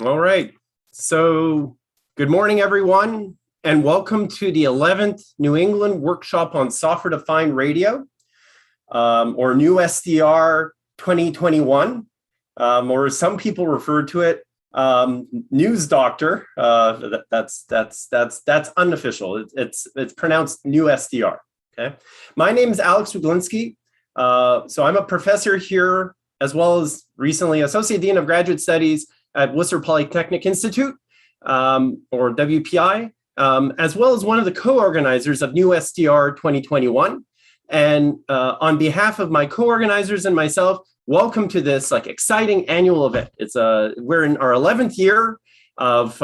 All right, so good morning, everyone, and welcome to the 11th New England Workshop on Software-Defined Radio, or NEWSDR 2021, or as some people refer to it, NEWSDR. That's unofficial. It's pronounced NEWSDR. Okay, my name is Alex Wiglinski. So I'm a professor here, as well as recently Associate Dean of Graduate Studies at Worcester Polytechnic Institute, or WPI, as well as one of the co-organizers of NEWSDR 2021. And on behalf of my co-organizers and myself, welcome to this exciting annual event. We're in our 11th year of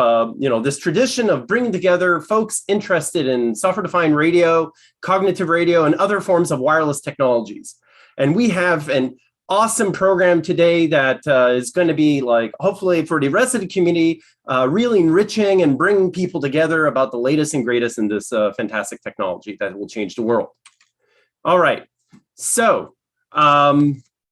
this tradition of bringing together folks interested in software-defined radio, cognitive radio, and other forms of wireless technologies. And we have an awesome program today that is going to be hopefully for the rest of the community, really enriching and bringing people together about the latest and greatest in this fantastic technology that will change the world. All right, so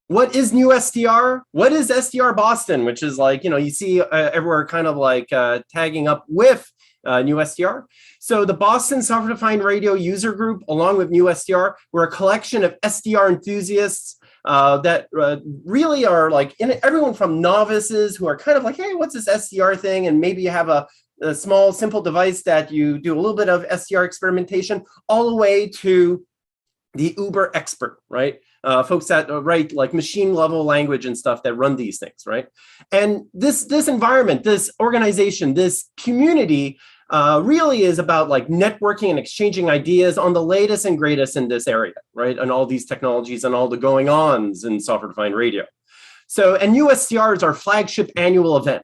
what is NEWSDR? What is SDR Boston, which is you see everywhere kind of tagging up with NEWSDR. So the Boston Software-Defined Radio User Group, along with NEWSDR, we're a collection of SDR enthusiasts that really are everyone from novices who are kind of hey, what's this SDR thing? And maybe you have a small, simple device that you do a little bit of SDR experimentation, all the way to the uber expert, right? Folks that write machine level language and stuff that run these things, right? And this environment, this organization, this community really is about networking and exchanging ideas on the latest and greatest in this area, right? And all these technologies and all the going-ons in software-defined radio. So, and NEWSDR is our flagship annual event.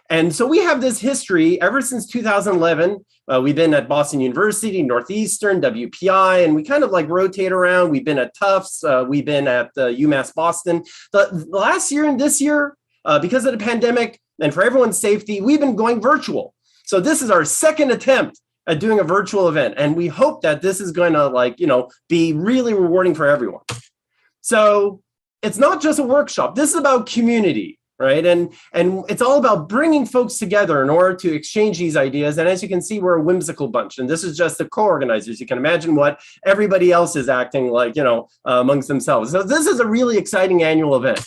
And so we have this history ever since 2011. We've been at Boston University, Northeastern, WPI, and we kind of rotate around. We've been at Tufts, we've been at UMass Boston. The last year and this year, because of the pandemic and for everyone's safety, we've been going virtual. So this is our second attempt at doing a virtual event, and we hope that this is going to be really rewarding for everyone. So it's not just a workshop. This is about community, right? And it's all about bringing folks together in order to exchange these ideas. And as you can see, we're a whimsical bunch, and this is just the co-organizers. You can imagine what everybody else is acting amongst themselves. So this is a really exciting annual event.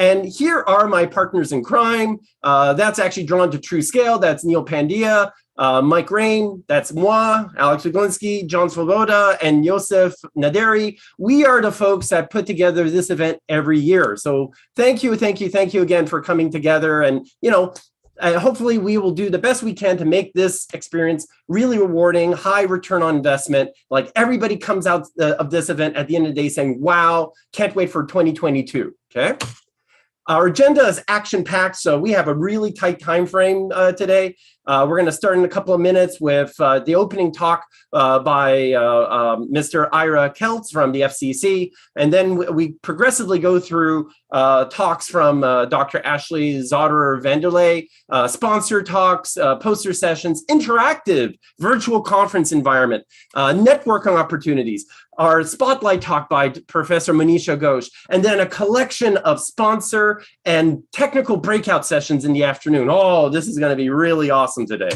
And here are my partners in crime. That's actually drawn to true scale. That's Neil Pandia, Mike Rain, that's moi, Alex Wiglinski, John Svoboda, and Yosef Naderi. We are the folks that put together this event every year. So thank you again for coming together. And, hopefully we will do the best we can to make this experience really rewarding, high return on investment. Like everybody comes out of this event at the end of the day saying, wow, can't wait for 2022, okay? Our agenda is action-packed, so we have a really tight time frame today. We're going to start in a couple of minutes with the opening talk by Mr. Ira Keltz from the FCC, and then we progressively go through talks from Dr. Ashley Zotter-Vanderlei, sponsor talks, poster sessions, interactive virtual conference environment, networking opportunities, our spotlight talk by Professor Manisha Ghosh, and then a collection of sponsor and technical breakout sessions in the afternoon. Oh, this is going to be really awesome today.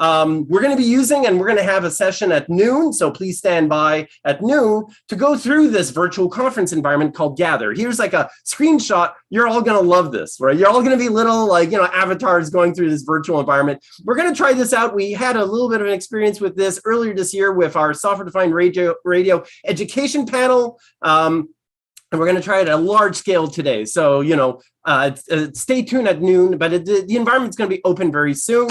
We're going to be using, and we're going to have a session at noon, so please stand by at noon to go through this virtual conference environment called Gather. Here's like a screenshot. You're all going to love this, right? You're all going to be little avatars going through this virtual environment. We're going to try this out. We had a little bit of an experience with this earlier this year with our software-defined radio education panel. And we're going to try it at a large scale today. So, stay tuned at noon, but the environment's going to be open very soon.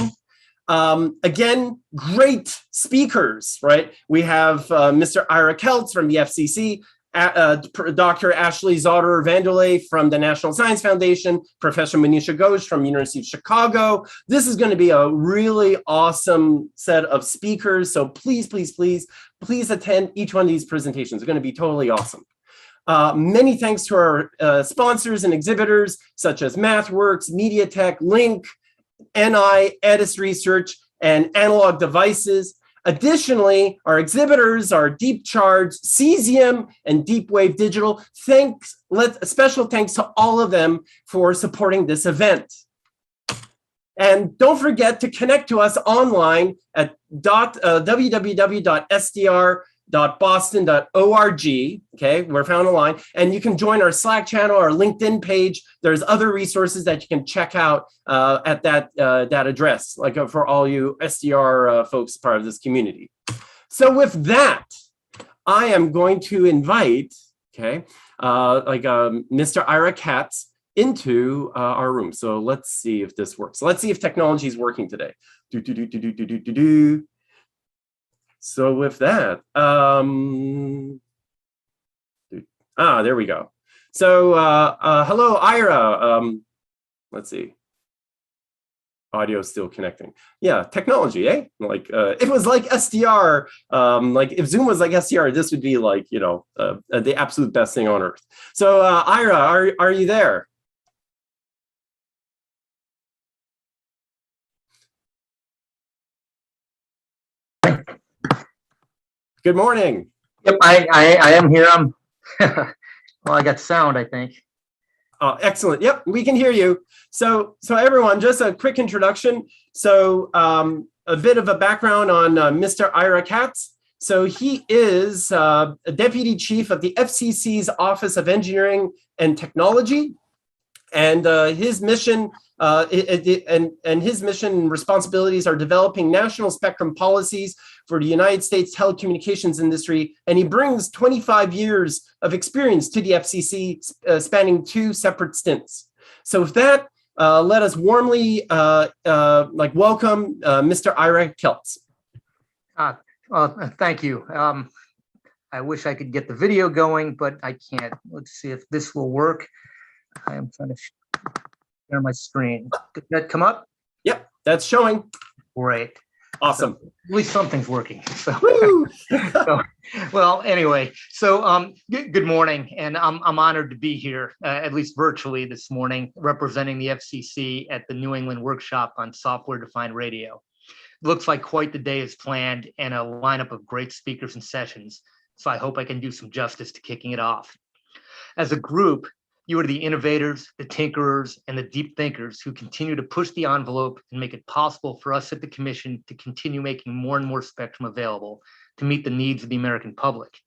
Again, great speakers, right? We have Mr. Ira Keltz from the FCC, Dr. Ashley Zotter-Vanderlei from the National Science Foundation, Professor Manisha Ghosh from University of Chicago. This is going to be a really awesome set of speakers. So please attend each one of these presentations. They're going to be totally awesome. Many thanks to our sponsors and exhibitors such as MathWorks, MediaTek, Link, NI, Edis Research, and Analog Devices. Additionally, our exhibitors are Deep Charge, Cesium, and Deep Wave Digital. Special thanks to all of them for supporting this event. And don't forget to connect to us online at www.sdr.boston.org. Okay, we're found online, and you can join our Slack channel, our LinkedIn page. There's other resources that you can check out at that address, like for all you SDR folks part of this community. So with that, I am going to invite, Mr. Ira Katz into our room. So let's see if this works. Let's see if technology is working today. So with that, there we go. So hello, Ira. Let's see. Audio still connecting. Yeah, technology, eh? Like it was like SDR. Like if Zoom was like SDR, this would be like the absolute best thing on earth. So Ira, are you there? Good morning. Yep, I am here. Well, I got sound, I think. Oh, excellent. Yep, we can hear you. So everyone, just a quick introduction. So a bit of a background on Mr. Ira Katz. So he is a deputy chief of the FCC's Office of Engineering and Technology, and his mission his mission and responsibilities are developing national spectrum policies for the United States telecommunications industry, and he brings 25 years of experience to the FCC, spanning 2 separate stints. So with that, let us warmly welcome Mr. Ira Keltz. Thank you. I wish I could get the video going, but I can't. Let's see if this will work. I am trying to share my screen. Did that come up? Yep, that's showing. Great. Awesome. So at least something's working. So, well, anyway, so good morning, and I'm honored to be here, at least virtually this morning, representing the FCC at the New England Workshop on Software-Defined Radio. Looks like quite the day is planned and a lineup of great speakers and sessions, so I hope I can do some justice to kicking it off. As a group, you are the innovators, the tinkerers, and the deep thinkers who continue to push the envelope and make it possible for us at the Commission to continue making more and more spectrum available to meet the needs of the American public.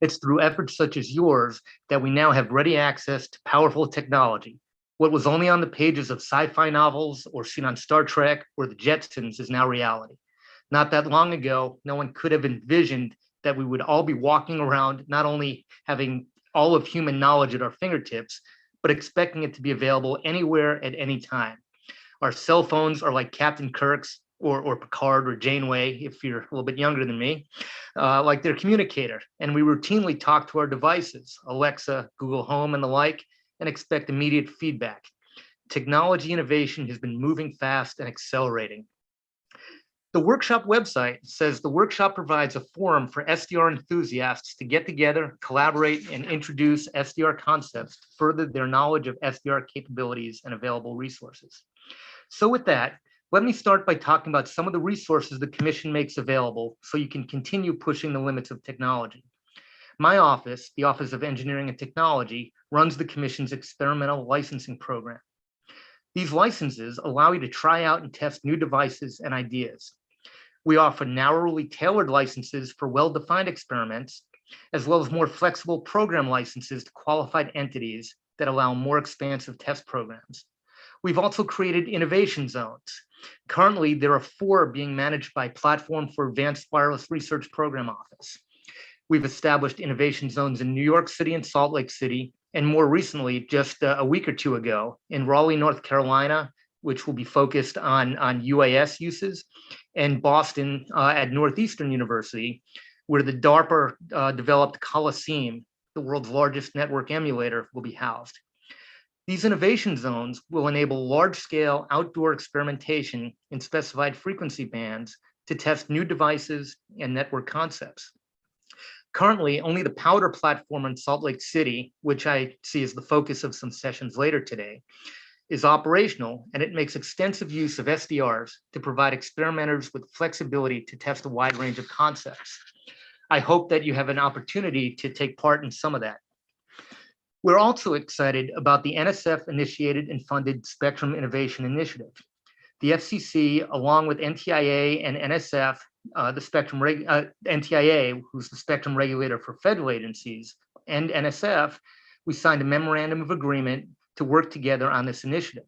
It's through efforts such as yours that we now have ready access to powerful technology. What was only on the pages of sci-fi novels or seen on Star Trek or the Jetsons is now reality. Not that long ago, no one could have envisioned that we would all be walking around not only having all of human knowledge at our fingertips, but expecting it to be available anywhere at any time. Our cell phones are like Captain Kirk's or Picard or Janeway, if you're a little bit younger than me, like their communicator. And we routinely talk to our devices, Alexa, Google Home, and the like, and expect immediate feedback. Technology innovation has been moving fast and accelerating. The workshop website says the workshop provides a forum for SDR enthusiasts to get together, collaborate, and introduce SDR concepts to further their knowledge of SDR capabilities and available resources. So with that, let me start by talking about some of the resources the Commission makes available so you can continue pushing the limits of technology. My office, the Office of Engineering and Technology, runs the Commission's experimental licensing program. These licenses allow you to try out and test new devices and ideas. We offer narrowly tailored licenses for well-defined experiments, as well as more flexible program licenses to qualified entities that allow more expansive test programs. We've also created innovation zones. Currently, there are 4 being managed by Platform for Advanced Wireless Research Program Office. We've established innovation zones in New York City and Salt Lake City, and more recently, just a week or 2 ago, in Raleigh, North Carolina, which will be focused on UAS uses, and Boston at Northeastern University, where the DARPA developed Coliseum, the world's largest network emulator, will be housed. These innovation zones will enable large-scale outdoor experimentation in specified frequency bands to test new devices and network concepts. Currently, only the Powder platform in Salt Lake City, which I see as the focus of some sessions later today, is operational, and it makes extensive use of SDRs to provide experimenters with flexibility to test a wide range of concepts. I hope that you have an opportunity to take part in some of that. We're also excited about the NSF-initiated and funded Spectrum Innovation Initiative. The FCC, along with NTIA and NSF, NTIA, who's the spectrum regulator for federal agencies, and NSF, we signed a memorandum of agreement to work together on this initiative.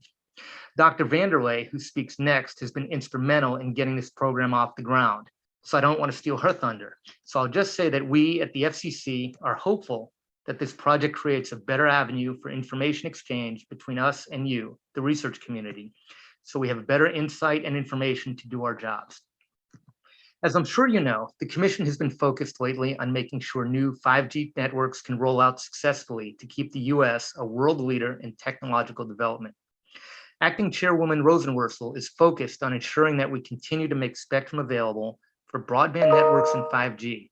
Dr. Vanderlei, who speaks next, has been instrumental in getting this program off the ground, so I don't want to steal her thunder. So I'll just say that we at the FCC are hopeful that this project creates a better avenue for information exchange between us and you, the research community, so we have better insight and information to do our jobs. As I'm sure you know, the Commission has been focused lately on making sure new 5G networks can roll out successfully to keep the US a world leader in technological development. Acting Chairwoman Rosenworcel is focused on ensuring that we continue to make spectrum available for broadband networks and 5G.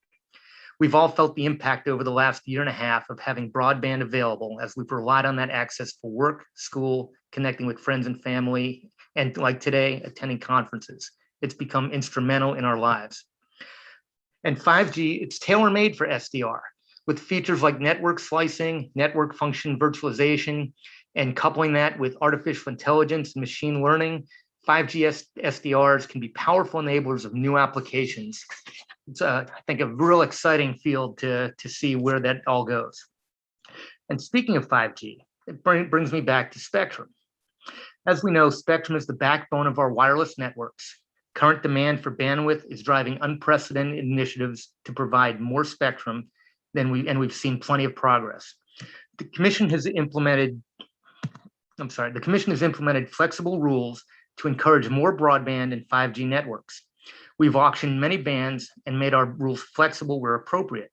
We've all felt the impact over the last year and a half of having broadband available as we've relied on that access for work, school, connecting with friends and family, and like today, attending conferences. It's become instrumental in our lives. And 5G, it's tailor-made for SDR with features like network slicing, network function virtualization, and coupling that with artificial intelligence and machine learning. 5G SDRs can be powerful enablers of new applications. It's, I think, a real exciting field to see where that all goes. And speaking of 5G, it brings me back to spectrum. As we know, spectrum is the backbone of our wireless networks. Current demand for bandwidth is driving unprecedented initiatives to provide more spectrum than we've seen plenty of progress. The Commission has implemented flexible rules to encourage more broadband and 5G networks. We've auctioned many bands and made our rules flexible where appropriate.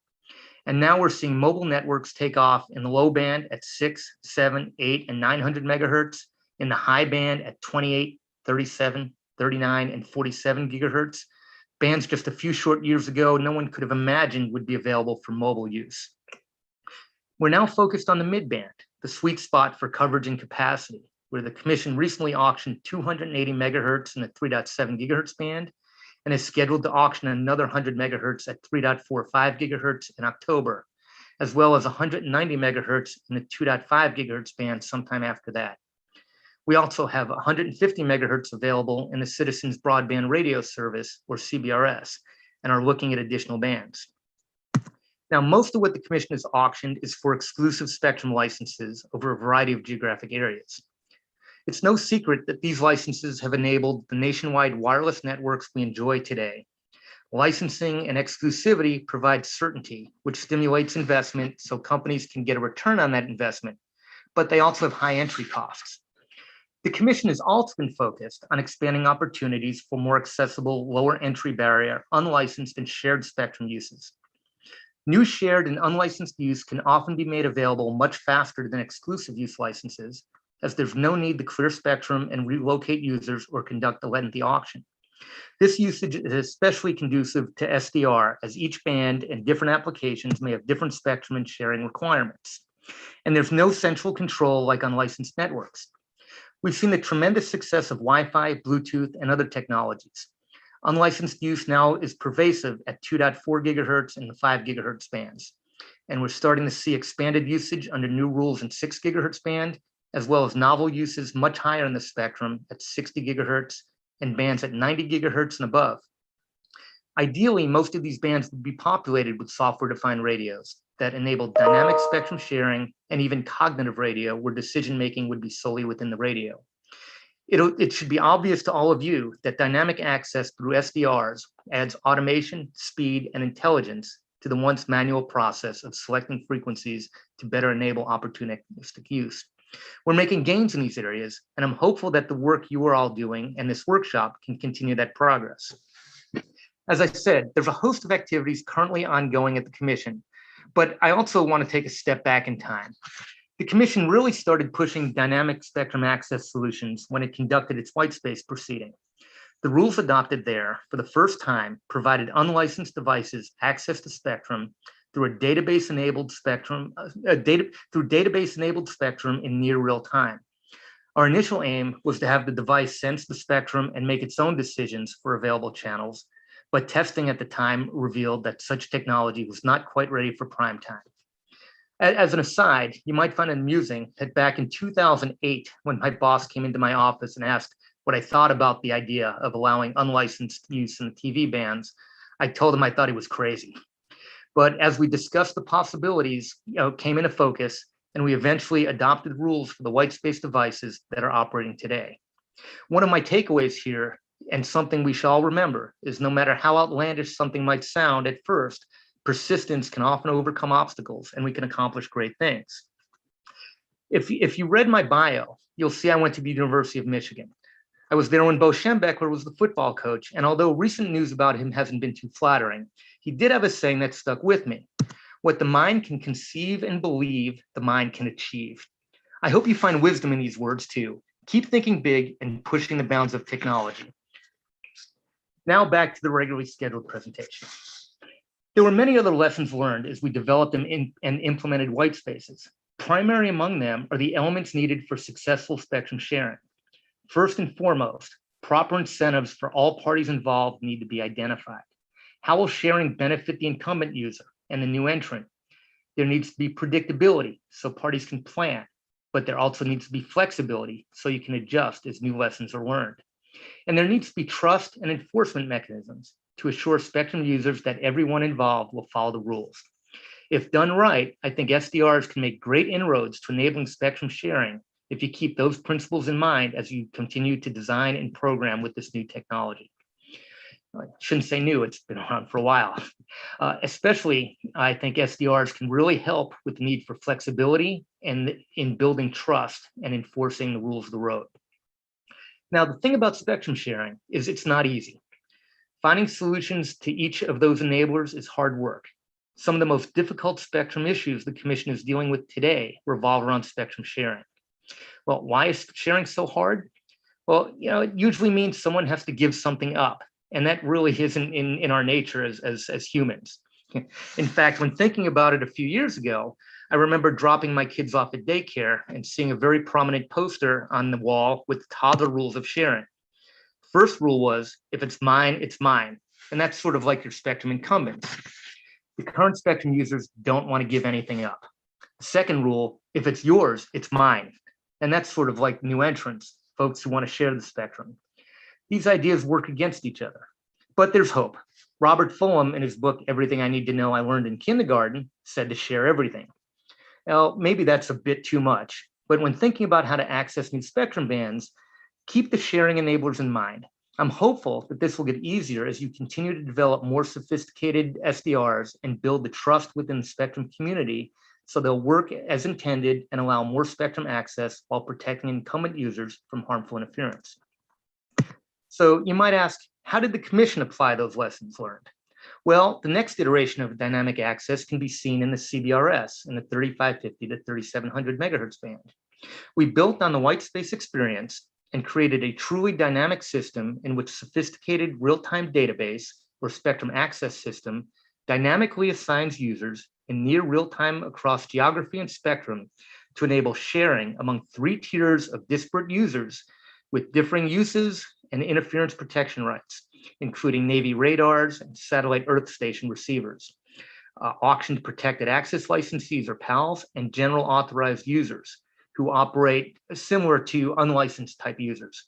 And now we're seeing mobile networks take off in the low band at 6, 7, 8, and 900 megahertz, in the high band at 28, 37, 39, and 47 gigahertz. Bands just a few short years ago, no one could have imagined would be available for mobile use. We're now focused on the mid-band, the sweet spot for coverage and capacity, where the Commission recently auctioned 280 megahertz in the 3.7 gigahertz band, and is scheduled to auction another 100 megahertz at 3.45 gigahertz in October, as well as 190 megahertz in the 2.5 gigahertz band sometime after that. We also have 150 megahertz available in the Citizens Broadband Radio Service, or CBRS, and are looking at additional bands. Now, most of what the commission has auctioned is for exclusive spectrum licenses over a variety of geographic areas. It's no secret that these licenses have enabled the nationwide wireless networks we enjoy today. Licensing and exclusivity provide certainty, which stimulates investment so companies can get a return on that investment, but they also have high entry costs. The commission has also been focused on expanding opportunities for more accessible, lower entry barrier, unlicensed and shared spectrum uses. New shared and unlicensed use can often be made available much faster than exclusive use licenses, as there's no need to clear spectrum and relocate users or conduct a lengthy auction. This usage is especially conducive to SDR, as each band and different applications may have different spectrum and sharing requirements. And there's no central control like unlicensed networks. We've seen the tremendous success of Wi-Fi, Bluetooth, and other technologies. Unlicensed use now is pervasive at 2.4 gigahertz and the 5 gigahertz bands. And we're starting to see expanded usage under new rules in 6 gigahertz band, as well as novel uses much higher in the spectrum at 60 gigahertz and bands at 90 gigahertz and above. Ideally, most of these bands would be populated with software-defined radios that enable dynamic spectrum sharing and even cognitive radio, where decision-making would be solely within the radio. It should be obvious to all of you that dynamic access through SDRs adds automation, speed, and intelligence to the once manual process of selecting frequencies to better enable opportunistic use. We're making gains in these areas, and I'm hopeful that the work you are all doing and this workshop can continue that progress. As I said, there's a host of activities currently ongoing at the commission, but I also want to take a step back in time. The commission really started pushing dynamic spectrum access solutions when it conducted its whitespace proceeding. The rules adopted there, for the first time, provided unlicensed devices access to spectrum through a database-enabled spectrum, in near real time. Our initial aim was to have the device sense the spectrum and make its own decisions for available channels, but testing at the time revealed that such technology was not quite ready for prime time. As an aside, you might find it amusing that back in 2008, when my boss came into my office and asked what I thought about the idea of allowing unlicensed use in the TV bands, I told him I thought he was crazy. But as we discussed the possibilities, came into focus, and we eventually adopted rules for the whitespace devices that are operating today. One of my takeaways here, and something we should all remember, is no matter how outlandish something might sound at first, persistence can often overcome obstacles, and we can accomplish great things. If you read my bio, you'll see I went to the University of Michigan. I was there when Bo Schembechler was the football coach, and although recent news about him hasn't been too flattering, he did have a saying that stuck with me. What the mind can conceive and believe, the mind can achieve. I hope you find wisdom in these words too. Keep thinking big and pushing the bounds of technology. Now back to the regularly scheduled presentation. There were many other lessons learned as we developed and implemented white spaces. Primary among them are the elements needed for successful spectrum sharing. First and foremost, proper incentives for all parties involved need to be identified. How will sharing benefit the incumbent user and the new entrant? There needs to be predictability so parties can plan, but there also needs to be flexibility so you can adjust as new lessons are learned. And there needs to be trust and enforcement mechanisms to assure spectrum users that everyone involved will follow the rules. If done right, I think SDRs can make great inroads to enabling spectrum sharing if you keep those principles in mind as you continue to design and program with this new technology. I shouldn't say new, it's been around for a while. Especially, I think SDRs can really help with the need for flexibility and in building trust and enforcing the rules of the road. Now, the thing about spectrum sharing is it's not easy. Finding solutions to each of those enablers is hard work. Some of the most difficult spectrum issues the Commission is dealing with today revolve around spectrum sharing. Well, why is sharing so hard? Well, it usually means someone has to give something up, and that really isn't in our nature as humans. In fact, when thinking about it a few years ago, I remember dropping my kids off at daycare and seeing a very prominent poster on the wall with toddler rules of sharing. First rule was, if it's mine, it's mine. And that's sort of like your spectrum incumbents. The current spectrum users don't want to give anything up. The second rule, if it's yours, it's mine. And that's sort of like new entrants, folks who want to share the spectrum. These ideas work against each other. But there's hope. Robert Fulham, in his book, Everything I Need to Know I Learned in Kindergarten, said to share everything. Now, maybe that's a bit too much, but when thinking about how to access new spectrum bands, keep the sharing enablers in mind. I'm hopeful that this will get easier as you continue to develop more sophisticated SDRs and build the trust within the spectrum community so they'll work as intended and allow more spectrum access while protecting incumbent users from harmful interference. So you might ask, how did the commission apply those lessons learned? Well, the next iteration of dynamic access can be seen in the CBRS in the 3550 to 3700 megahertz band. We built on the white space experience and created a truly dynamic system in which sophisticated real-time database or spectrum access system dynamically assigns users in near real-time across geography and spectrum to enable sharing among 3 tiers of disparate users with differing uses and interference protection rights, including Navy radars and satellite Earth station receivers, auctioned protected access licensees or PALs, and general authorized users who operate similar to unlicensed type users.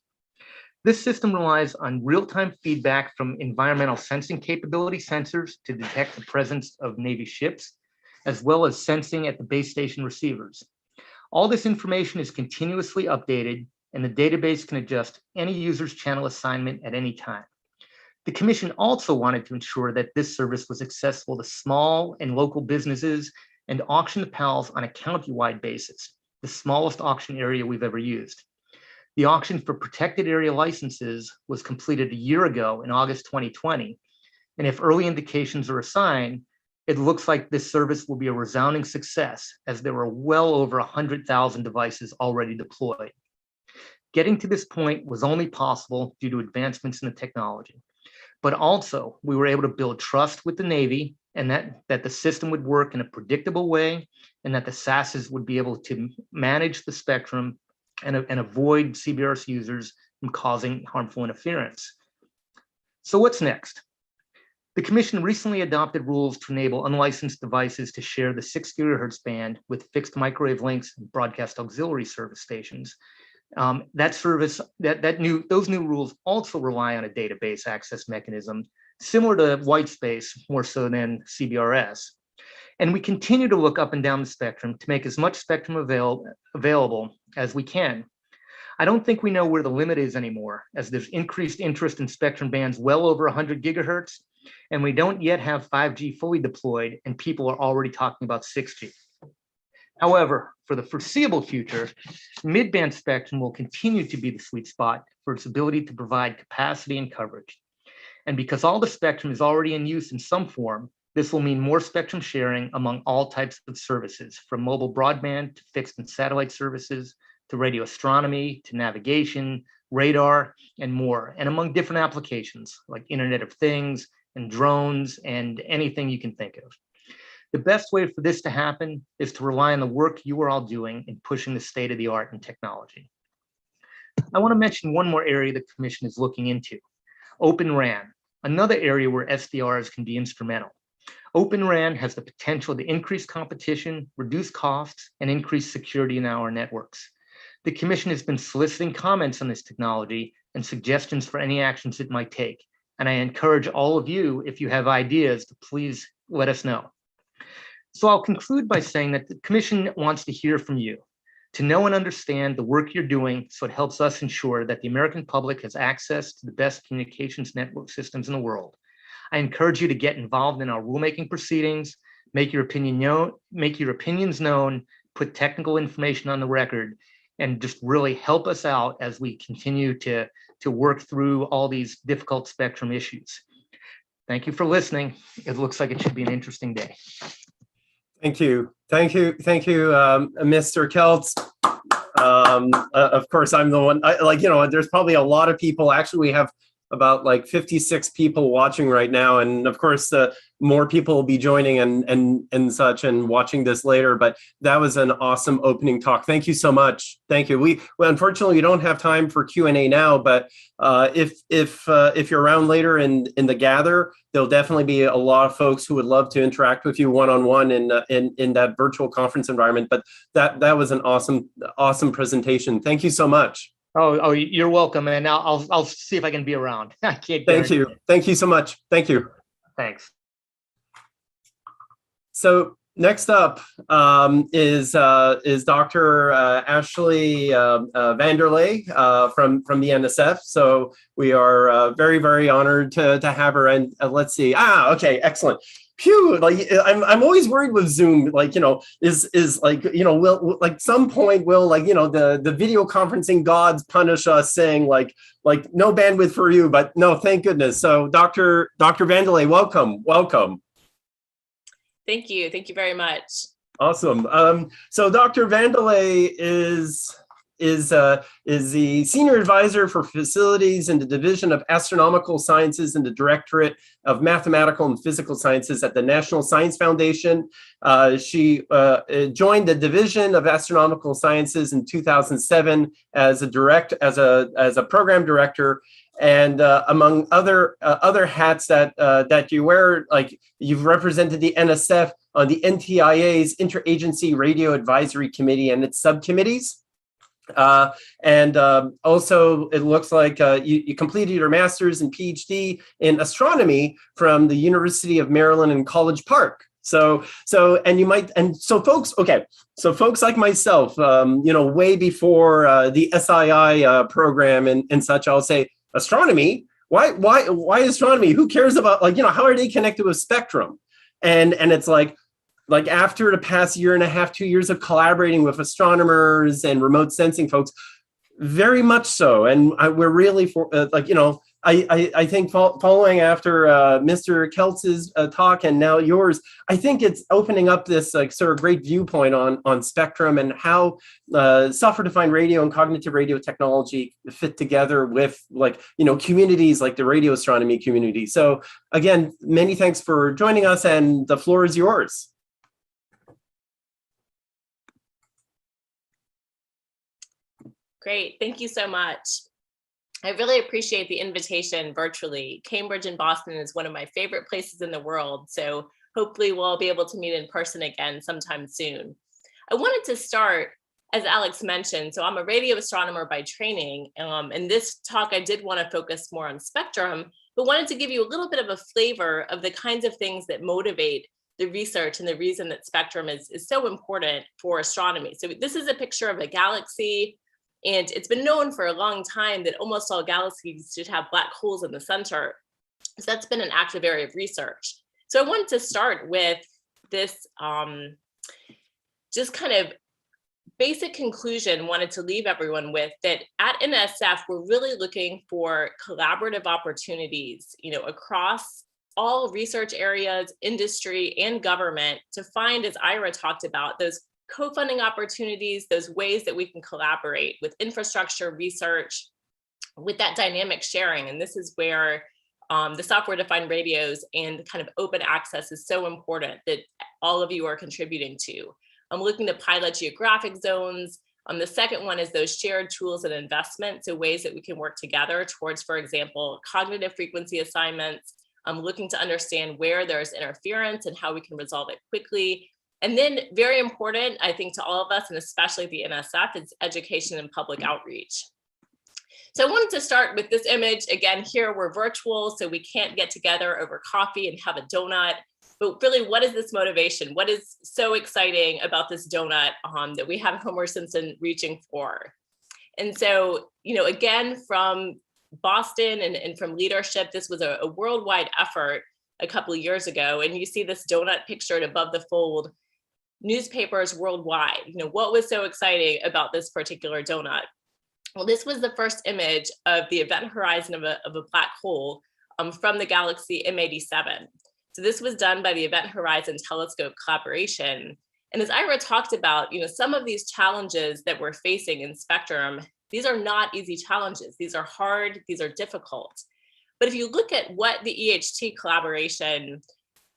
This system relies on real-time feedback from environmental sensing capability sensors to detect the presence of Navy ships, as well as sensing at the base station receivers. All this information is continuously updated, and the database can adjust any user's channel assignment at any time. The commission also wanted to ensure that this service was accessible to small and local businesses and auction the PALs on a county-wide basis, the smallest auction area we've ever used. The auction for protected area licenses was completed a year ago in August 2020, and if early indications are a sign, it looks like this service will be a resounding success as there were well over 100,000 devices already deployed. Getting to this point was only possible due to advancements in the technology, but also we were able to build trust with the Navy and that the system would work in a predictable way and that the SASs would be able to manage the spectrum and avoid CBRS users from causing harmful interference. So what's next? The commission recently adopted rules to enable unlicensed devices to share the 6 gigahertz band with fixed microwave links and broadcast auxiliary service stations. Those new rules also rely on a database access mechanism similar to white space, more so than CBRS. And we continue to look up and down the spectrum to make as much spectrum available as we can. I don't think we know where the limit is anymore, as there's increased interest in spectrum bands well over 100 gigahertz, and we don't yet have 5G fully deployed, and people are already talking about 6G. However, for the foreseeable future, mid-band spectrum will continue to be the sweet spot for its ability to provide capacity and coverage. And because all the spectrum is already in use in some form, this will mean more spectrum sharing among all types of services, from mobile broadband to fixed and satellite services, to radio astronomy, to navigation, radar, and more, and among different applications like Internet of Things and drones and anything you can think of. The best way for this to happen is to rely on the work you are all doing in pushing the state of the art in technology. I want to mention one more area the commission is looking into: Open RAN, another area where SDRs can be instrumental. Open RAN has the potential to increase competition, reduce costs, and increase security in our networks. The commission has been soliciting comments on this technology and suggestions for any actions it might take. And I encourage all of you, if you have ideas, to please let us know. So I'll conclude by saying that the commission wants to hear from you, to know and understand the work you're doing so it helps us ensure that the American public has access to the best communications network systems in the world. I encourage you to get involved in our rulemaking proceedings, make your opinions known, put technical information on the record, and just really help us out as we continue to work through all these difficult spectrum issues. Thank you for listening. It looks like it should be an interesting day. Thank you, Mr. Keltz. Of course, I'm the one. There's probably a lot of people. Actually, we have about like 56 people watching right now, and of course, more people will be joining and such and watching this later. But that was an awesome opening talk. Thank you so much. Thank you. Well, unfortunately, we don't have time for Q&A now, but if you're around later in the gather, there'll definitely be a lot of folks who would love to interact with you one-on-one in that virtual conference environment. But that was an awesome presentation. Thank you so much. Oh, you're welcome, and I'll see if I can be around. I can't Thank guarantee you. it. Thank you so much. Thank you. Thanks. So next up is Dr. Ashley Vanderlei from the NSF. So we are very, very honored to have her. And let's see. Okay, excellent. Phew, like I'm always worried with Zoom, like, is like, will like some point will like, the video conferencing gods punish us saying like no bandwidth for you, but no, thank goodness. So Dr. Vanderlei, welcome. Thank you. Thank you very much. Awesome. So Dr. Vanderlei is the Senior Advisor for Facilities in the Division of Astronomical Sciences in the Directorate of Mathematical and Physical Sciences at the National Science Foundation. She joined the Division of Astronomical Sciences in 2007 as a program director. And among other hats that you wear, like you've represented the NSF on the NTIA's Interagency Radio Advisory Committee and its subcommittees. Also, it looks like you completed your master's and PhD in astronomy from the University of Maryland in College Park. So folks like myself, way before the SII program and such, I'll say, astronomy? Why astronomy? Who cares about, how are they connected with spectrum? And it's like after the past year and a half, 2 years of collaborating with astronomers and remote sensing folks, very much so. And we're really I think following after Mr. Keltz's talk and now yours, I think it's opening up this sort of great viewpoint on spectrum and how software-defined radio and cognitive radio technology fit together with communities like the radio astronomy community. So again, many thanks for joining us, and the floor is yours. Great. Thank you so much. I really appreciate the invitation virtually. Cambridge and Boston is one of my favorite places in the world, so hopefully we'll be able to meet in person again sometime soon. I wanted to start, as Alex mentioned, so I'm a radio astronomer by training. In this talk, I did want to focus more on spectrum, but wanted to give you a little bit of a flavor of the kinds of things that motivate the research and the reason that spectrum is so important for astronomy. So this is a picture of a galaxy. And it's been known for a long time that almost all galaxies should have black holes in the center. So that's been an active area of research. So I wanted to start with this just kind of basic conclusion, wanted to leave everyone with, that at NSF, we're really looking for collaborative opportunities, across all research areas, industry, and government to find, as Ira talked about, those co-funding opportunities, those ways that we can collaborate with infrastructure research, with that dynamic sharing. And this is where the software-defined radios and kind of open access is so important that all of you are contributing to. I'm looking to pilot geographic zones. The second one is those shared tools and investments, so ways that we can work together towards, for example, cognitive frequency assignments. I'm looking to understand where there's interference and how we can resolve it quickly. And then, very important, I think, to all of us, and especially the NSF, is education and public outreach. So I wanted to start with this image. Again, here we're virtual, so we can't get together over coffee and have a donut. But really, what is this motivation? What is so exciting about this donut that we have Homer Simpson reaching for? And so, again, from Boston and from leadership, this was a worldwide effort a couple of years ago. And you see this donut pictured above the fold. Newspapers worldwide. What was so exciting about this particular donut? Well, this was the first image of the event horizon of a black hole from the galaxy M87. So this was done by the Event Horizon Telescope collaboration. And as Ira talked about, some of these challenges that we're facing in spectrum, these are not easy challenges. These are hard, these are difficult. But if you look at what the EHT collaboration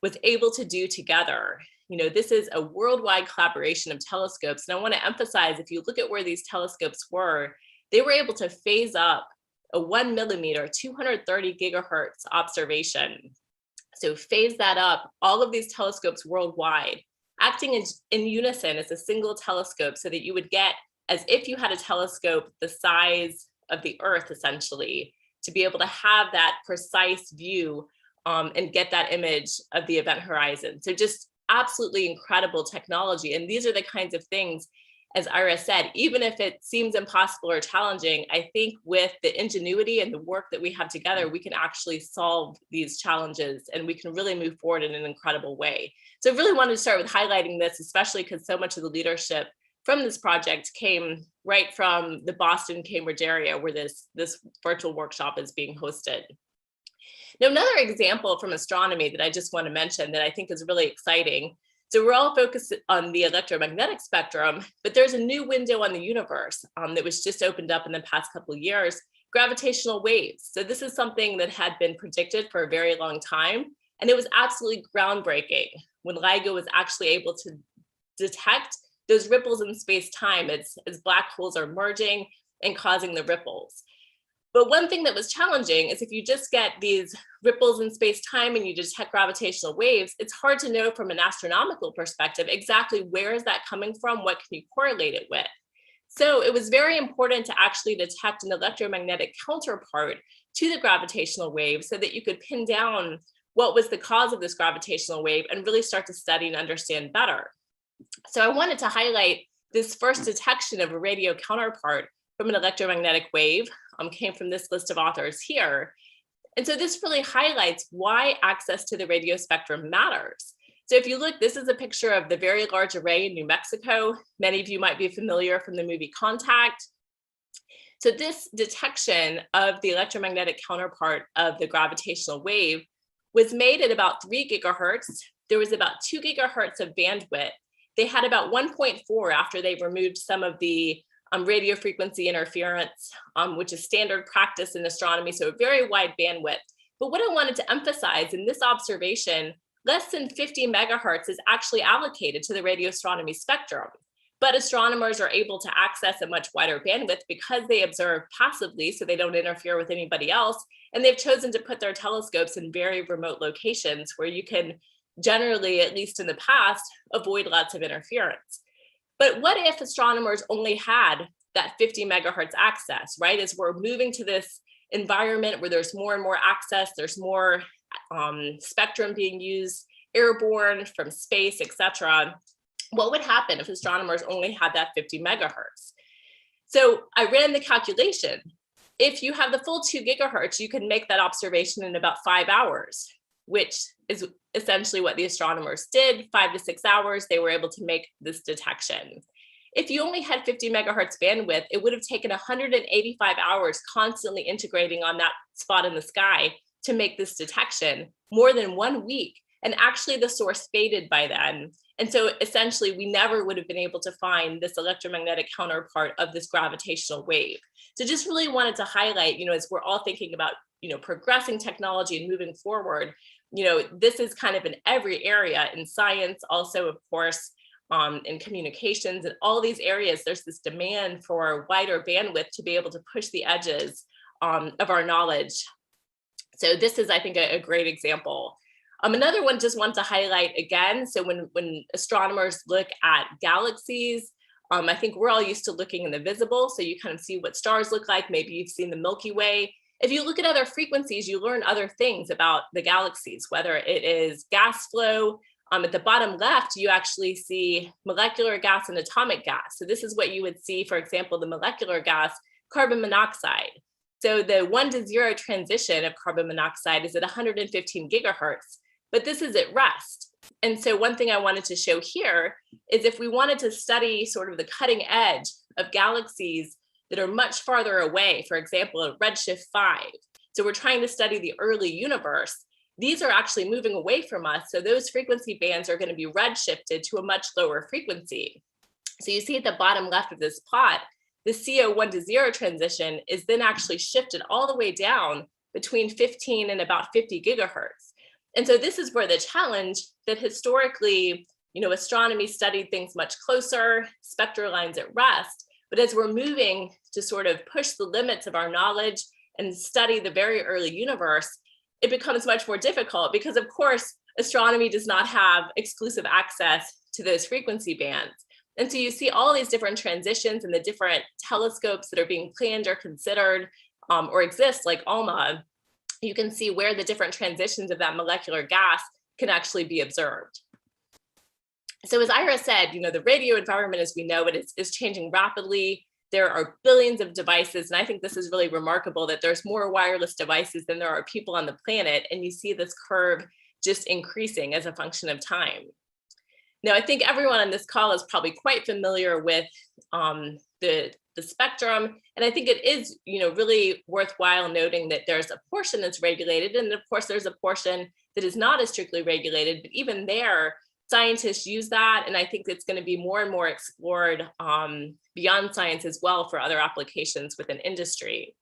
was able to do together, this is a worldwide collaboration of telescopes. And I want to emphasize, if you look at where these telescopes were, they were able to phase up a 1 millimeter, 230 gigahertz observation. So phase that up, all of these telescopes worldwide, acting in unison as a single telescope so that you would get as if you had a telescope the size of the Earth, essentially, to be able to have that precise view and get that image of the event horizon. So just absolutely incredible technology. And these are the kinds of things, as Ira said, even if it seems impossible or challenging, I think with the ingenuity and the work that we have together, we can actually solve these challenges and we can really move forward in an incredible way. So I really wanted to start with highlighting this, especially because so much of the leadership from this project came right from the Boston, Cambridge area where this virtual workshop is being hosted. Now, another example from astronomy that I just want to mention that I think is really exciting. So we're all focused on the electromagnetic spectrum, but there's a new window on the universe that was just opened up in the past couple of years, gravitational waves. So this is something that had been predicted for a very long time, and it was absolutely groundbreaking when LIGO was actually able to detect those ripples in space-time as black holes are merging and causing the ripples. But one thing that was challenging is if you just get these ripples in space-time and you detect gravitational waves, it's hard to know from an astronomical perspective exactly where is that coming from, what can you correlate it with. So it was very important to actually detect an electromagnetic counterpart to the gravitational wave so that you could pin down what was the cause of this gravitational wave and really start to study and understand better. So I wanted to highlight this first detection of a radio counterpart from an electromagnetic wave, came from this list of authors here. And so this really highlights why access to the radio spectrum matters. So if you look, this is a picture of the Very Large Array in New Mexico. Many of you might be familiar from the movie Contact. So this detection of the electromagnetic counterpart of the gravitational wave was made at about 3 gigahertz. There was about 2 gigahertz of bandwidth. They had about 1.4 after they removed some of the radio frequency interference, which is standard practice in astronomy, so a very wide bandwidth. But what I wanted to emphasize in this observation, less than 50 megahertz is actually allocated to the radio astronomy spectrum. But astronomers are able to access a much wider bandwidth because they observe passively, so they don't interfere with anybody else. And they've chosen to put their telescopes in very remote locations where you can generally, at least in the past, avoid lots of interference. But what if astronomers only had that 50 megahertz access, right? As we're moving to this environment where there's more and more access, there's more spectrum being used, airborne, from space, et cetera. What would happen if astronomers only had that 50 megahertz? So I ran the calculation. If you have the full 2 gigahertz, you can make that observation in about 5 hours, which is essentially what the astronomers did. 5 to 6 hours, they were able to make this detection. If you only had 50 megahertz bandwidth, it would have taken 185 hours constantly integrating on that spot in the sky to make this detection, more than 1 week. And actually the source faded by then. And so essentially we never would have been able to find this electromagnetic counterpart of this gravitational wave. So just really wanted to highlight, as we're all thinking about, progressing technology and moving forward, this is kind of in every area in science, also, of course, in communications and all these areas, there's this demand for wider bandwidth to be able to push the edges of our knowledge. So this is, I think, a great example. Another one just want to highlight again. So when astronomers look at galaxies, I think we're all used to looking in the visible. So you kind of see what stars look like. Maybe you've seen the Milky Way. If you look at other frequencies, you learn other things about the galaxies, whether it is gas flow. At the bottom left, you actually see molecular gas and atomic gas. So this is what you would see, for example, the molecular gas, carbon monoxide. So the 1 to 0 transition of carbon monoxide is at 115 gigahertz, but this is at rest. And so one thing I wanted to show here is if we wanted to study sort of the cutting edge of galaxies that are much farther away, for example, at redshift 5. So we're trying to study the early universe. These are actually moving away from us. So those frequency bands are going to be redshifted to a much lower frequency. So you see at the bottom left of this plot, the CO 1 to 0 transition is then actually shifted all the way down between 15 and about 50 gigahertz. And so this is where the challenge that historically, astronomy studied things much closer, spectral lines at rest. But as we're moving to sort of push the limits of our knowledge and study the very early universe, it becomes much more difficult because, of course, astronomy does not have exclusive access to those frequency bands. And so you see all these different transitions and the different telescopes that are being planned or considered or exist, like ALMA. You can see where the different transitions of that molecular gas can actually be observed. So as Ira said, the radio environment as we know it is changing rapidly. There are billions of devices, and I think this is really remarkable that there's more wireless devices than there are people on the planet, and you see this curve just increasing as a function of time. Now, I think everyone on this call is probably quite familiar with the spectrum, and I think it is, really worthwhile noting that there's a portion that's regulated, and of course there's a portion that is not as strictly regulated, but even there, scientists use that, and I think it's going to be more and more explored beyond science as well for other applications within industry.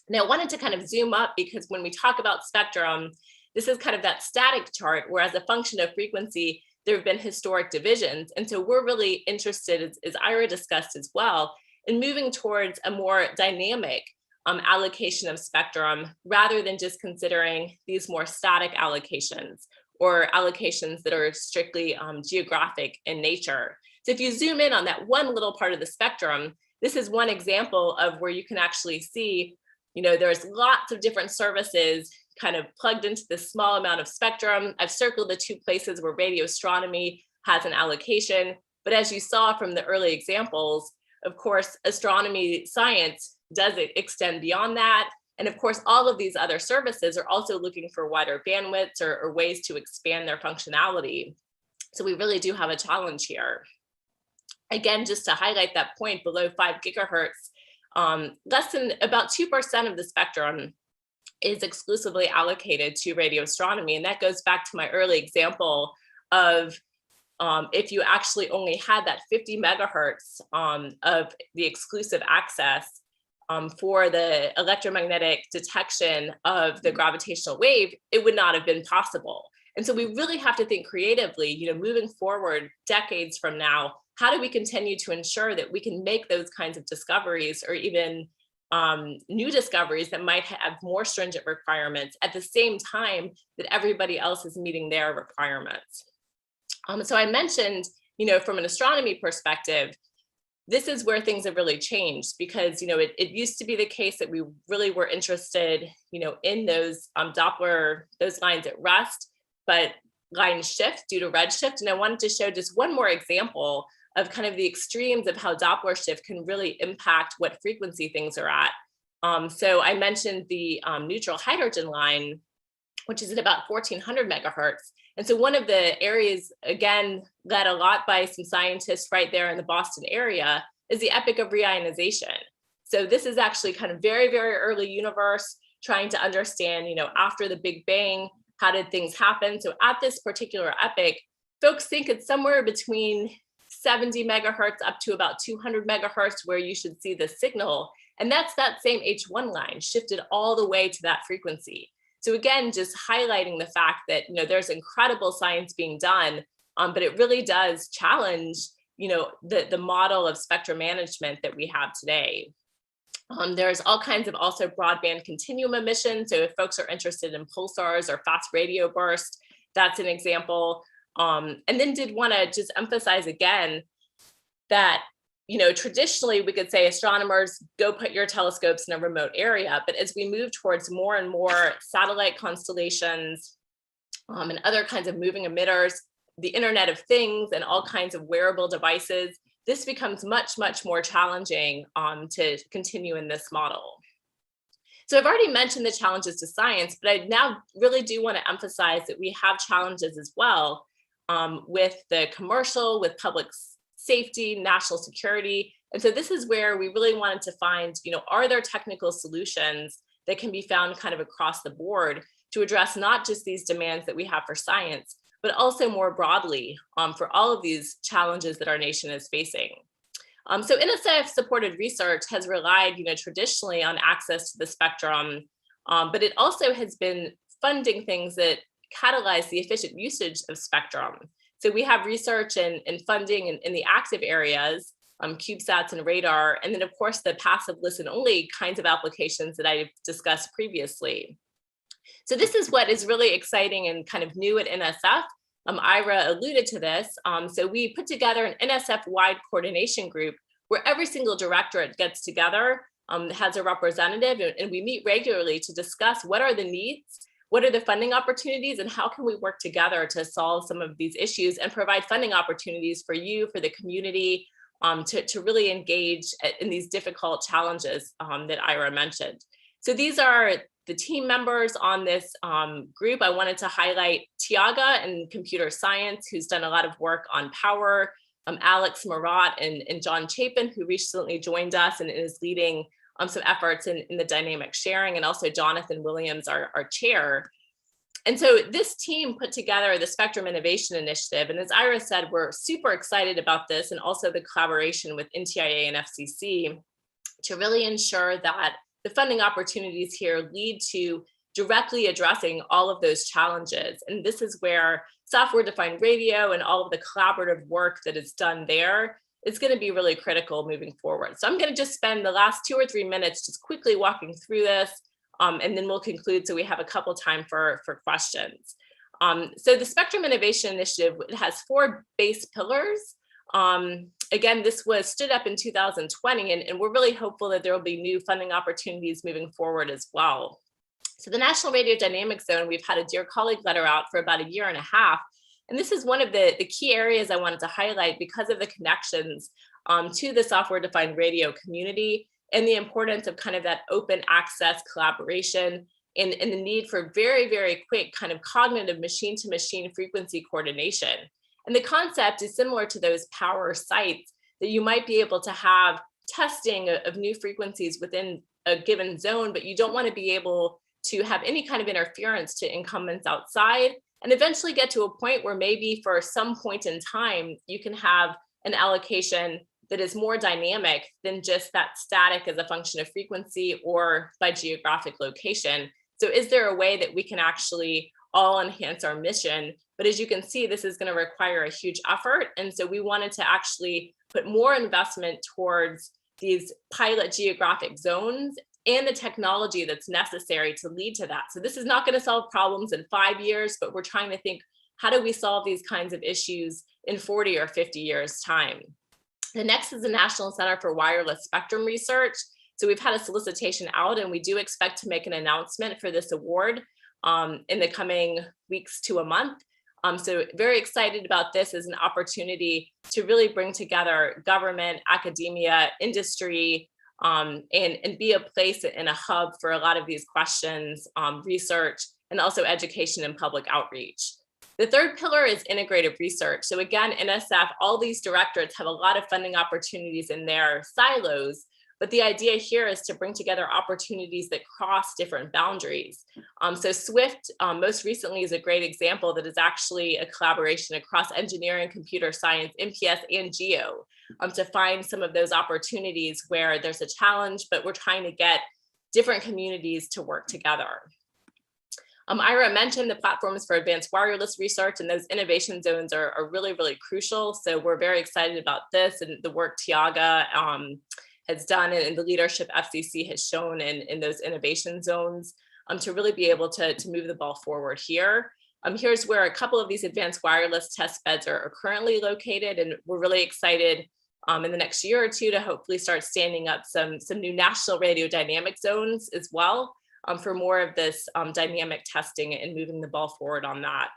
Now, I wanted to kind of zoom up because when we talk about spectrum, this is kind of that static chart, where as a function of frequency, there have been historic divisions. And so we're really interested, as Ira discussed as well, in moving towards a more dynamic allocation of spectrum, rather than just considering these more static allocations or allocations that are strictly geographic in nature. So if you zoom in on that one little part of the spectrum, this is one example of where you can actually see, there's lots of different services kind of plugged into this small amount of spectrum. I've circled the two places where radio astronomy has an allocation, but as you saw from the early examples, of course, astronomy science does extend beyond that. And of course, all of these other services are also looking for wider bandwidths or ways to expand their functionality. So we really do have a challenge here. Again, just to highlight that point, below 5 gigahertz, less than about 2% of the spectrum is exclusively allocated to radio astronomy. And that goes back to my early example of if you actually only had that 50 megahertz of the exclusive access for the electromagnetic detection of the gravitational wave, it would not have been possible. And so we really have to think creatively, moving forward decades from now, how do we continue to ensure that we can make those kinds of discoveries, or even new discoveries that might have more stringent requirements at the same time that everybody else is meeting their requirements. So I mentioned, from an astronomy perspective, this is where things have really changed, because it used to be the case that we really were interested in those Doppler, those lines at rest, but lines shift due to redshift. And I wanted to show just one more example of kind of the extremes of how Doppler shift can really impact what frequency things are at. So I mentioned the neutral hydrogen line, which is at about 1400 megahertz. And so one of the areas, again, led a lot by some scientists right there in the Boston area, is the epoch of reionization. So this is actually kind of very, very early universe, trying to understand, after the Big Bang, how did things happen? So at this particular epoch, folks think it's somewhere between 70 megahertz up to about 200 megahertz where you should see the signal. And that's that same H1 line shifted all the way to that frequency. So again, just highlighting the fact that there's incredible science being done, but it really does challenge the model of spectrum management that we have today. There's all kinds of also broadband continuum emission. So if folks are interested in pulsars or fast radio burst, that's an example. And then did want to just emphasize again that traditionally we could say astronomers go put your telescopes in a remote area, but as we move towards more and more satellite constellations and other kinds of moving emitters, the Internet of Things and all kinds of wearable devices, this becomes much, much more challenging to continue in this model. So I've already mentioned the challenges to science, but I now really do want to emphasize that we have challenges as well with the commercial, with public safety, national security. And so this is where we really wanted to find, are there technical solutions that can be found kind of across the board to address not just these demands that we have for science, but also more broadly for all of these challenges that our nation is facing. So NSF supported research has relied, traditionally on access to the spectrum, but it also has been funding things that catalyze the efficient usage of spectrum. So we have research and funding in the active areas, CubeSats and radar, and then of course the passive listen only kinds of applications that I've discussed previously. So this is what is really exciting and kind of new at NSF, Ira alluded to this. So we put together an NSF-wide coordination group where every single directorate gets together, has a representative, and we meet regularly to discuss what are the needs, what are the funding opportunities, and how can we work together to solve some of these issues and provide funding opportunities for you, for the community, to really engage in these difficult challenges that Ira mentioned. So these are the team members on this group. I wanted to highlight Tiaga in computer science, who's done a lot of work on power, Alex Marat and John Chapin, who recently joined us and is leading some efforts in the dynamic sharing, and also Jonathan Williams, our chair. And so this team put together the Spectrum Innovation Initiative. And as Ira said, we're super excited about this, and also the collaboration with NTIA and FCC to really ensure that the funding opportunities here lead to directly addressing all of those challenges. And this is where software-defined radio and all of the collaborative work that is done there is going to be really critical moving forward. So I'm going to just spend the last 2 or 3 minutes just quickly walking through this, and then we'll conclude so we have a couple time for questions. So the Spectrum Innovation Initiative has 4 base pillars. Again, this was stood up in 2020, and we're really hopeful that there will be new funding opportunities moving forward as well. So the National Radio Dynamic Zone, we've had a Dear Colleague letter out for about 1.5 years. And this is one of the key areas I wanted to highlight because of the connections to the software-defined radio community and the importance of kind of that open access collaboration and the need for very, very quick kind of cognitive machine-to-machine frequency coordination. And the concept is similar to those power sites that you might be able to have testing of new frequencies within a given zone, but you don't want to be able to have any kind of interference to incumbents outside, and eventually get to a point where maybe for some point in time, you can have an allocation that is more dynamic than just that static as a function of frequency or by geographic location. So is there a way that we can actually all enhance our mission? But as you can see, this is going to require a huge effort. And so we wanted to actually put more investment towards these pilot geographic zones and the technology that's necessary to lead to that. So this is not going to solve problems in 5 years, but we're trying to think, how do we solve these kinds of issues in 40 or 50 years time? The next is the National Center for Wireless Spectrum Research. So we've had a solicitation out, and we do expect to make an announcement for this award in the coming weeks to a month. So very excited about this as an opportunity to really bring together government, academia, industry, and be a place and a hub for a lot of these questions, research, and also education and public outreach. The third pillar is integrative research. So again, NSF, all these directorates have a lot of funding opportunities in their silos, but the idea here is to bring together opportunities that cross different boundaries. So SWIFT, most recently, is a great example that is actually a collaboration across engineering, computer science, MPS, and geo, to find some of those opportunities where there's a challenge, but we're trying to get different communities to work together. Ira mentioned the platforms for advanced wireless research, and those innovation zones are really, really crucial. So we're very excited about this and the work Tiaga has done and the leadership FCC has shown in those innovation zones to really be able to move the ball forward here. Here's where a couple of these advanced wireless test beds are currently located, and we're really excited in the next year or two to hopefully start standing up some new national radio dynamic zones as well, for more of this dynamic testing and moving the ball forward on that.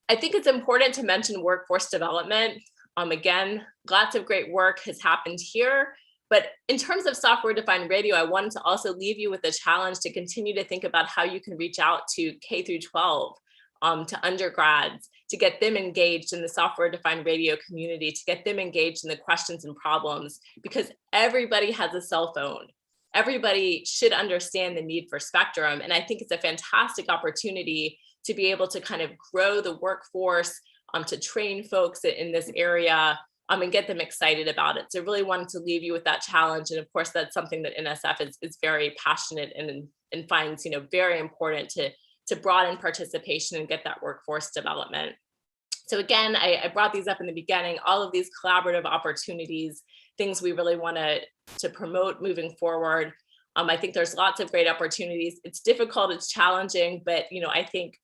I think it's important to mention workforce development. Again, lots of great work has happened here, but in terms of software-defined radio, I wanted to also leave you with a challenge to continue to think about how you can reach out to K through 12, to undergrads, to get them engaged in the software-defined radio community, to get them engaged in the questions and problems, because everybody has a cell phone. Everybody should understand the need for spectrum. And I think it's a fantastic opportunity to be able to kind of grow the workforce, to train folks in this area, and get them excited about it. So really wanted to leave you with that challenge. And of course, that's something that NSF is very passionate and finds, very important to broaden participation and get that workforce development. So again, I brought these up in the beginning, all of these collaborative opportunities, things we really want to promote moving forward. I think there's lots of great opportunities. It's difficult, it's challenging, but I think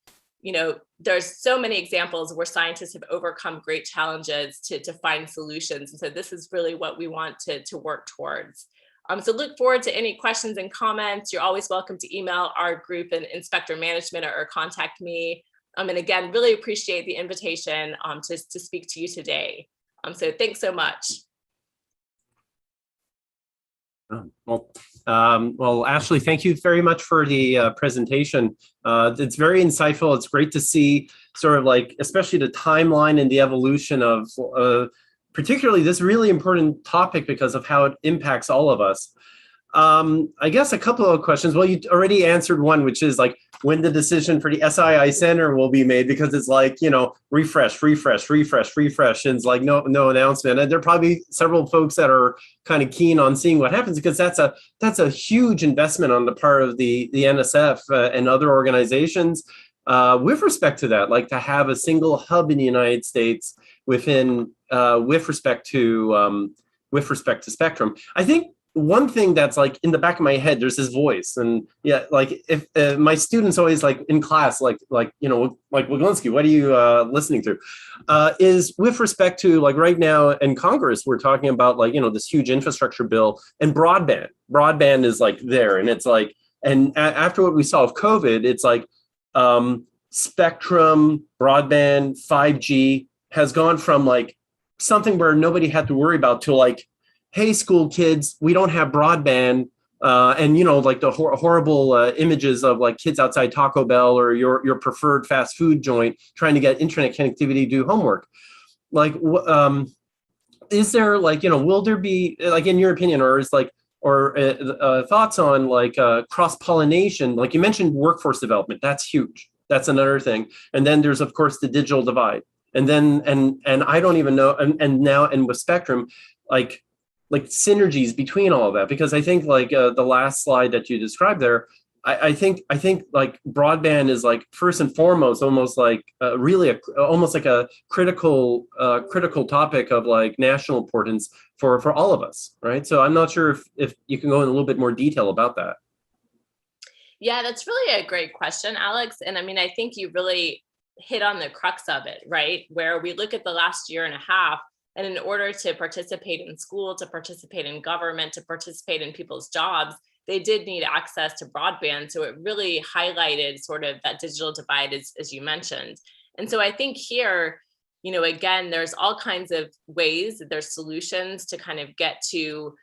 there's so many examples where scientists have overcome great challenges to find solutions. And so this is really what we want to work towards. So look forward to any questions and comments. You're always welcome to email our group in Spectrum Management or contact me. And again, really appreciate the invitation to speak to you today. So thanks so much. Well, Ashley, thank you very much for the presentation. It's very insightful. It's great to see sort of like, especially the timeline and the evolution of particularly this really important topic because of how it impacts all of us. I guess a couple of questions. Well, you already answered one, which is like when the decision for the SII Center will be made, because it's like, refresh, and it's like no announcement. And there are probably several folks that are kind of keen on seeing what happens, because that's a huge investment on the part of the NSF and other organizations with respect to that, like to have a single hub in the United States within with respect to spectrum. I think one thing that's like in the back of my head, there's this voice, and yeah, like if my students always like in class, like Wiglinski, what are you listening to? Is with respect to like right now in Congress, we're talking about like this huge infrastructure bill and broadband. Broadband is like there, and it's like, and after what we saw of COVID, it's like spectrum, broadband, 5G has gone from like something where nobody had to worry about to like, hey, school kids, we don't have broadband. And, like the horrible images of like kids outside Taco Bell or your preferred fast food joint trying to get internet connectivity to do homework. Like, is there like, will there be, like, in your opinion, or is like, or thoughts on like cross-pollination? Like you mentioned workforce development, that's huge. That's another thing. And then there's, of course, the digital divide. And then, and I don't even know, and now, and with spectrum, like synergies between all of that, because I think like the last slide that you described there, I think like broadband is like first and foremost, almost like really almost like a critical topic of like national importance for all of us, right? So I'm not sure if you can go in a little bit more detail about that. Yeah, that's really a great question, Alex. And I mean, I think you really hit on the crux of it, right? Where we look at the last year and a half, and in order to participate in school, to participate in government, to participate in people's jobs, they did need access to broadband. So it really highlighted sort of that digital divide, as you mentioned. And so I think here, again, there's all kinds of ways, there's solutions to kind of get to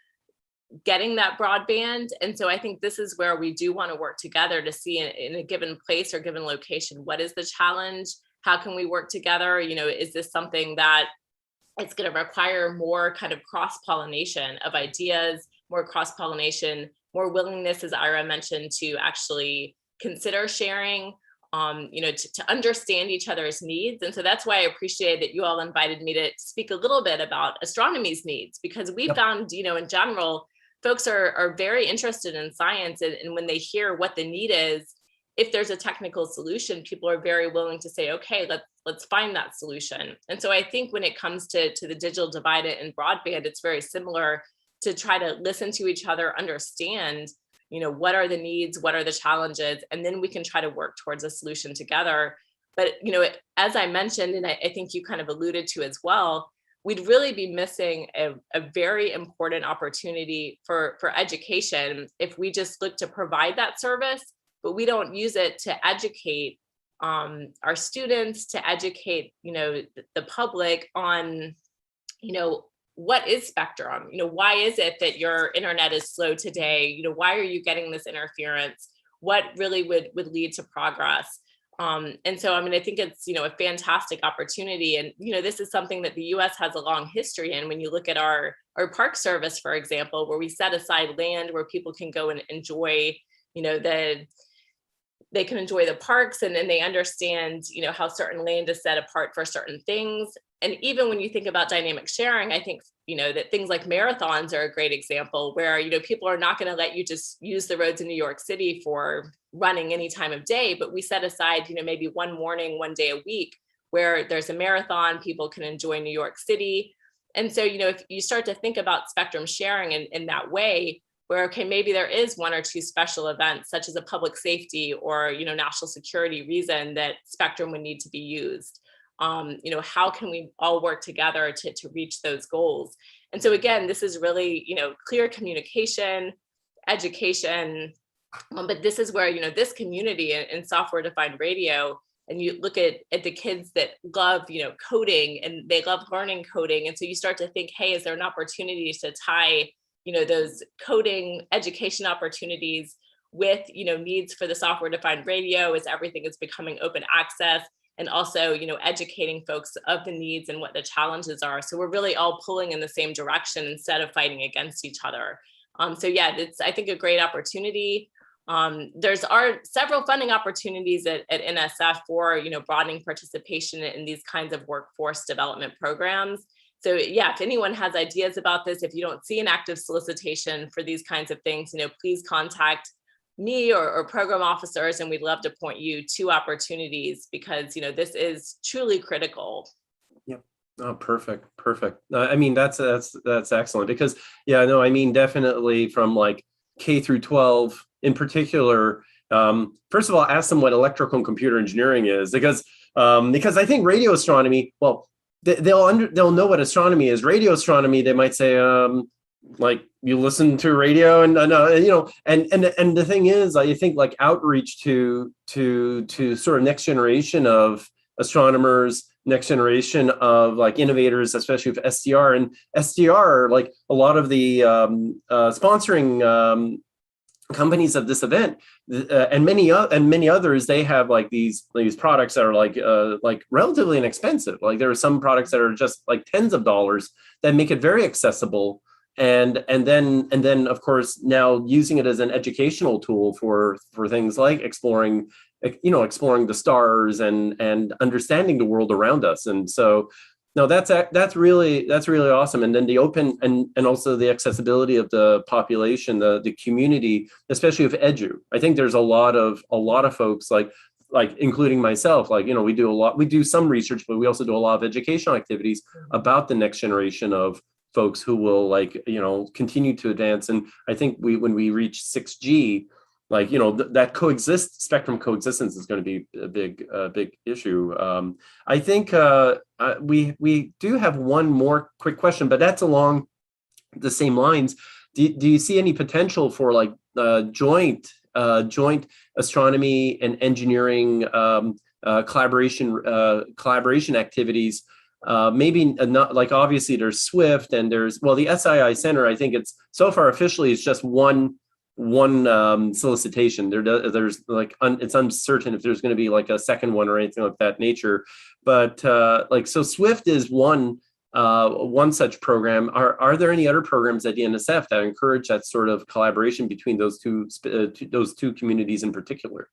getting that broadband. And so I think this is where we do want to work together to see in a given place or given location, what is the challenge? How can we work together? Is this something that it's going to require more kind of cross-pollination of ideas, more cross-pollination, more willingness, as Ira mentioned, to actually consider sharing, to understand each other's needs. And so that's why I appreciate that you all invited me to speak a little bit about astronomy's needs, because we found, in general, folks are very interested in science. And when they hear what the need is, if there's a technical solution, people are very willing to say, okay, let's find that solution. And so I think when it comes to the digital divide and broadband, it's very similar to try to listen to each other, understand, what are the needs, what are the challenges, and then we can try to work towards a solution together. But, as I mentioned, and I think you kind of alluded to as well, we'd really be missing a very important opportunity for education if we just look to provide that service, but we don't use it to educate our students, to educate, the public on, what is spectrum? Why is it that your internet is slow today? Why are you getting this interference? What really would lead to progress? And so, I mean, I think it's, a fantastic opportunity. And, this is something that the US has a long history in. When you look at our park service, for example, where we set aside land where people can go and enjoy, they can enjoy the parks, and then they understand, how certain land is set apart for certain things. And even when you think about dynamic sharing, I think, that things like marathons are a great example where, people are not going to let you just use the roads in New York City for running any time of day, but we set aside, maybe one morning, one day a week where there's a marathon, people can enjoy New York City. And so, if you start to think about spectrum sharing in that way, where, okay, maybe there is one or two special events, such as a public safety or, national security reason that spectrum would need to be used. How can we all work together to reach those goals? And so again, this is really, clear communication, education, but this is where, this community in software-defined radio, and you look at the kids that love, coding, and they love learning coding. And so you start to think, hey, is there an opportunity to tie, those coding education opportunities with, needs for the software-defined radio as everything is becoming open access, and also, educating folks of the needs and what the challenges are. So we're really all pulling in the same direction instead of fighting against each other. So yeah, it's, I think, a great opportunity. There's several funding opportunities at NSF for, broadening participation in these kinds of workforce development programs. So yeah, if anyone has ideas about this, if you don't see an active solicitation for these kinds of things, please contact me or program officers, and we'd love to point you to opportunities, because, this is truly critical. Yep. Oh, perfect. I mean, that's excellent, because definitely from like K through 12 in particular. First of all, ask them what electrical and computer engineering is, because I think radio astronomy, well, they'll know what astronomy is. Radio astronomy, they might say, like, you listen to radio, and the thing is, I think like outreach to sort of next generation of astronomers, next generation of like innovators, especially with SDR. And SDR, like a lot of the sponsoring companies of this event, and many others, they have like these products that are like relatively inexpensive. Like there are some products that are just like tens of dollars that make it very accessible. And then of course, now using it as an educational tool for things like exploring the stars and understanding the world around us. And so, no, that's really awesome. And then the open and also the accessibility of the population, the community, especially with edu. I think there's a lot of folks like including myself, we do some research, but we also do a lot of educational activities about the next generation of folks who will continue to advance. And I think when we reach 6G, that spectrum coexistence is going to be a big issue. I think we do have one more quick question, but that's along the same lines. Do you see any potential for joint astronomy and engineering collaboration activities? Maybe not, like, obviously there's SWIFT and there's, well, the SII Center, I think it's so far officially it's just one solicitation. There's it's uncertain if there's going to be like a second one or anything like that nature. But so SWIFT is one such program. Are there any other programs at the NSF that encourage that sort of collaboration between those two communities in particular?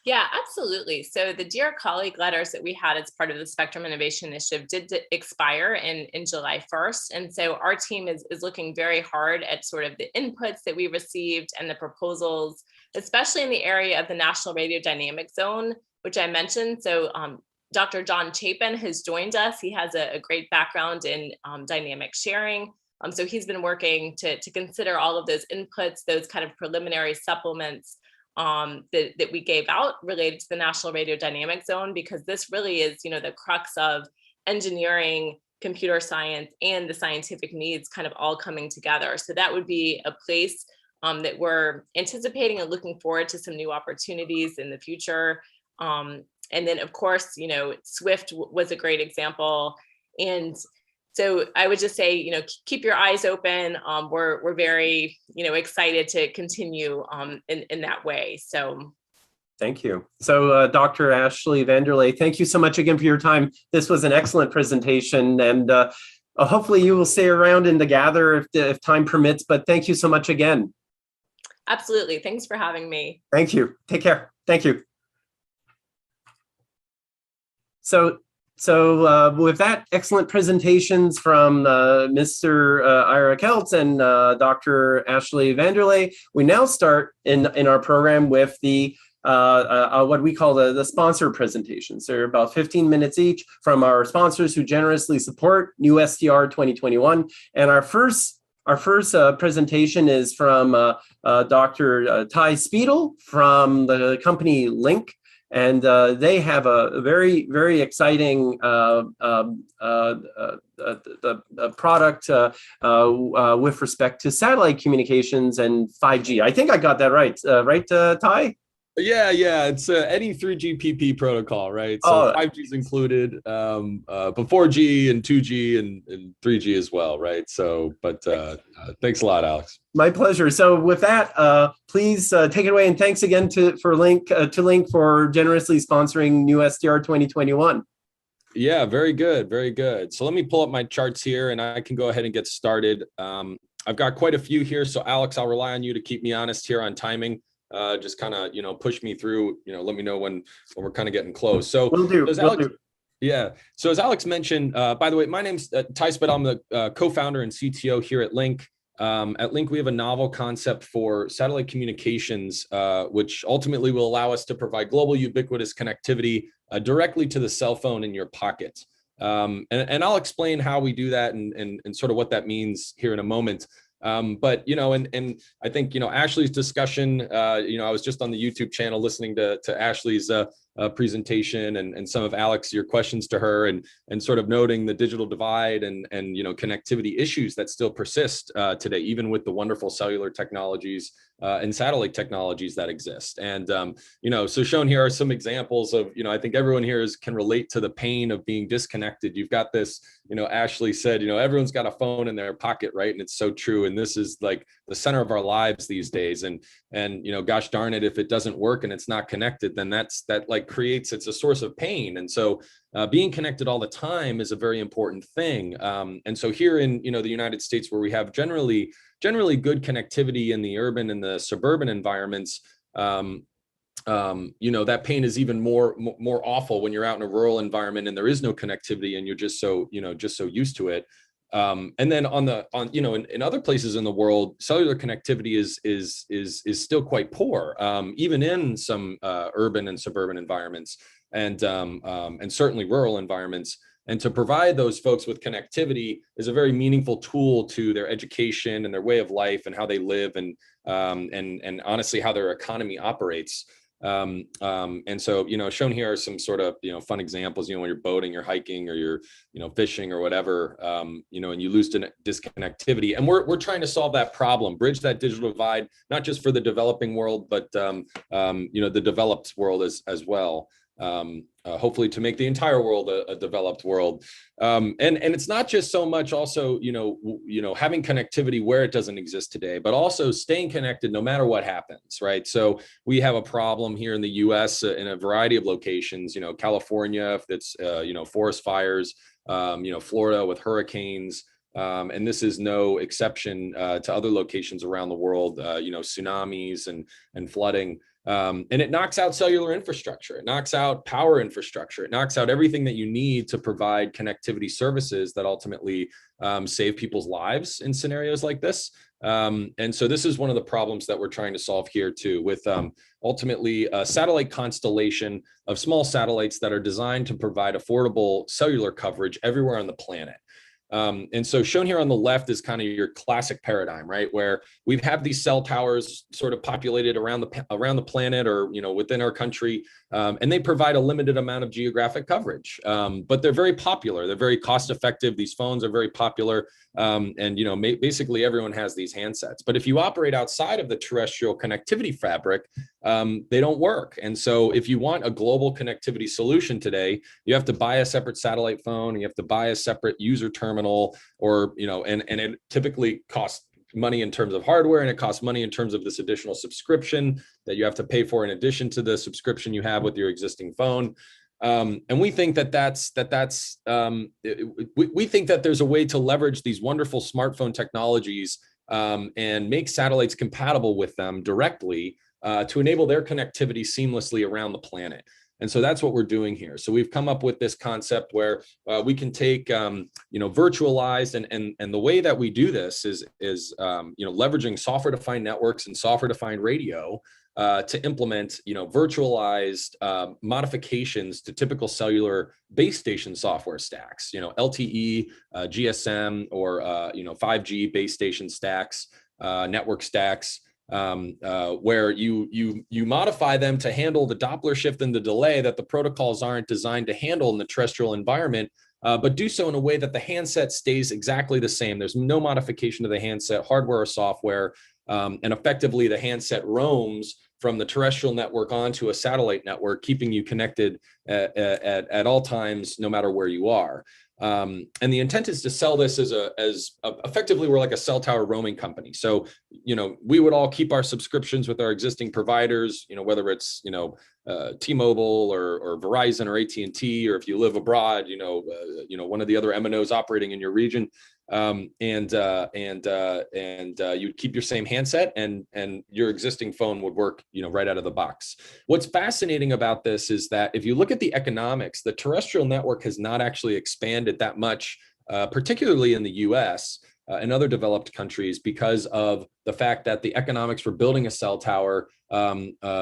Yeah, absolutely. So the Dear Colleague letters that we had as part of the Spectrum Innovation Initiative did expire in July 1st. And so our team is looking very hard at sort of the inputs that we received and the proposals, especially in the area of the National Radio Dynamic Zone, which I mentioned. So Dr. John Chapin has joined us. He has a great background in dynamic sharing. So he's been working to consider all of those inputs, those kind of preliminary supplements that we gave out related to the National Radio Dynamic Zone, because this really is, the crux of engineering, computer science, and the scientific needs kind of all coming together. So that would be a place that we're anticipating and looking forward to some new opportunities in the future. And then, of course, SWIFT was a great example. And so I would just say, keep your eyes open. We're very, excited to continue in that way. So. Thank you. So Dr. Ashley Vanderlei, thank you so much again for your time. This was an excellent presentation, and hopefully you will stay around in the gather if time permits, but thank you so much again. Absolutely. Thanks for having me. Thank you. Take care. Thank you. So with that, excellent presentations from Mr. Ira Keltz and Dr. Ashley Vanderlei, we now start in our program with the what we call the sponsor presentations. They're about 15 minutes each from our sponsors who generously support NEWSDR 2021. And our first Our first presentation is from Dr. Ty Speedle from the company Link. And they have a very, very exciting product with respect to satellite communications and 5G. I think I got that right. Right, Ty? Yeah, it's any 3GPP protocol, right? So 5G is included, but 4G and 2G and 3G as well, right? So, but thanks a lot, Alex. My pleasure. So with that, please take it away, and thanks again to Link for generously sponsoring NEWSDR 2021. Yeah, very good, very good. So let me pull up my charts here, and I can go ahead and get started. I've got quite a few here, so Alex, I'll rely on you to keep me honest here on timing. Just kind of, push me through, let me know when we're kind of getting close. So will do. Yeah. So as Alex mentioned, by the way, my name's Ty Spett. I'm the co-founder and CTO here at Link. At Link, we have a novel concept for satellite communications, which ultimately will allow us to provide global ubiquitous connectivity directly to the cell phone in your pocket. And I'll explain how we do that and sort of what that means here in a moment. But, and I think, Ashley's discussion, I was just on the YouTube channel listening to Ashley's presentation and some of Alex, your questions to her and sort of noting the digital divide and connectivity issues that still persist today, even with the wonderful cellular technologies and satellite technologies that exist. And, so shown here are some examples of, I think everyone here can relate to the pain of being disconnected. You've got this, Ashley said, everyone's got a phone in their pocket, right? And it's so true. And this is like the center of our lives these days. And gosh darn it, if it doesn't work and it's not connected, then that it's a source of pain. And so being connected all the time is a very important thing. And so here in, the United States, where we have generally good connectivity in the urban and the suburban environments, that pain is even more awful when you're out in a rural environment and there is no connectivity and you're just so used to it. And then in other places in the world, cellular connectivity is still quite poor, even in some urban and suburban environments, and certainly rural environments. And to provide those folks with connectivity is a very meaningful tool to their education and their way of life and how they live and honestly how their economy operates. And so, shown here are some sort of, fun examples, when you're boating, you're hiking, or you're, fishing or whatever, and you lose disconnectivity. And we're trying to solve that problem, bridge that digital divide, not just for the developing world, but, the developed world as well. Hopefully to make the entire world a developed world. And it's not just so much also, having connectivity where it doesn't exist today, but also staying connected no matter what happens, right? So we have a problem here in the US in a variety of locations, California, that's, forest fires, Florida with hurricanes. And this is no exception to other locations around the world, tsunamis and flooding. And it knocks out cellular infrastructure. It knocks out power infrastructure. It knocks out everything that you need to provide connectivity services that ultimately save people's lives in scenarios like this. And so this is one of the problems that we're trying to solve here too, with ultimately a satellite constellation of small satellites that are designed to provide affordable cellular coverage everywhere on the planet. And so shown here on the left is kind of your classic paradigm, right? Where we have these cell towers sort of populated around the planet or, within our country, and they provide a limited amount of geographic coverage. But they're very popular. They're very cost effective. These phones are very popular. And, basically everyone has these handsets. But if you operate outside of the terrestrial connectivity fabric, they don't work. And so if you want a global connectivity solution today, you have to buy a separate satellite phone, and you have to buy a separate user terminal, or, and it typically costs money in terms of hardware, and it costs money in terms of this additional subscription that you have to pay for in addition to the subscription you have with your existing phone. And we think we think that there's a way to leverage these wonderful smartphone technologies and make satellites compatible with them directly to enable their connectivity seamlessly around the planet. And so that's what we're doing here. So we've come up with this concept where we can take, virtualized, and the way that we do this is leveraging software-defined networks and software-defined radio to implement, virtualized modifications to typical cellular base station software stacks, LTE, GSM, or 5G base station stacks, network stacks, where you modify them to handle the Doppler shift and the delay that the protocols aren't designed to handle in the terrestrial environment, but do so in a way that the handset stays exactly the same. There's no modification to the handset, hardware or software, and effectively the handset roams from the terrestrial network onto a satellite network, keeping you connected at all times, no matter where you are. And the intent is to sell this as effectively, we're like a cell tower roaming company. So, we would all keep our subscriptions with our existing providers, whether it's, T-Mobile or Verizon or AT&T, or if you live abroad, one of the other MNOs operating in your region, and you'd keep your same handset, and your existing phone would work, right out of the box. What's fascinating about this is that if you look at the economics, the terrestrial network has not actually expanded that much, particularly in the US and other developed countries, because of the fact that the economics for building a cell tower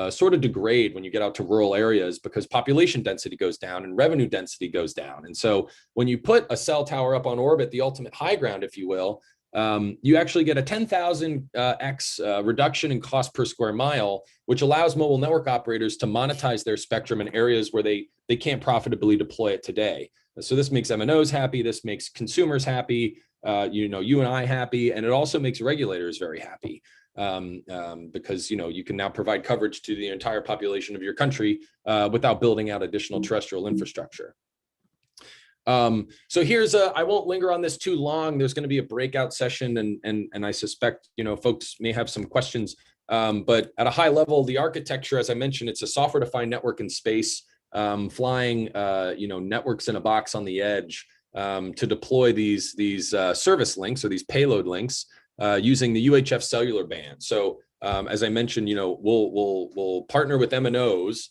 sort of degrade when you get out to rural areas, because population density goes down and revenue density goes down. And so when you put a cell tower up on orbit, the ultimate high ground, if you will, you actually get a 10,000x reduction in cost per square mile, which allows mobile network operators to monetize their spectrum in areas where they can't profitably deploy it today. So this makes MNOs happy. This makes consumers happy. You and I happy, and it also makes regulators very happy, because you can now provide coverage to the entire population of your country without building out additional terrestrial infrastructure. So here's I won't linger on this too long. There's going to be a breakout session, and I suspect folks may have some questions. But at a high level, the architecture, as I mentioned, it's a software-defined network in space, flying networks in a box on the edge, to deploy these service links or these payload links using the UHF cellular band. So as I mentioned, we'll partner with MNOs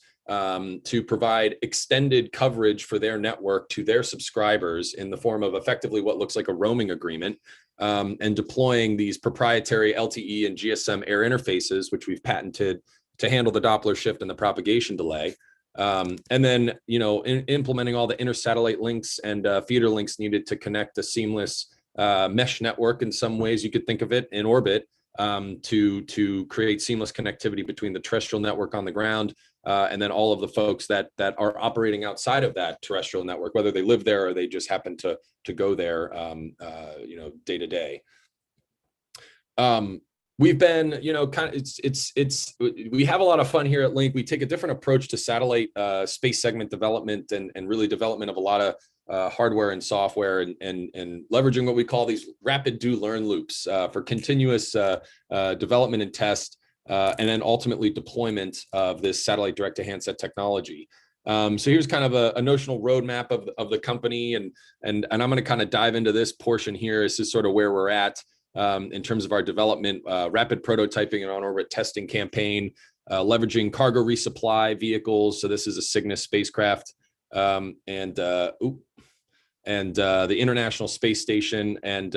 to provide extended coverage for their network to their subscribers in the form of effectively what looks like a roaming agreement, and deploying these proprietary LTE and GSM air interfaces, which we've patented to handle the Doppler shift and the propagation delay. And then, implementing all the inter-satellite links and feeder links needed to connect a seamless mesh network, in some ways you could think of it, in orbit, to create seamless connectivity between the terrestrial network on the ground and then all of the folks that are operating outside of that terrestrial network, whether they live there or they just happen to go there, day to day. We've been, we have a lot of fun here at Link. We take a different approach to satellite space segment development and really development of a lot of hardware and software, and leveraging what we call these rapid do learn loops for continuous development and test, and then ultimately deployment of this satellite direct to handset technology. So here's kind of a notional roadmap of the company, and I'm going to kind of dive into this portion here. This is sort of where we're at. In terms of our development, rapid prototyping and on-orbit testing campaign, leveraging cargo resupply vehicles. So this is a Cygnus spacecraft, and the International Space Station, and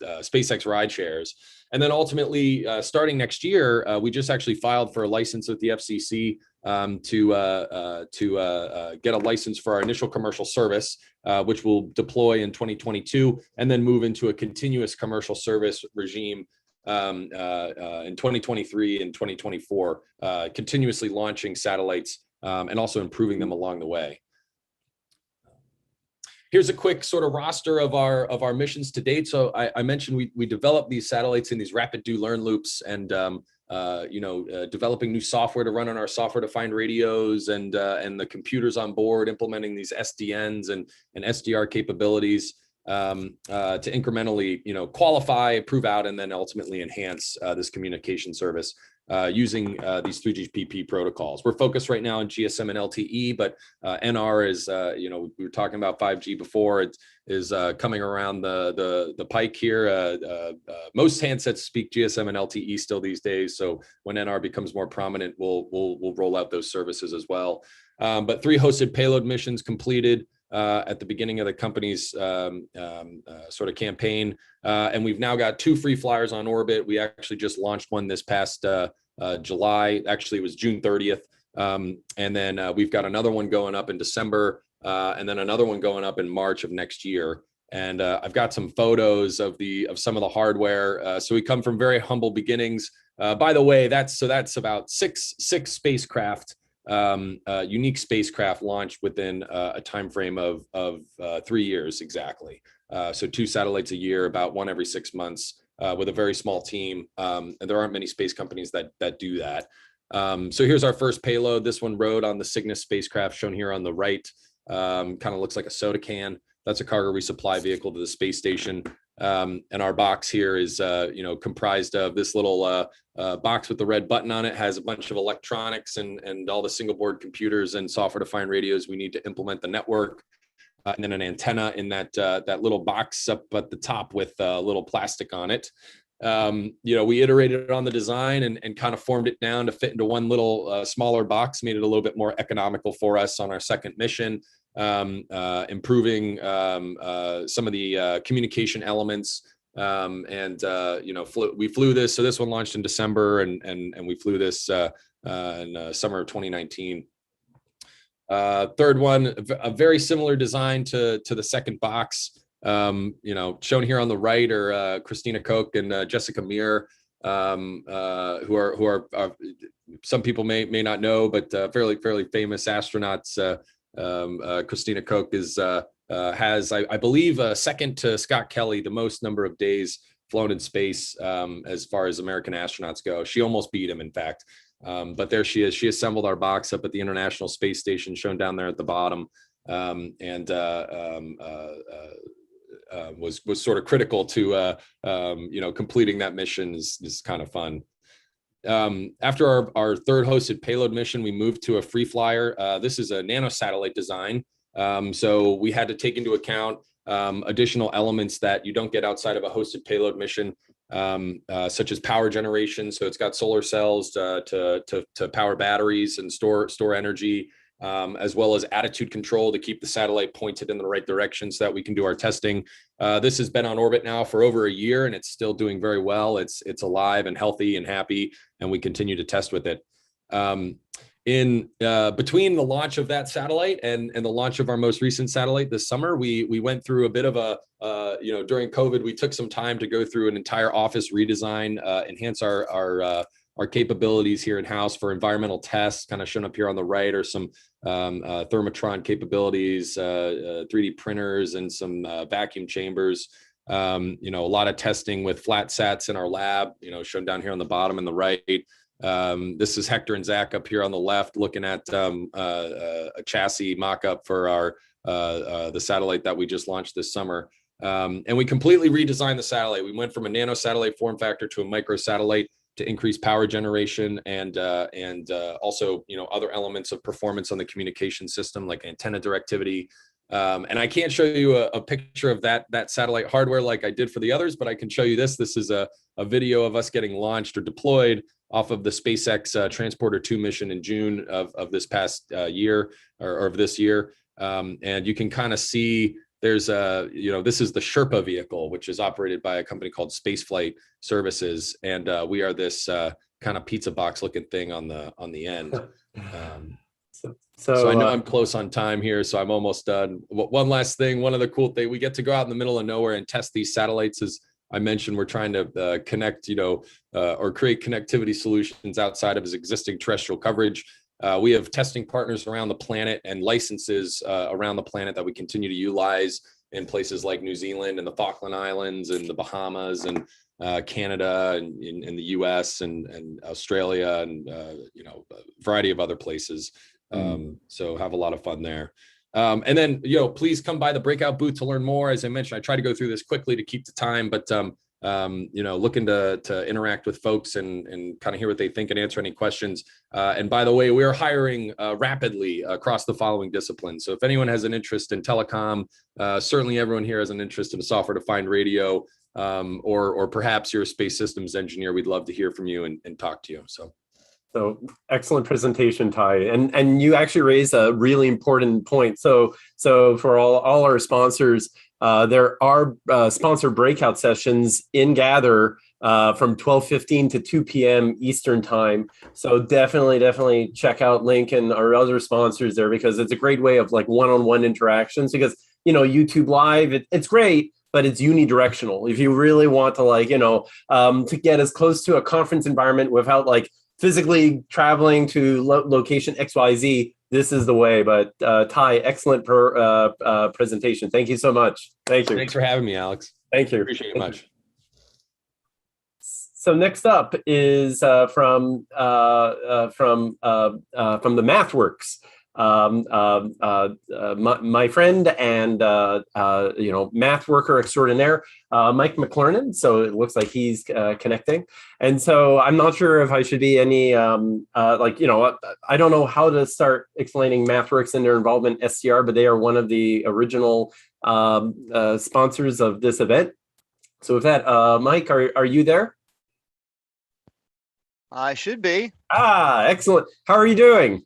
SpaceX ride shares. And then ultimately, starting next year, we just actually filed for a license with the FCC to get a license for our initial commercial service, which will deploy in 2022, and then move into a continuous commercial service regime in 2023 and 2024, continuously launching satellites and also improving them along the way. Here's a quick sort of roster of our missions to date. So I mentioned we developed these satellites in these rapid do learn loops, and developing new software to run on our software-defined radios, and the computers on board, implementing these SDNs and SDR capabilities to incrementally qualify, prove out, and then ultimately enhance this communication service using these 3GPP protocols. We're focused right now on GSM and LTE, but NR is, we were talking about 5G before. It is coming around the pike here. Most handsets speak GSM and LTE still these days. So when NR becomes more prominent, we'll roll out those services as well. But 3 hosted payload missions completed at the beginning of the company's sort of campaign. And we've now got 2 free flyers on orbit. We actually just launched one this past July. Actually, it was June 30th. And then we've got another one going up in December, and then another one going up in March of next year. And I've got some photos of some of the hardware. So we come from very humble beginnings. By the way, that's about six spacecraft, unique spacecraft launched within a time frame of 3 years exactly. So 2 satellites a year, about one every 6 months, with a very small team. And there aren't many space companies that do that. So here's our first payload. This one rode on the Cygnus spacecraft shown here on the right. Kind of looks like a soda can. That's a cargo resupply vehicle to the space station. And our box here is, comprised of this little box with the red button on it. Has a bunch of electronics and all the single board computers and software defined radios we need to implement the network. And then an antenna in that little box up at the top with a little plastic on it. We iterated on the design and kind of formed it down to fit into one little smaller box, made it a little bit more economical for us on our second mission, improving some of the communication elements. We flew this. So this one launched in December, and we flew this in summer of 2019. Third one, a very similar design to the second box. Shown here on the right are Christina Koch and Jessica Meir, who are some people may not know, but fairly famous astronauts. Christina Koch has, I believe, second to Scott Kelly, the most number of days flown in space as far as American astronauts go. She almost beat him, in fact. But there she is. She assembled our box up at the International Space Station, shown down there at the bottom, was sort of critical to completing that mission. Is kind of fun. After our third hosted payload mission, we moved to a free flyer. This is a nanosatellite design, so we had to take into account additional elements that you don't get outside of a hosted payload mission, such as power generation. So it's got solar cells to power batteries and store energy, as well as attitude control to keep the satellite pointed in the right direction so that we can do our testing. This has been on orbit now for over a year, and it's still doing very well. It's alive and healthy and happy, and we continue to test with it. In between the launch of that satellite and the launch of our most recent satellite this summer, we went through a bit of during COVID, we took some time to go through an entire office redesign, enhance our capabilities here in-house for environmental tests, kind of shown up here on the right, or some thermotron capabilities, 3D printers, and some vacuum chambers. A lot of testing with flat sats in our lab, shown down here on the bottom and the right. This is Hector and Zach up here on the left, looking at a chassis mock-up for the satellite that we just launched this summer. And we completely redesigned the satellite. We went from a nano satellite form factor to a micro satellite to increase power generation and also other elements of performance on the communication system, like antenna directivity. And I can't show you a picture of that satellite hardware like I did for the others, but I can show you this. This is a video of us getting launched or deployed off of the SpaceX Transporter 2 mission in June of this past year, or of this year. And you can kind of see there's this is the Sherpa vehicle, which is operated by a company called Spaceflight Services. And we are this kind of pizza box looking thing on the end. So I know I'm close on time here, so I'm almost done. One last thing, one of the cool things, we get to go out in the middle of nowhere and test these satellites. As I mentioned, we're trying to connect, or create connectivity solutions outside of his existing terrestrial coverage. We have testing partners around the planet and licenses around the planet that we continue to utilize in places like New Zealand and the Falkland Islands and the Bahamas and Canada and in the US and Australia and a variety of other places. So have a lot of fun there. And then, please come by the breakout booth to learn more. As I mentioned, I try to go through this quickly to keep the time, but looking to interact with folks and kind of hear what they think and answer any questions. And by the way, we're hiring rapidly across the following disciplines. So if anyone has an interest in telecom, certainly everyone here has an interest in software-defined radio, or perhaps you're a space systems engineer, we'd love to hear from you and talk to you. So excellent presentation, Ty, and you actually raised a really important point. So for all our sponsors, There are sponsored breakout sessions in Gather from 12:15 to 2 p.m. Eastern time. So definitely check out Link and our other sponsors there, because it's a great way of like one-on-one interactions. Because, YouTube Live, it's great, but it's unidirectional. If you really want to to get as close to a conference environment without like physically traveling to location XYZ, this is the way. But Ty, excellent presentation. Thank you so much. Thank you. Thanks for having me, Alex. Thank you. Appreciate it much. So next up is from the MathWorks. My friend and math worker extraordinaire, Mike McLernan. So it looks like he's connecting, and so I'm not sure if I should be any I don't know how to start explaining MathWorks and their involvement in SDR, but they are one of the original sponsors of this event. So with that, Mike, are you there? I should be. Excellent. How are you doing?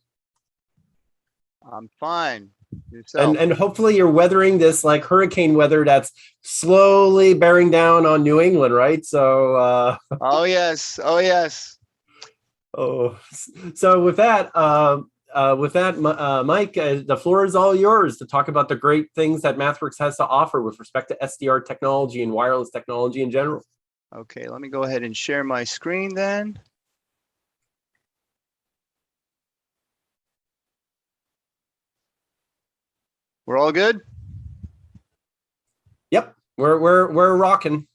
I'm fine. Yourself? And hopefully you're weathering this like hurricane weather that's slowly bearing down on New England, right? So Oh yes. So with that, Mike, the floor is all yours to talk about the great things that MathWorks has to offer with respect to SDR technology and wireless technology in general. Okay, let me go ahead and share my screen then. We're all good? Yep, we're rocking.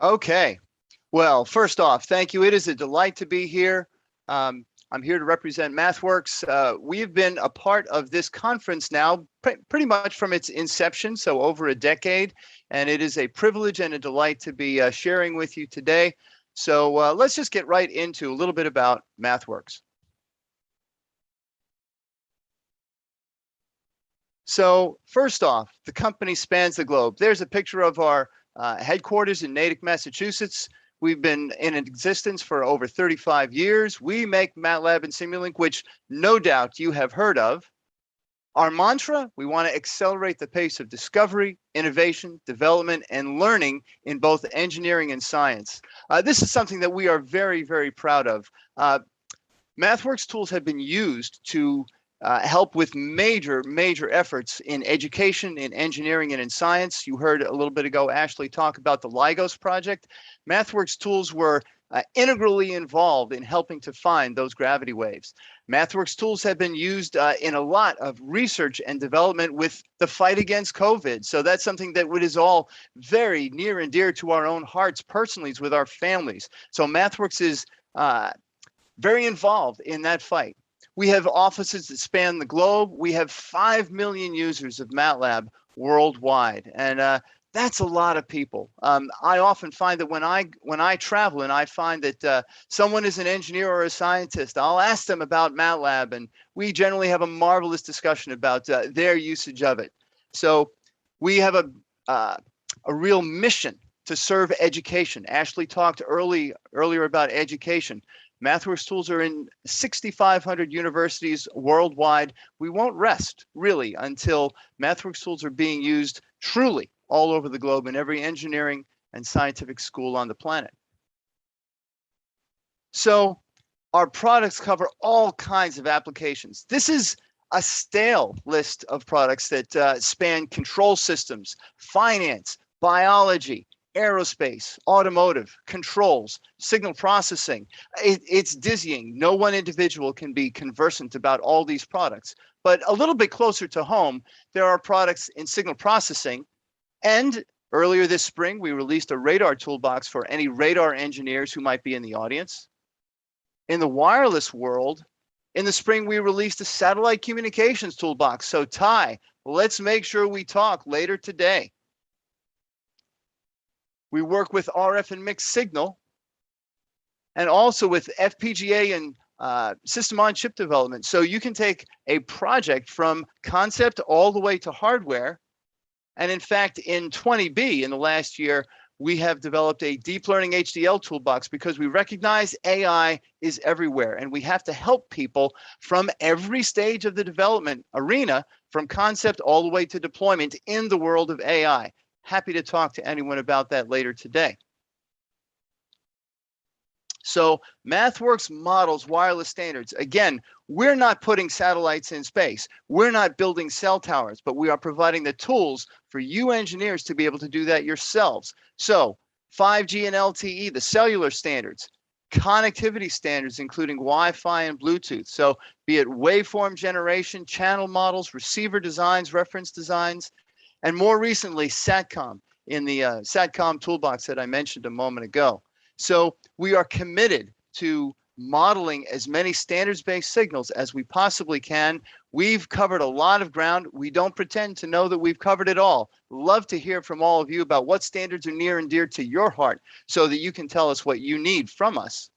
Okay. Well, first off, thank you. It is a delight to be here. I'm here to represent MathWorks. We've been a part of this conference now pretty much from its inception, so over a decade, and it is a privilege and a delight to be sharing with you today. So let's just get right into a little bit about MathWorks. So first off, the company spans the globe. There's a picture of our headquarters in Natick, Massachusetts. We've been in existence for over 35 years. We make MATLAB and Simulink, which no doubt you have heard of. Our mantra, we want to accelerate the pace of discovery, innovation, development, and learning in both engineering and science. This is something that we are very, very proud of. MathWorks tools have been used to help with major efforts in education, in engineering, and in science. You heard a little bit ago Ashley talk about the LIGOS project. MathWorks tools were integrally involved in helping to find those gravity waves. MathWorks tools have been used in a lot of research and development with the fight against COVID. So that's something that is all very near and dear to our own hearts personally, with our families. So MathWorks is very involved in that fight. We have offices that span the globe. We have 5 million users of MATLAB worldwide, and that's a lot of people. I often find that when I travel and I find that someone is an engineer or a scientist, I'll ask them about MATLAB, and we generally have a marvelous discussion about their usage of it. So we have a real mission to serve education. Ashley talked earlier about education. MathWorks tools are in 6,500 universities worldwide. We won't rest, really, until MathWorks tools are being used truly all over the globe in every engineering and scientific school on the planet. So our products cover all kinds of applications. This is a stale list of products that span control systems, finance, biology, aerospace, automotive, controls, signal processing. It's dizzying. No one individual can be conversant about all these products. But a little bit closer to home, there are products in signal processing. And earlier this spring, we released a radar toolbox for any radar engineers who might be in the audience. In the wireless world, in the spring, we released a satellite communications toolbox. So Ty, let's make sure we talk later today. We work with RF and mixed signal, and also with FPGA and system on chip development. So you can take a project from concept all the way to hardware. And in fact, in 20B, in the last year, we have developed a deep learning HDL toolbox because we recognize AI is everywhere, and we have to help people from every stage of the development arena, from concept all the way to deployment in the world of AI. Happy to talk to anyone about that later today. So MathWorks models wireless standards. Again, we're not putting satellites in space. We're not building cell towers, but we are providing the tools for you engineers to be able to do that yourselves. So 5G and LTE, the cellular standards, connectivity standards, including Wi-Fi and Bluetooth. So be it waveform generation, channel models, receiver designs, reference designs, and more recently, SATCOM in the SATCOM toolbox that I mentioned a moment ago. So we are committed to modeling as many standards-based signals as we possibly can. We've covered a lot of ground. We don't pretend to know that we've covered it all. Love to hear from all of you about what standards are near and dear to your heart so that you can tell us what you need from us.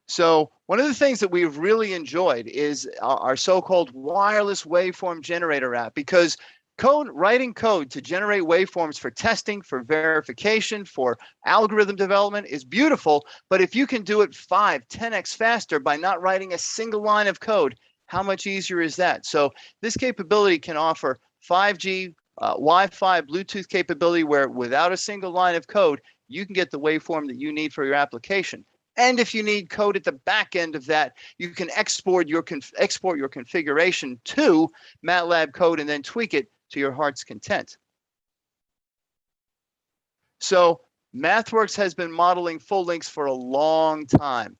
So one of the things that we've really enjoyed is our so-called wireless waveform generator app, because writing code to generate waveforms for testing, for verification, for algorithm development is beautiful. But if you can do it 5, 10x faster by not writing a single line of code, how much easier is that? So this capability can offer 5G, Wi-Fi, Bluetooth capability where without a single line of code, you can get the waveform that you need for your application. And if you need code at the back end of that, you can export your configuration to MATLAB code and then tweak it to your heart's content. So MathWorks has been modeling full links for a long time.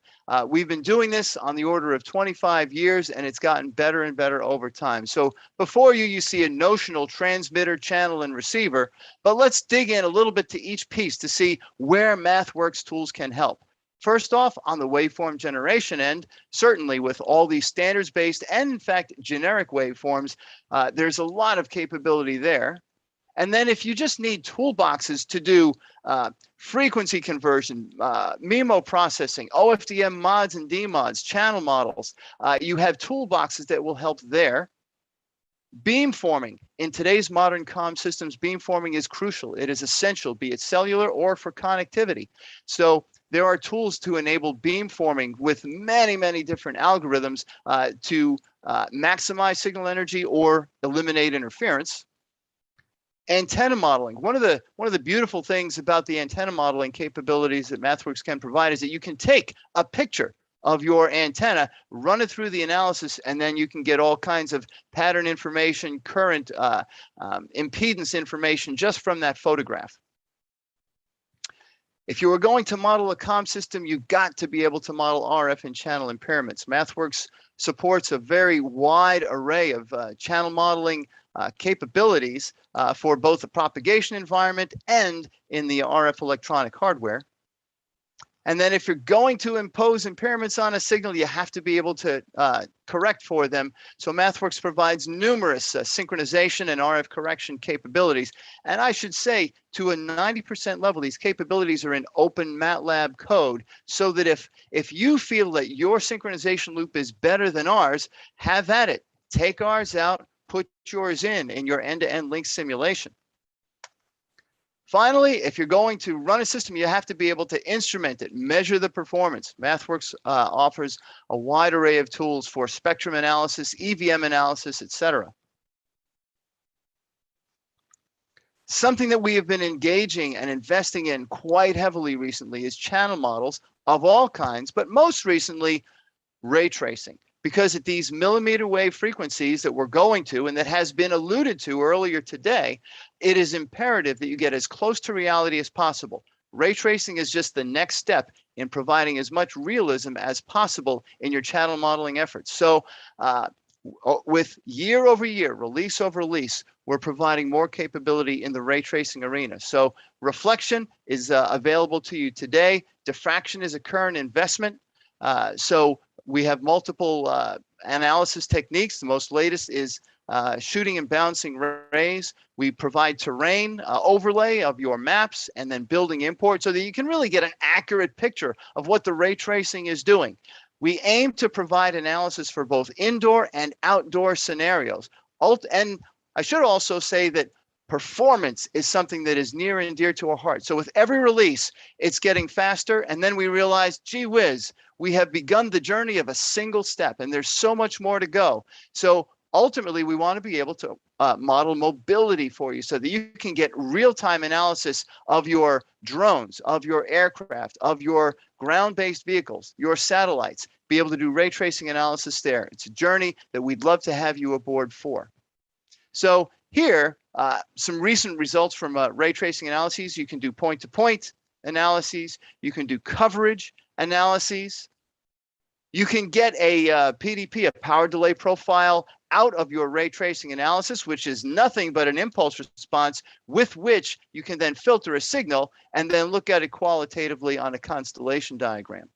We've been doing this on the order of 25 years, and it's gotten better and better over time. So before you see a notional transmitter, channel, and receiver, but let's dig in a little bit to each piece to see where MathWorks tools can help. First off, on the waveform generation end, certainly with all these standards-based and in fact generic waveforms, there's a lot of capability there. And then if you just need toolboxes to do frequency conversion, MIMO processing, OFDM mods and demods, channel models, you have toolboxes that will help there. Beamforming. In today's modern comm systems, beamforming is crucial. It is essential, be it cellular or for connectivity. So there are tools to enable beamforming with many, many different algorithms to maximize signal energy or eliminate interference. Antenna modeling. One of the beautiful things about the antenna modeling capabilities that MathWorks can provide is that you can take a picture of your antenna, run it through the analysis, and then you can get all kinds of pattern information, current impedance information just from that photograph. If you were going to model a comm system, you've got to be able to model RF and channel impairments. MathWorks supports a very wide array of channel modeling capabilities for both the propagation environment and in the RF electronic hardware. And then if you're going to impose impairments on a signal, you have to be able to correct for them. So MathWorks provides numerous synchronization and RF correction capabilities. And I should say, to a 90% level, these capabilities are in open MATLAB code, so that if you feel that your synchronization loop is better than ours, have at it. Take ours out, put yours in your end-to-end link simulation. Finally, if you're going to run a system, you have to be able to instrument it, measure the performance. MathWorks offers a wide array of tools for spectrum analysis, EVM analysis, etc. Something that we have been engaging and investing in quite heavily recently is channel models of all kinds, but most recently, ray tracing. Because at these millimeter wave frequencies that we're going to, and that has been alluded to earlier today, it is imperative that you get as close to reality as possible. Ray tracing is just the next step in providing as much realism as possible in your channel modeling efforts. So with year over year, release over release, we're providing more capability in the ray tracing arena. So reflection is available to you today. Diffraction is a current investment. So we have multiple analysis techniques. The most latest is shooting and bouncing rays. We provide terrain overlay of your maps and then building import so that you can really get an accurate picture of what the ray tracing is doing. We aim to provide analysis for both indoor and outdoor scenarios. And I should also say that performance is something that is near and dear to our heart. So with every release, it's getting faster. And then we realize, gee whiz, we have begun the journey of a single step and there's so much more to go. So ultimately, we want to be able to model mobility for you so that you can get real-time analysis of your drones, of your aircraft, of your ground-based vehicles, your satellites, be able to do ray tracing analysis there. It's a journey that we'd love to have you aboard for. So here, some recent results from ray tracing analyses. You can do point-to-point analyses. You can do coverage analyses. You can get a PDP, a power delay profile, out of your ray tracing analysis, which is nothing but an impulse response with which you can then filter a signal and then look at it qualitatively on a constellation diagram.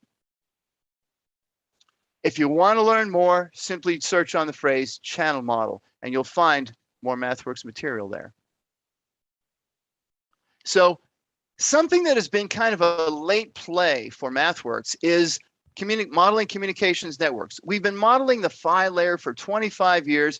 If you want to learn more, simply search on the phrase channel model, and you'll find more MathWorks material there. So something that has been kind of a late play for MathWorks is modeling communications networks. We've been modeling the PHY layer for 25 years.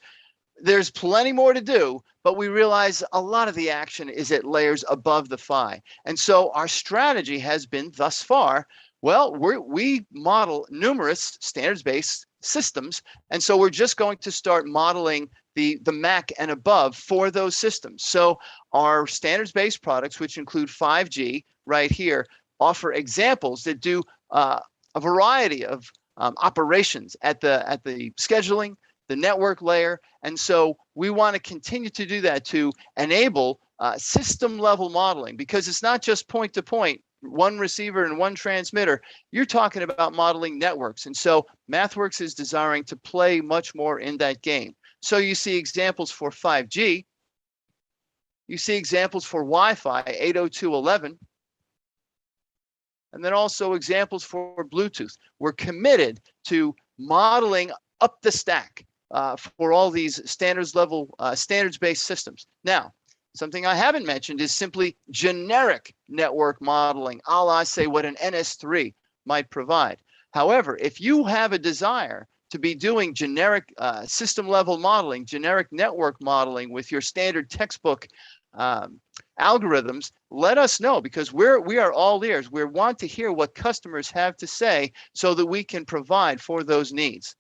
There's plenty more to do, but we realize a lot of the action is at layers above the PHY. And so our strategy has been thus far, well, we model numerous standards-based systems. And so we're just going to start modeling the MAC and above for those systems. So our standards-based products, which include 5G right here, offer examples that do a variety of operations at the scheduling, the network layer. And so we want to continue to do that to enable system level modeling, because it's not just point to point, one receiver and one transmitter. You're talking about modeling networks. And so MathWorks is desiring to play much more in that game. So you see examples for 5G. You see examples for Wi-Fi 802.11. And then also examples for Bluetooth. We're committed to modeling up the stack for all these standards-based systems. Now, something I haven't mentioned is simply generic network modeling, a la, say, what an NS3 might provide. However, if you have a desire to be doing generic system-level modeling, generic network modeling with your standard textbook algorithms, let us know, because we are all ears. We want to hear what customers have to say so that we can provide for those needs.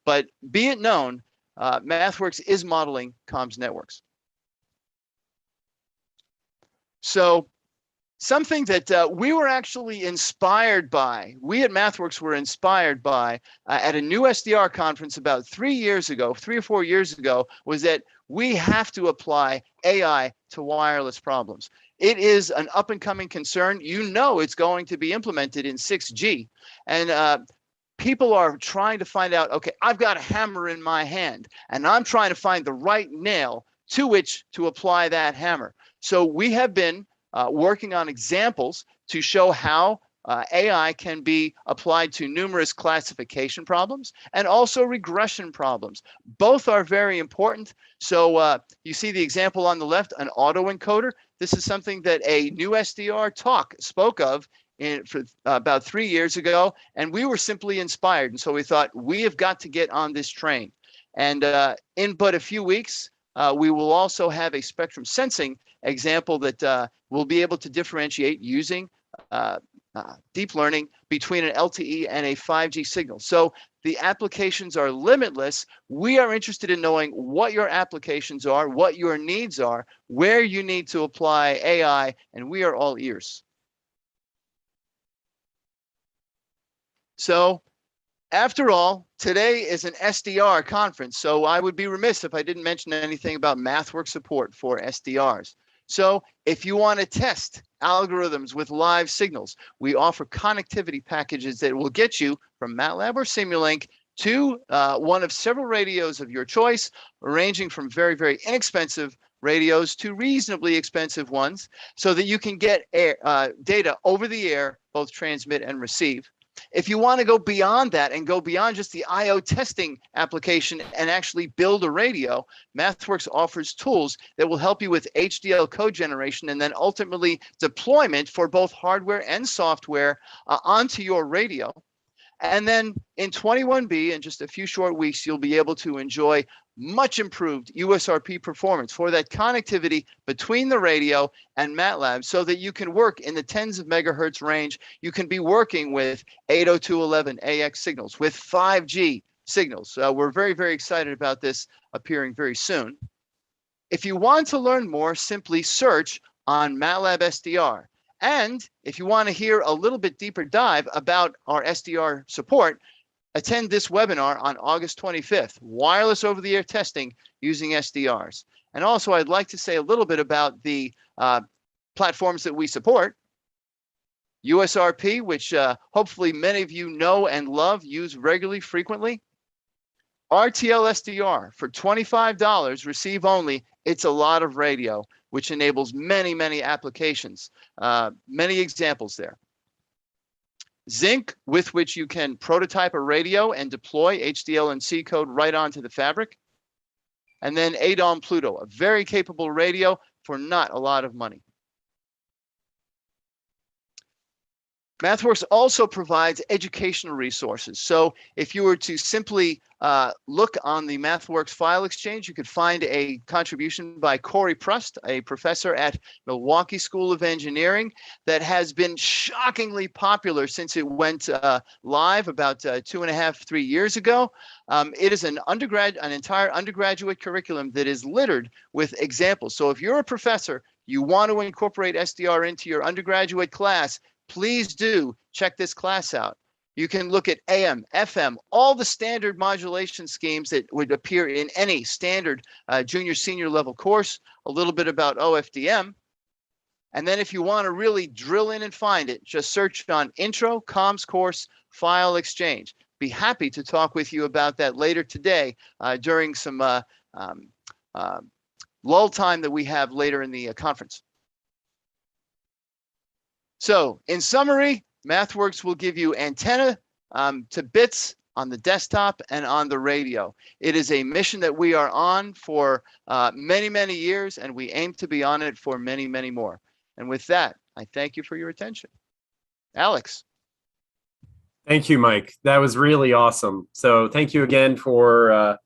But be it known, MathWorks is modeling comms networks. So something that we were actually inspired by, we at MathWorks were inspired by at a NEWSDR conference about 3 or 4 years ago, was that we have to apply AI to wireless problems. It is an up and coming concern. You know it's going to be implemented in 6G. And people are trying to find out, okay, I've got a hammer in my hand, and I'm trying to find the right nail to which to apply that hammer. So we have been working on examples to show how AI can be applied to numerous classification problems and also regression problems. Both are very important. So you see the example on the left, an autoencoder. This is something that a NEWSDR talk spoke of about 3 years ago, and we were simply inspired. And so we thought, we have got to get on this train. And in but a few weeks, we will also have a spectrum sensing example that will be able to differentiate using deep learning between an LTE and a 5G signal. So the applications are limitless. We are interested in knowing what your applications are, what your needs are, where you need to apply AI, and we are all ears. So after all, today is an SDR conference, so I would be remiss if I didn't mention anything about MathWorks support for SDRs. So if you want to test algorithms with live signals, we offer connectivity packages that will get you from MATLAB or Simulink to one of several radios of your choice, ranging from very, very inexpensive radios to reasonably expensive ones, so that you can get data over the air, both transmit and receive. If you want to go beyond that and go beyond just the I/O testing application and actually build a radio, MathWorks offers tools that will help you with HDL code generation and then ultimately deployment for both hardware and software onto your radio. And then in 21B, in just a few short weeks, you'll be able to enjoy much improved USRP performance for that connectivity between the radio and MATLAB, so that you can work in the tens of megahertz range. You can be working with 802.11 AX signals, with 5G signals. We're very, very excited about this appearing very soon. If you want to learn more, simply search on MATLAB SDR. And if you want to hear a little bit deeper dive about our SDR support, attend this webinar on August 25th, wireless over-the-air testing using SDRs. And also, I'd like to say a little bit about the platforms that we support. USRP, which hopefully many of you know and love, use regularly, frequently. RTL SDR for $25, receive only. It's a lot of radio, which enables many, many applications, many examples there. Zinc, with which you can prototype a radio and deploy HDL and C code right onto the fabric. And then ADOM Pluto, a very capable radio for not a lot of money. MathWorks also provides educational resources. So if you were to simply look on the MathWorks file exchange, you could find a contribution by Corey Prust, a professor at Milwaukee School of Engineering, that has been shockingly popular since it went live about 2.5, 3 years ago. It is an entire undergraduate curriculum that is littered with examples. So if you're a professor, you want to incorporate SDR into your undergraduate class, please do check this class out. You can look at AM, FM, all the standard modulation schemes that would appear in any standard junior, senior level course, a little bit about OFDM. And then if you want to really drill in and find it, just search on Intro Comms Course File Exchange. Be happy to talk with you about that later today during some lull time that we have later in the conference. So in summary, MathWorks will give you antenna to bits on the desktop and on the radio. It is a mission that we are on for many, many years, and we aim to be on it for many, many more. And with that, I thank you for your attention. Alex. Thank you, Mike. That was really awesome. So thank you again for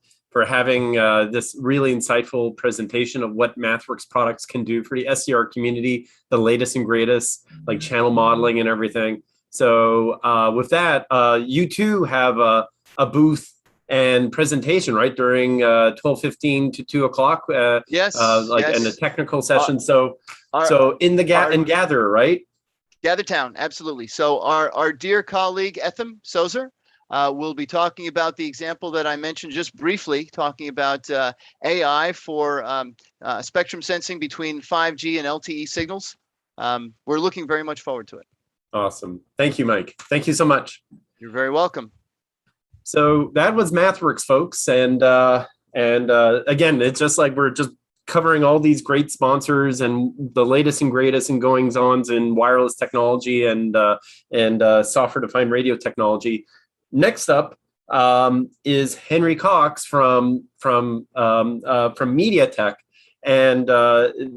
having this really insightful presentation of what MathWorks products can do for the SDR community, the latest and greatest, like channel modeling and everything. So with that, you too have a booth and presentation, right, during 12:15 to 2 o'clock. Yes. Like in a technical session. So in the Gather, right? GatherTown, absolutely. So our dear colleague Etham Sozer will be talking about the example that I mentioned just briefly, talking about AI for spectrum sensing between 5G and LTE signals. We're looking very much forward to it. Awesome. Thank you, Mike. Thank you so much. You're very welcome. So that was MathWorks, folks. And again, it's just like we're just covering all these great sponsors and the latest and greatest and goings-ons in wireless technology and software-defined radio technology. Next up is Henry Cox from MediaTek, and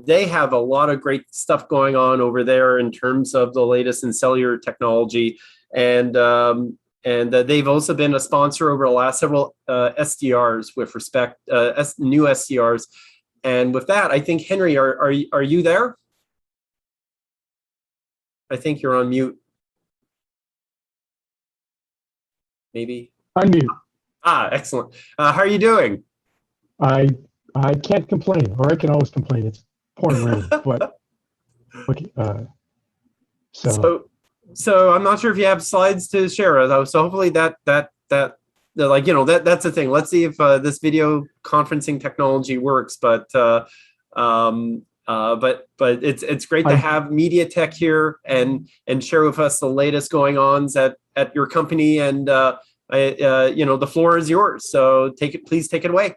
they have a lot of great stuff going on over there in terms of the latest in cellular technology, and they've also been a sponsor over the last several SDRs with respect new SDRs. And with that, I think Henry, are you there? I think you're on mute. Maybe. Unmute. Excellent. How are you doing? I can't complain, or I can always complain. It's pouring rain, but okay. So I'm not sure if you have slides to share though. So hopefully that's the thing. Let's see if this video conferencing technology works. But it's great to have MediaTek here and share with us the latest going-ons at your company, and the floor is yours. So please take it away.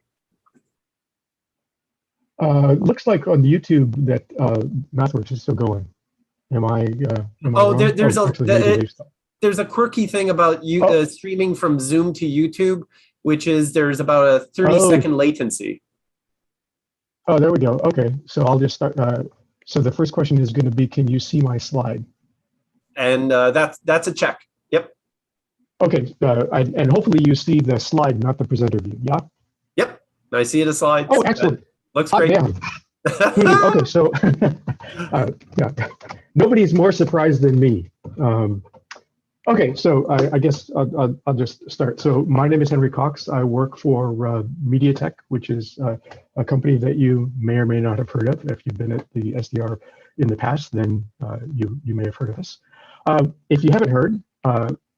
Looks like on YouTube that MathWorks is still going. Am I wrong? There's a quirky thing about streaming from Zoom to YouTube, which is there's about a 30-second latency. Oh, there we go. Okay, so I'll just start. So the first question is going to be, can you see my slide? And that's a check. Yep. Okay, and hopefully you see the slide, not the presenter view. Yeah. Yep. I see the slide. Oh, excellent. Looks great. Okay, so yeah, nobody is more surprised than me. Okay, so I guess I'll just start. So my name is Henry Cox. I work for MediaTek, which is a company that you may or may not have heard of. If you've been at the SDR in the past, then you may have heard of us. If you haven't heard,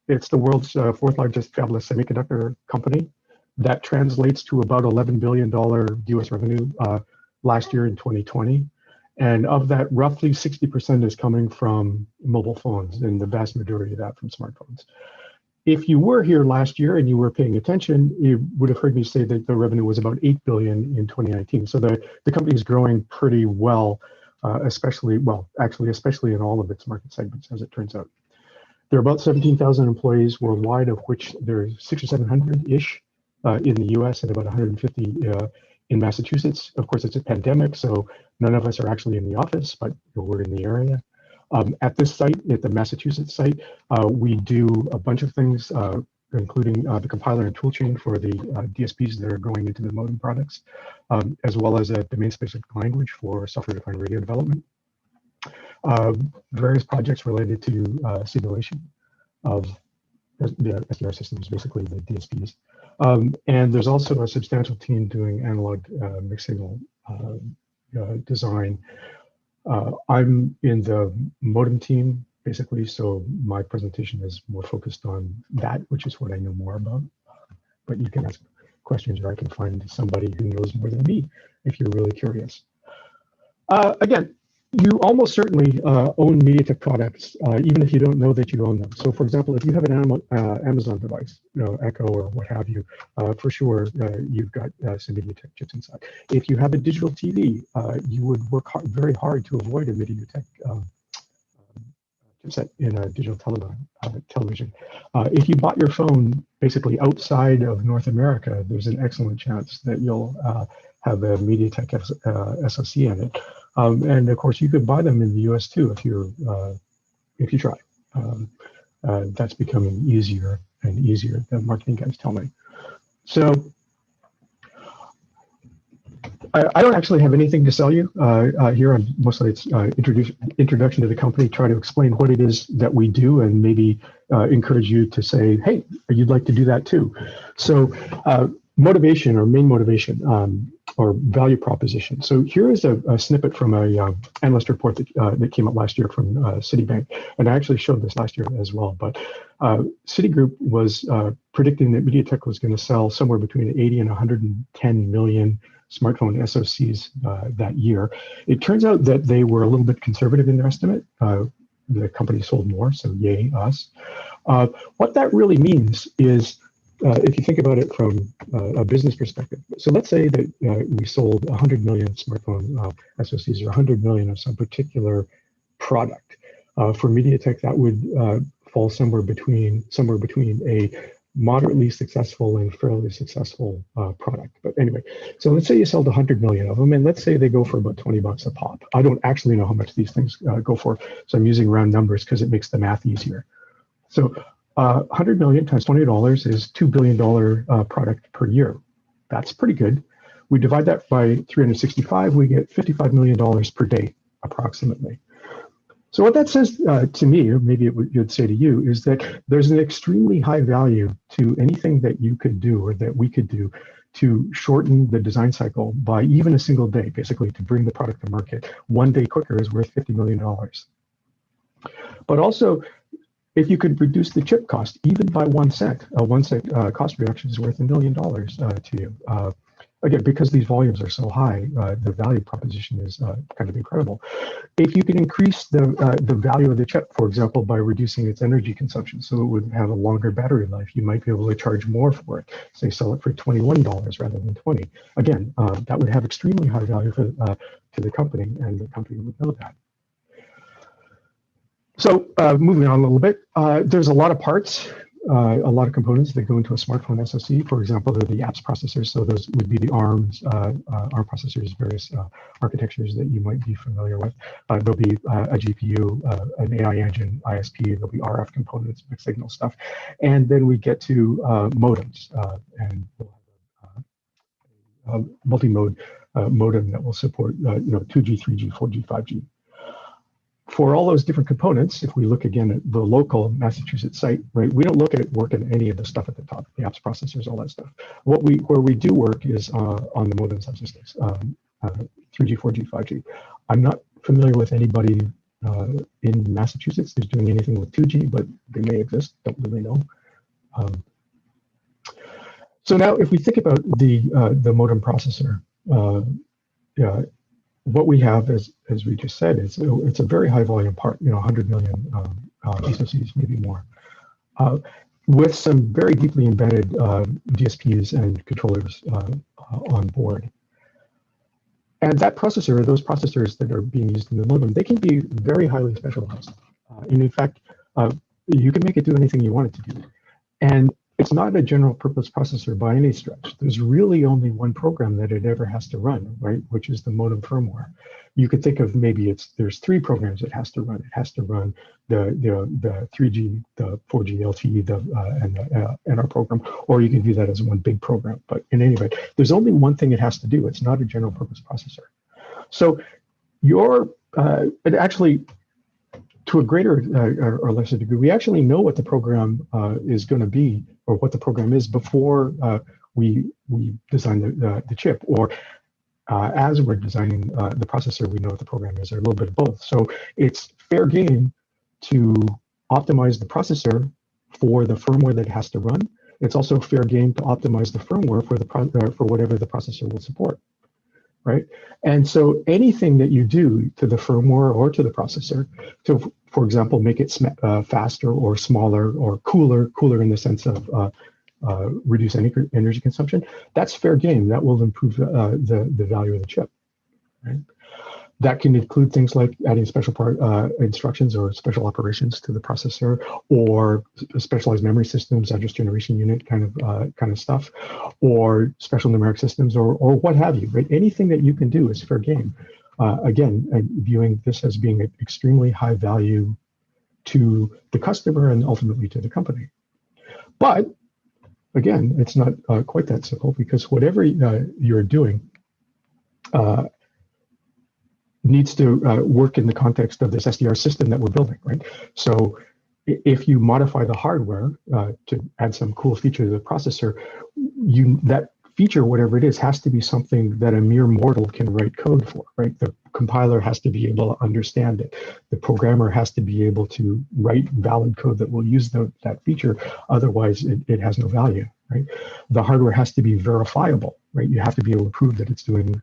it's the world's fourth largest fabless semiconductor company. That translates to about $11 billion US revenue last year in 2020. And of that, roughly 60% is coming from mobile phones, and the vast majority of that from smartphones. If you were here last year and you were paying attention, you would have heard me say that the revenue was about 8 billion in 2019. So the company is growing pretty well, especially in all of its market segments, as it turns out. There are about 17,000 employees worldwide, of which there's 600 or 700-ish in the US and about 150 in Massachusetts. Of course, it's a pandemic, so none of us are actually in the office, but we're in the area. At this site, at the Massachusetts site, we do a bunch of things, including the compiler and toolchain for the DSPs that are going into the modem products, as well as a domain-specific language for software-defined radio development. Various projects related to simulation of the SDR systems, basically the DSPs. And there's also a substantial team doing analog mixed signal design. I'm in the modem team, basically, so my presentation is more focused on that, which is what I know more about. But you can ask questions, or I can find somebody who knows more than me if you're really curious. Again, you almost certainly own MediaTek products, even if you don't know that you own them. So, for example, if you have an Amazon device, Echo or what have you, for sure you've got some MediaTek chips inside. If you have a digital TV, you would work very hard to avoid a MediaTek chipset in a digital television. If you bought your phone basically outside of North America, there's an excellent chance that you'll have a MediaTek SoC in it. And of course, you could buy them in the US too if you try. That's becoming easier and easier, the marketing guys tell me. So I don't actually have anything to sell you here. On mostly it's introduction to the company, try to explain what it is that we do, and maybe encourage you to say, hey, you'd like to do that too. So motivation, or main motivation, or value proposition. So here is a snippet from a analyst report that came out last year from Citibank, and I actually showed this last year as well. But Citigroup was predicting that MediaTek was going to sell somewhere between 80 and 110 million smartphone SoCs that year. It turns out that they were a little bit conservative in their estimate. The company sold more, so yay us. What that really means is, if you think about it from a business perspective, so let's say that we sold 100 million smartphone SoCs, or 100 million of some particular product. For MediaTek, that would fall somewhere between a moderately successful and fairly successful product. But anyway, so let's say you sold 100 million of them, and let's say they go for about $20 a pop. I don't actually know how much these things go for, so I'm using round numbers because it makes the math easier. So 100 million times $20 is $2 billion product per year. That's pretty good. We divide that by 365, we get $55 million per day, approximately. So what that says to me, or maybe it would say to you, is that there's an extremely high value to anything that you could do, or that we could do, to shorten the design cycle by even a single day, basically to bring the product to market. One day quicker is worth $50 million. But also, if you could reduce the chip cost even by 1 cent, a 1 cent cost reduction is worth $1 million to you. Again, because these volumes are so high, the value proposition is kind of incredible. If you can increase the value of the chip, for example, by reducing its energy consumption, so it would have a longer battery life, you might be able to charge more for it. Say, sell it for $21 rather than $20. Again, that would have extremely high value for, to the company, and the company would know that. So moving on a little bit, there's a lot of parts, a lot of components that go into a smartphone SoC. For example, they're the apps processors. So those would be the ARM processors, various architectures that you might be familiar with. There'll be a GPU, an AI engine, ISP. There'll be RF components, mixed signal stuff. And then we get to modems, and we'll have a multi-mode modem that will support 2G, 3G, 4G, 5G. for all those different components, if we look again at the local Massachusetts site, right, we don't look at it work in any of the stuff at the top, the apps processors, all that stuff. Where we do work is on the modem subsystems, 3G, 4G, 5G. I'm not familiar with anybody in Massachusetts who's doing anything with 2G, but they may exist, don't really know. So now if we think about the modem processor, what we have, as we just said, is it's a very high volume part, 100 million SoCs, maybe more, with some very deeply embedded DSPs and controllers on board. And that processor, those processors that are being used in the modem, they can be very highly specialized. And in fact, you can make it do anything you want it to do. And it's not a general purpose processor by any stretch. There's really only one program that it ever has to run, right? Which is the modem firmware. You could think of maybe there's 3 programs it has to run. It has to run the 3G, the 4G LTE, and the NR program, or you can view that as one big program. But in any event, there's only one thing it has to do. It's not a general purpose processor. So it actually, to a greater or lesser degree, we actually know what the program is going to be, or what the program is, before we design the chip, or as we're designing the processor, we know what the program is, or a little bit of both. So it's fair game to optimize the processor for the firmware that it has to run. It's also fair game to optimize the firmware for whatever the processor will support, right? And so anything that you do to the firmware or to the processor to, for example, make it faster or smaller or cooler in the sense of reduce energy consumption, that's fair game. That will improve the value of the chip, right? That can include things like adding special part instructions or special operations to the processor, or specialized memory systems, address generation unit kind of stuff, or special numeric systems, or what have you, right? Anything that you can do is fair game. Again, viewing this as being an extremely high value to the customer and ultimately to the company. But again, it's not quite that simple, because whatever you're doing needs to work in the context of this SDR system that we're building, right? So if you modify the hardware to add some cool feature to the processor, that feature, whatever it is, has to be something that a mere mortal can write code for, right? The compiler has to be able to understand it. The programmer has to be able to write valid code that will use that feature. Otherwise, it has no value, right? The hardware has to be verifiable, right? You have to be able to prove that it's doing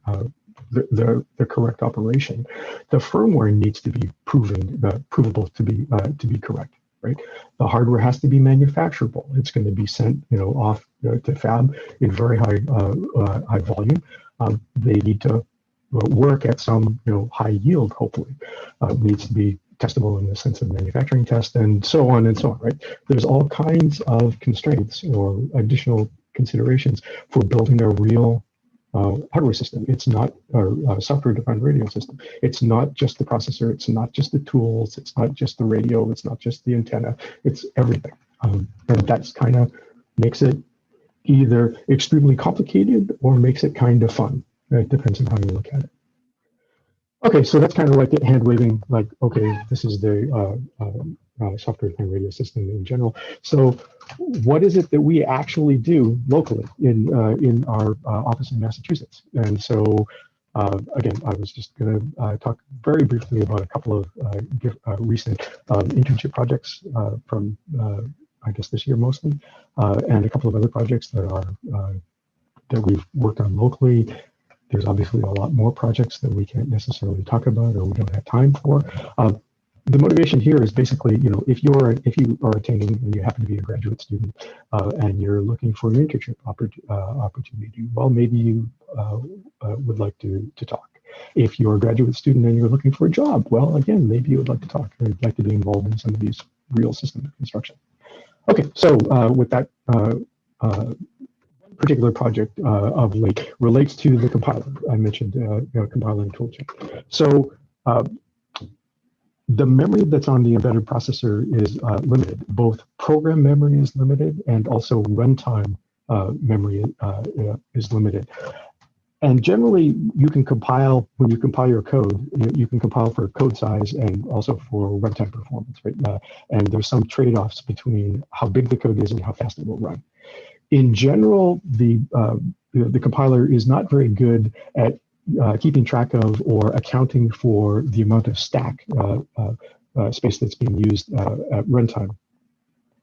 the correct operation. The firmware needs to be provable to be correct, right? The hardware has to be manufacturable. It's going to be sent, off to fab in very high volume. They need to work at some, high yield. Hopefully, needs to be testable in the sense of manufacturing test, and so on and so on. Right? There's all kinds of constraints or additional considerations for building a real hardware system. It's not a software-defined radio system. It's not just the processor. It's not just the tools. It's not just the radio. It's not just the antenna. It's everything. And that's kind of makes it either extremely complicated or makes it kind of fun. It depends on how you look at it. Okay, so that's kind of like hand waving, like, okay, this is the software-defined radio system in general. So what is it that we actually do locally in our office in Massachusetts? And so again, I was just going to talk very briefly about a couple of recent internship projects from I guess this year mostly, and a couple of other projects that we've worked on locally. There's obviously a lot more projects that we can't necessarily talk about or we don't have time for. The motivation here is basically, if you are attending and you happen to be a graduate student and you're looking for an internship opportunity, well, maybe you would like to talk. If you're a graduate student and you're looking for a job, well, again, maybe you would like to talk or you'd like to be involved in some of these real system construction. Okay, so with that particular project of late relates to the compiler. I mentioned compiler and toolchain. So the memory that's on the embedded processor is limited. Both program memory is limited and also runtime memory is limited. And generally, you can compile, when you compile your code, you can compile for code size and also for runtime performance, right? And there's some trade-offs between how big the code is and how fast it will run. In general, the compiler is not very good at keeping track of or accounting for the amount of stack space that's being used at runtime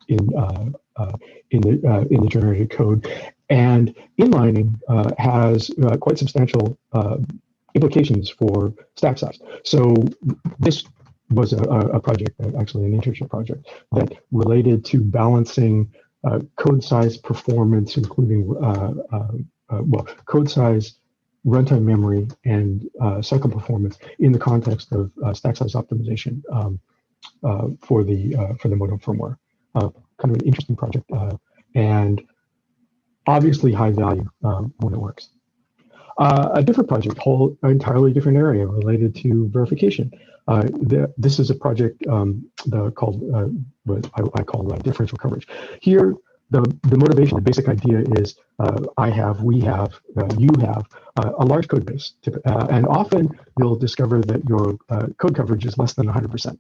in the generated code. And inlining has quite substantial implications for stack size. So this was a project, actually an internship project, that related to balancing code size performance, including code size, runtime memory, and cycle performance in the context of stack size optimization for the modem firmware. Kind of an interesting project, and obviously high value when it works. A different project, whole entirely different area related to verification. This is a project called what I call differential coverage. Here, the motivation, the basic idea is I have, we have, you have a large code base, and often you'll discover that your code coverage is less than 100%,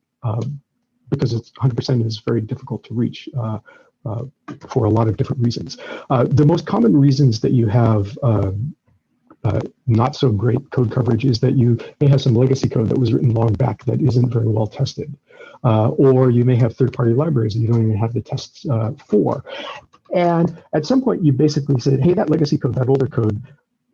because it's 100% is very difficult to reach for a lot of different reasons. The most common reasons that you have not so great code coverage is that you may have some legacy code that was written long back that isn't very well tested. Or you may have third-party libraries that you don't even have the tests for. And at some point, you basically said, hey, that legacy code, that older code,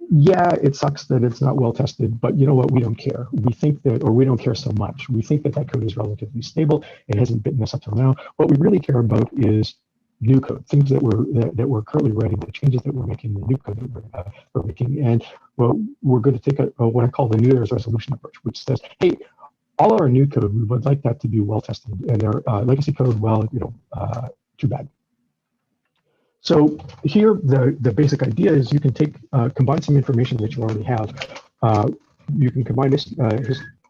yeah, it sucks that it's not well tested, but you know what, we don't care. We think that, or we don't care so much. We think that that code is relatively stable. It hasn't bitten us up till now. What we really care about is new code, things that we're currently writing, the changes that we're making, the new code that we're making. And well, we're going to take what I call the New Year's resolution approach, which says, hey, all our new code, we would like that to be well tested, and our legacy code, well, too bad. So here, the basic idea is you can combine some information that you already have. You can combine this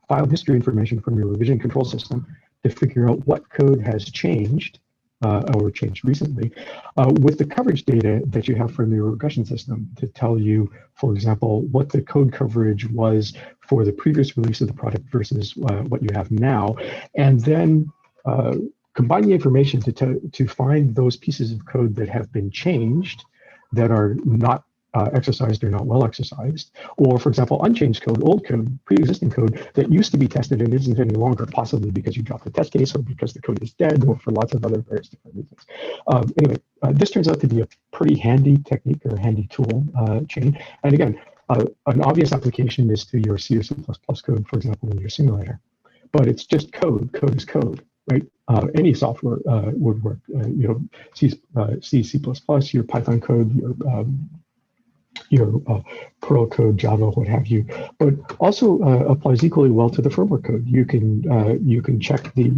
file history information from your revision control system to figure out what code has changed or changed recently with the coverage data that you have from your regression system to tell you, for example, what the code coverage was for the previous release of the product versus what you have now, and then combine the information to find those pieces of code that have been changed, that are not exercised or not well exercised, or for example, unchanged code, old code, pre-existing code that used to be tested and isn't any longer, possibly because you dropped the test case or because the code is dead or for lots of other various different reasons. Anyway, this turns out to be a pretty handy technique or handy tool chain. And again, an obvious application is to your C or C++ code, for example, in your simulator. But it's just code. Code is code, right? Any software would work. C, C++, your Python code, your Perl code, Java, what have you, but also applies equally well to the firmware code. You can check the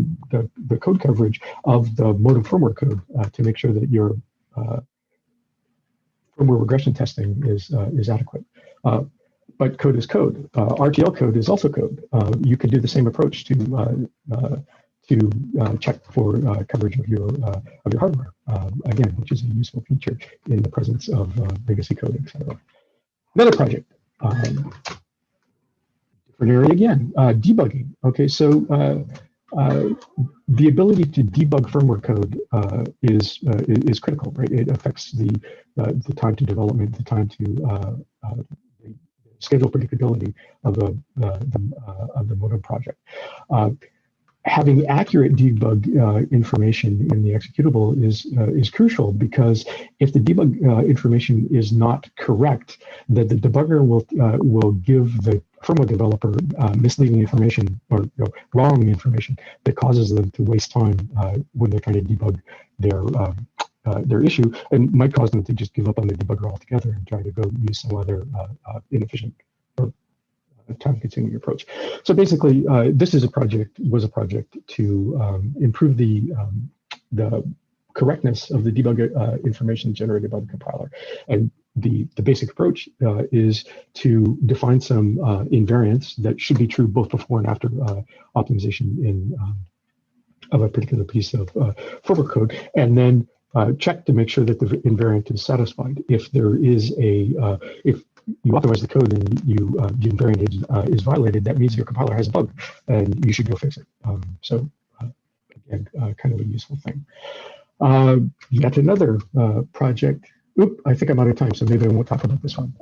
code coverage of the modem firmware code to make sure that your firmware regression testing is adequate. But code is code. RTL code is also code. You can do the same approach to check for coverage of your hardware, again, which is a useful feature in the presence of legacy code, etc. Another project, different area again, debugging. Okay, so the ability to debug firmware code is critical, right? It affects the time to development, the time to schedule predictability of the modem project. Having accurate debug information in the executable is crucial, because if the debug information is not correct, then the debugger will give the firmware developer misleading information or wrong information that causes them to waste time when they're trying to debug their issue, and might cause them to just give up on the debugger altogether and try to go use some other inefficient or time-consuming approach. So basically, this was a project to improve the correctness of the debug information generated by the compiler. And the basic approach is to define some invariants that should be true both before and after optimization of a particular piece of firmware code, and then check to make sure that the invariant is satisfied. If there is if you authorize the code and gene variant is violated, that means your compiler has a bug and you should go fix it. So again, kind of a useful thing. Yet another project. Oop, I think I'm out of time, so maybe I won't talk about this one.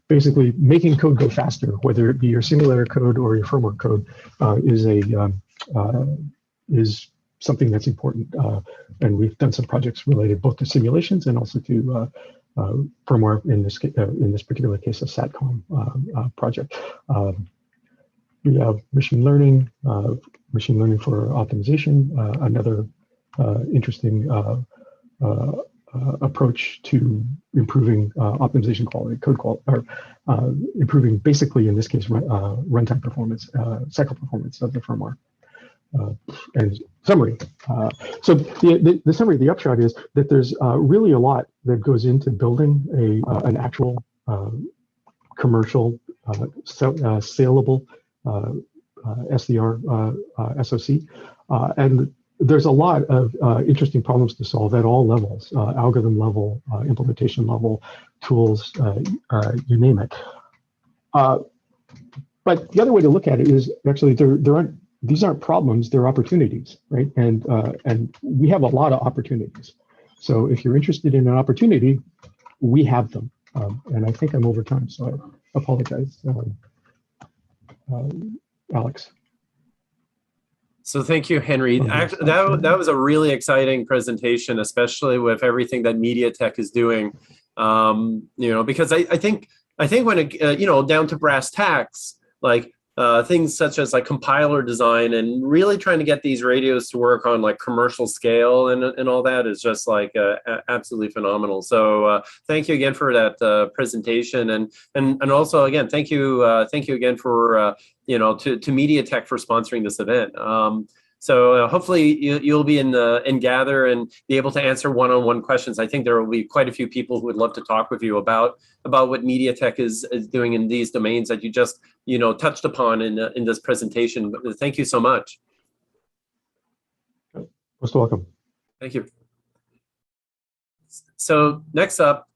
Basically, making code go faster, whether it be your simulator code or your firmware code, is something that's important. And we've done some projects related both to simulations and also to firmware in this particular case, a SATCOM project. We have machine learning for optimization, another interesting approach to improving optimization quality, code quality, or improving basically in this case runtime performance, cycle performance of the firmware. And summary. So the summary, the upshot is that there's really a lot that goes into building an actual commercial saleable SDR SoC, and there's a lot of interesting problems to solve at all levels, algorithm level, implementation level, tools, you name it. But the other way to look at it is actually these aren't problems, they're opportunities, right? And we have a lot of opportunities. So if you're interested in an opportunity, we have them. And I think I'm over time, so I apologize, Alex. So thank you, Henry. Actually, that was a really exciting presentation, especially with everything that MediaTek is doing. Because I think when it down to brass tacks, like things such as like compiler design and really trying to get these radios to work on like commercial scale and all that is just like absolutely phenomenal. So thank you again for that presentation, and also again thank you again for to MediaTek for sponsoring this event. So hopefully you'll be in Gather and be able to answer one-on-one questions. I think there will be quite a few people who would love to talk with you about what MediaTek is doing in these domains that you just touched upon in this presentation. But thank you so much. Most welcome. Thank you. So next up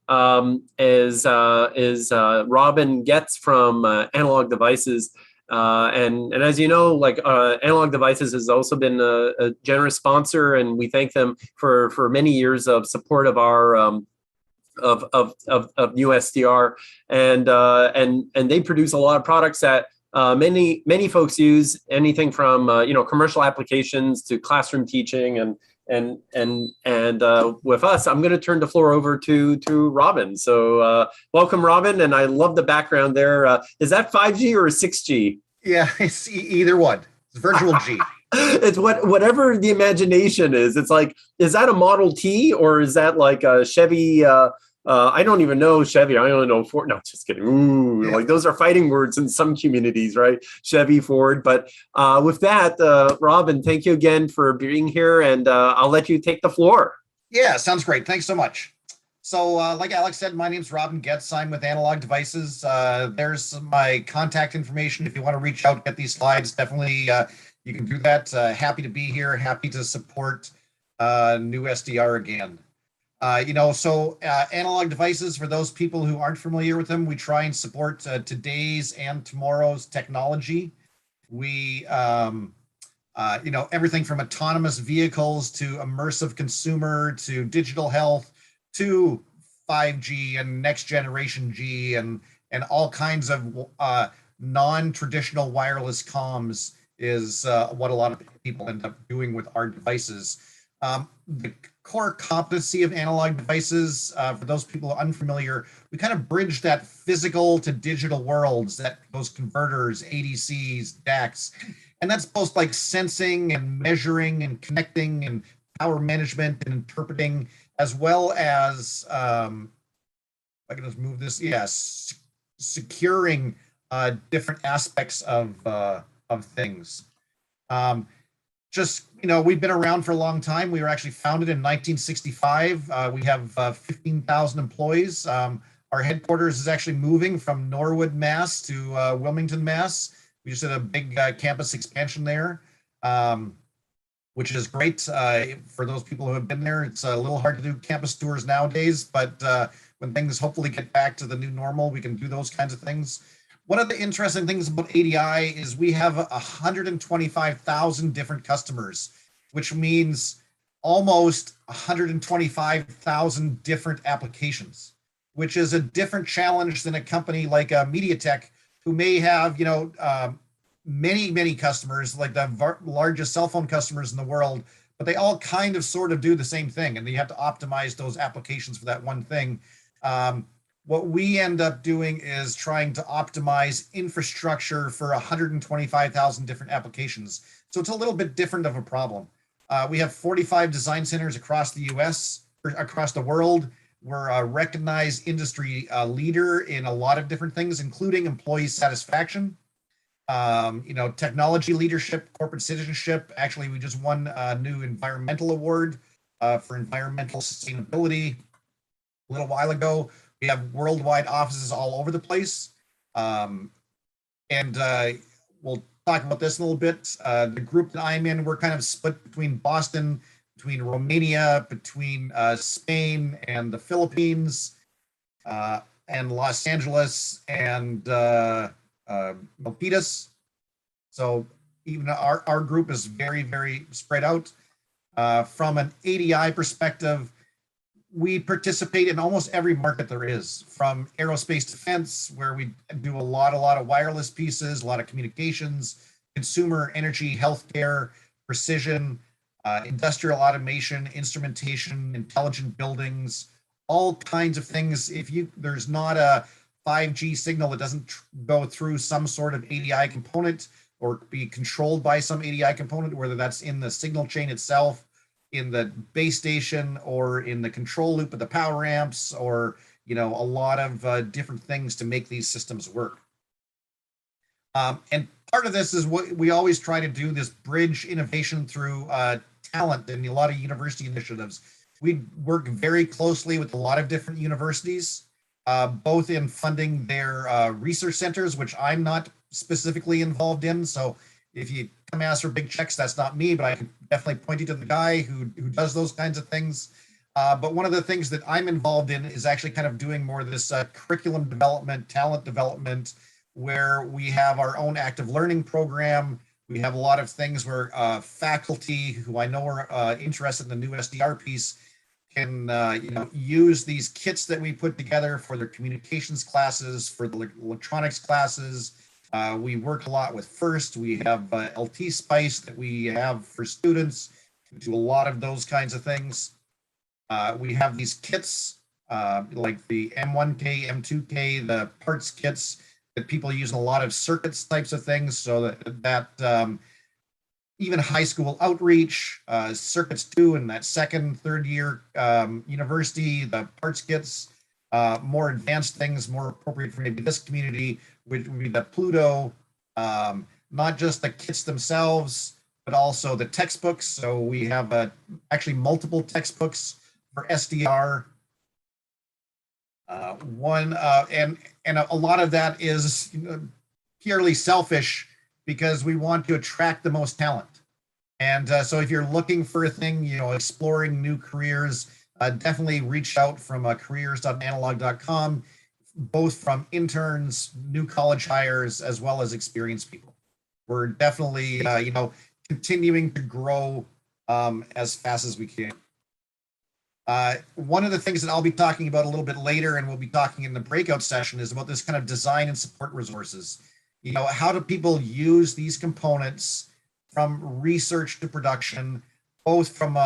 is Robin Getz from Analog Devices. And as you know, like Analog Devices has also been a generous sponsor, and we thank them for many years of support of our of NEWSDR, and they produce a lot of products that many folks use, anything from commercial applications to classroom teaching, and with us, I'm going to turn the floor over to Robin. So welcome, Robin, and I love the background there. Is that 5G or 6G? Yeah, it's either one. It's virtual G. It's whatever the imagination is. It's like, is that a Model T or is that like a Chevy? I don't even know Chevy. I only know Ford. No, just kidding. Ooh, yeah. Like those are fighting words in some communities, right? Chevy, Ford. But with that, Robin, thank you again for being here, and I'll let you take the floor. Yeah, sounds great. Thanks so much. So like Alex said, my name's Robin Getz. I'm with Analog Devices. There's my contact information. If you want to reach out, get these slides, definitely you can do that. Happy to be here. Happy to support NEWSDR again. Analog Devices, for those people who aren't familiar with them, we try and support today's and tomorrow's technology. We, everything from autonomous vehicles to immersive consumer to digital health to 5G and next generation G and all kinds of non-traditional wireless comms is what a lot of people end up doing with our devices. The core competency of Analog Devices, for those people who are unfamiliar, we kind of bridge that physical to digital worlds, those converters, ADCs, DACs, and that's both like sensing and measuring and connecting and power management and interpreting, as well as, if I can just move this, yes, securing different aspects of things. We've been around for a long time. We were actually founded in 1965. We have 15,000 employees. Our headquarters is actually moving from Norwood, Mass to Wilmington, Mass. We just did a big campus expansion there. which is great for those people who have been there. It's a little hard to do campus tours nowadays, but when things hopefully get back to the new normal, we can do those kinds of things. One of the interesting things about ADI is we have 125,000 different customers, which means almost 125,000 different applications, which is a different challenge than a company like MediaTek, who may have, many customers, like the largest cell phone customers in the world, but they all kind of sort of do the same thing, and you have to optimize those applications for that one thing. What we end up doing is trying to optimize infrastructure for 125,000 different applications. So it's a little bit different of a problem. We have 45 design centers across the US, or across the world. We're a recognized industry leader in a lot of different things, including employee satisfaction, technology leadership, corporate citizenship. Actually, we just won a new environmental award for environmental sustainability a little while ago. We have worldwide offices all over the place. And we'll talk about this in a little bit. The group that I'm in, we're kind of split between Boston, between Romania, between Spain and the Philippines, and Los Angeles and Milpitas. So even our group is very, very spread out. From an ADI perspective, we participate in almost every market there is, from aerospace defense, where we do a lot of wireless pieces, a lot of communications, consumer, energy, healthcare, precision, industrial automation, instrumentation, intelligent buildings, all kinds of things. There's not a 5G signal that doesn't go through some sort of ADI component or be controlled by some ADI component, whether that's in the signal chain itself, in the base station, or in the control loop of the power amps, or a lot of different things to make these systems work. And part of this is what we always try to do, this bridge innovation through talent and a lot of university initiatives. We work very closely with a lot of different universities, both in funding their research centers, which I'm not specifically involved in. So if you come ask for big checks, that's not me, but I can definitely point you to the guy who does those kinds of things. But one of the things that I'm involved in is actually kind of doing more of this curriculum development, talent development, where we have our own active learning program. We have a lot of things where faculty who I know are interested in the NEWSDR piece can use these kits that we put together for their communications classes, for the electronics classes. We work a lot with FIRST. We have LT Spice that we have for students. We do a lot of those kinds of things. We have these kits like the M1K, M2K, the parts kits that people use in a lot of circuits types of things, so that even high school outreach, circuits 2 in that second, third year university, the parts kits, more advanced things, more appropriate for maybe this community, which would be the Pluto, not just the kits themselves, but also the textbooks. So we have actually multiple textbooks for SDR. And a lot of that is purely selfish, because we want to attract the most talent. And so if you're looking for a thing, exploring new careers, definitely reach out from careers.analog.com, both from interns, new college hires, as well as experienced people. We're definitely, continuing to grow as fast as we can. One of the things that I'll be talking about a little bit later, and we'll be talking in the breakout session, is about this kind of design and support resources. How do people use these components from research to production, both from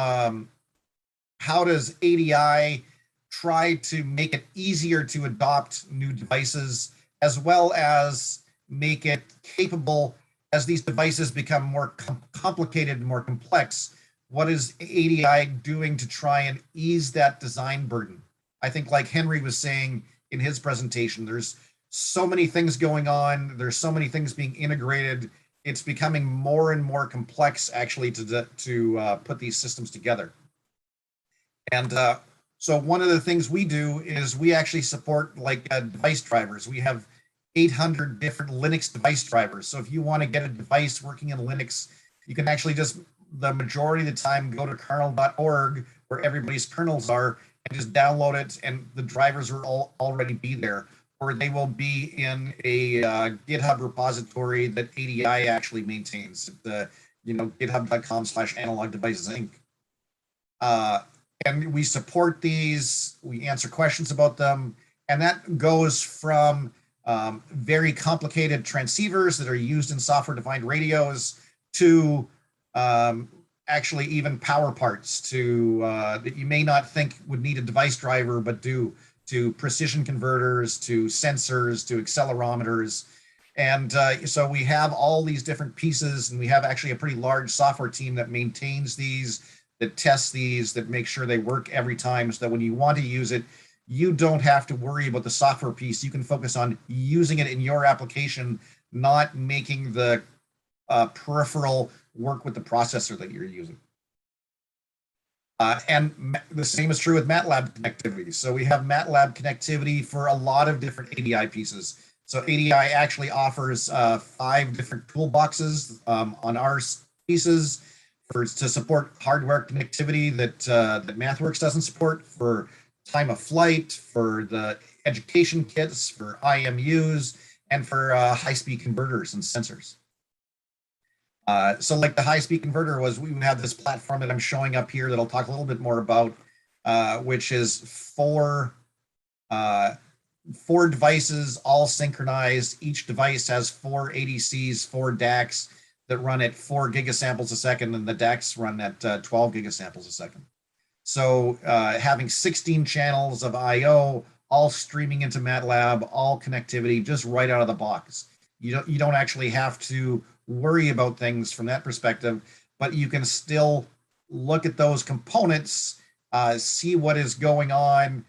how does ADI try to make it easier to adopt new devices, as well as make it capable as these devices become more complicated and more complex. What is ADI doing to try and ease that design burden? I think, like Henry was saying in his presentation, there's so many things going on. There's so many things being integrated. It's becoming more and more complex, actually, to put these systems together. And so one of the things we do is we actually support device drivers. We have 800 different Linux device drivers. So if you want to get a device working in Linux, you can actually just the majority of the time go to kernel.org where everybody's kernels are and just download it, and the drivers will already be there, or they will be in a GitHub repository that ADI actually maintains at the github.com/analog devices inc. And we support these, we answer questions about them, and that goes from very complicated transceivers that are used in software-defined radios to actually even power parts to that you may not think would need a device driver, but do, to precision converters, to sensors, to accelerometers. And so we have all these different pieces, and we have actually a pretty large software team that maintains these, that tests these, that make sure they work every time, so that when you want to use it, you don't have to worry about the software piece. You can focus on using it in your application, not making the peripheral work with the processor that you're using. And the same is true with MATLAB connectivity. So we have MATLAB connectivity for a lot of different ADI pieces. So ADI actually offers 5 different toolboxes on our pieces to support hardware connectivity that MathWorks doesn't support, for time of flight, for the education kits, for IMUs, and for high-speed converters and sensors. So like the high-speed converter was, we have this platform that I'm showing up here that I'll talk a little bit more about, which is 4 devices all synchronized. Each device has 4 ADCs, 4 DACs that run at 4 gigasamples a second, and the DACs run at 12 gigasamples a second. So having 16 channels of I/O, all streaming into MATLAB, all connectivity, just right out of the box. You don't actually have to worry about things from that perspective, but you can still look at those components, see what is going on.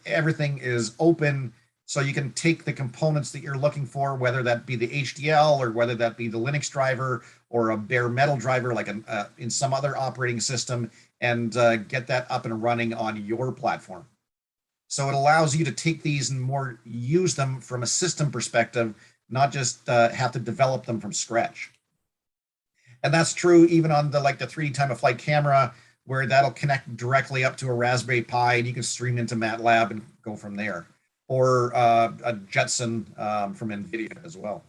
Everything is open, so you can take the components that you're looking for, whether that be the HDL or whether that be the Linux driver or a bare metal driver like in some other operating system, and get that up and running on your platform. So it allows you to take these and more use them from a system perspective, not just have to develop them from scratch. And that's true even on the 3D time of flight camera, where that'll connect directly up to a Raspberry Pi and you can stream into MATLAB and go from there, or a Jetson from NVIDIA as well.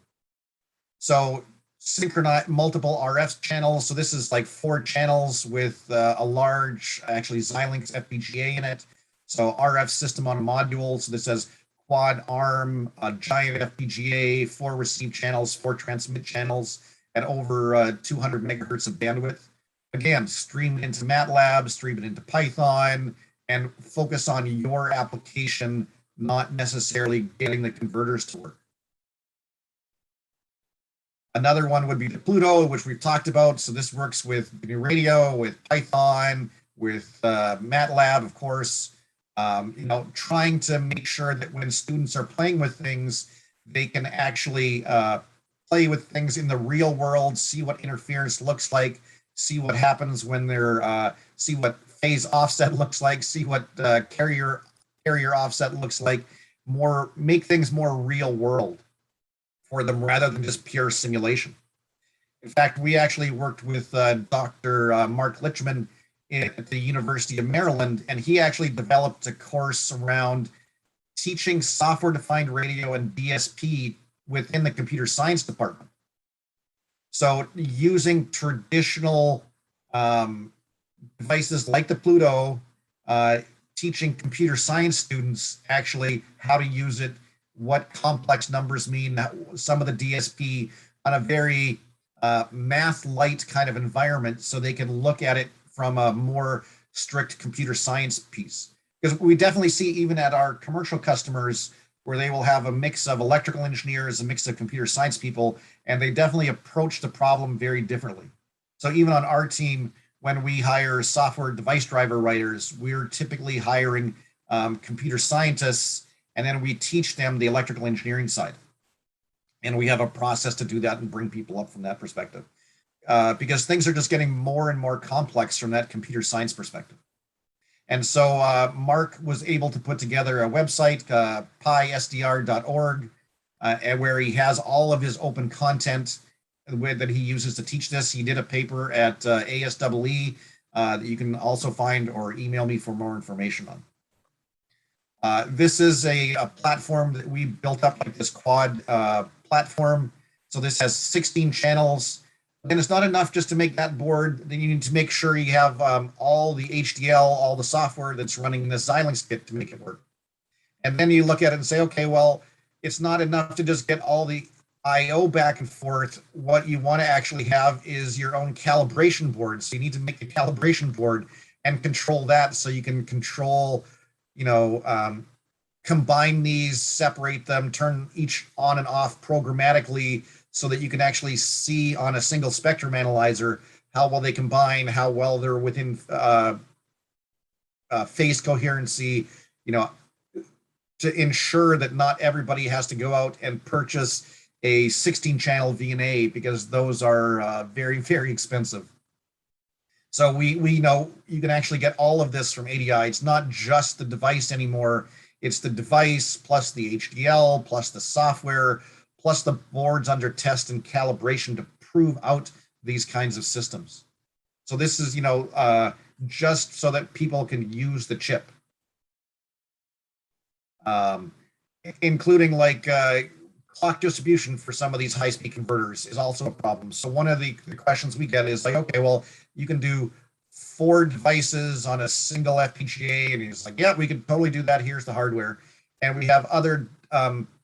So synchronize multiple RF channels. So this is like 4 channels with a large, actually Xilinx FPGA in it. So RF system on a module. So this has quad arm, a giant FPGA, 4 receive channels, 4 transmit channels at over 200 megahertz of bandwidth. Again, stream it into MATLAB, stream it into Python, and focus on your application, not necessarily getting the converters to work. Another one would be the Pluto, which we've talked about. So this works with GNU Radio, with Python, with MATLAB, of course. Trying to make sure that when students are playing with things, they can actually play with things in the real world, see what interference looks like, see what happens when they're, see what phase offset looks like, see what carrier offset looks like, make things more real world for them rather than just pure simulation. In fact, we actually worked with Dr. Mark Litchman at the University of Maryland, and he actually developed a course around teaching software-defined radio and DSP within the computer science department. So using traditional devices like the Pluto, teaching computer science students actually how to use it, what complex numbers mean, some of the DSP on a very math-light kind of environment, so they can look at it from a more strict computer science piece. Because we definitely see even at our commercial customers where they will have a mix of electrical engineers, a mix of computer science people, and they definitely approach the problem very differently. So even on our team, when we hire software device driver writers, we're typically hiring computer scientists, and then we teach them the electrical engineering side. And we have a process to do that and bring people up from that perspective. Because things are just getting more and more complex from that computer science perspective. And so Mark was able to put together a website, pisdr.org, where he has all of his open content that he uses to teach this. He did a paper at ASEE that you can also find or email me for more information on. This is a platform that we built up, like this quad platform. So this has 16 channels. And it's not enough just to make that board. Then you need to make sure you have all the HDL, all the software that's running this Xilinx kit to make it work. And then you look at it and say, okay, well, it's not enough to just get all the I/O back and forth. What you want to actually have is your own calibration board. So you need to make a calibration board and control that, so you can control, combine these, separate them, turn each on and off programmatically, so that you can actually see on a single spectrum analyzer how well they combine, how well they're within phase coherency, to ensure that not everybody has to go out and purchase a 16-channel VNA, because those are very, very expensive. So we know you can actually get all of this from ADI. It's not just the device anymore. It's the device plus the HDL plus the software plus the boards under test and calibration to prove out these kinds of systems. So this is, just so that people can use the chip. Including like clock distribution for some of these high-speed converters is also a problem. So one of the questions we get is like, okay, well, you can do 4 devices on a single FPGA, and it's like, yeah, we could totally do that. Here's the hardware. And we have other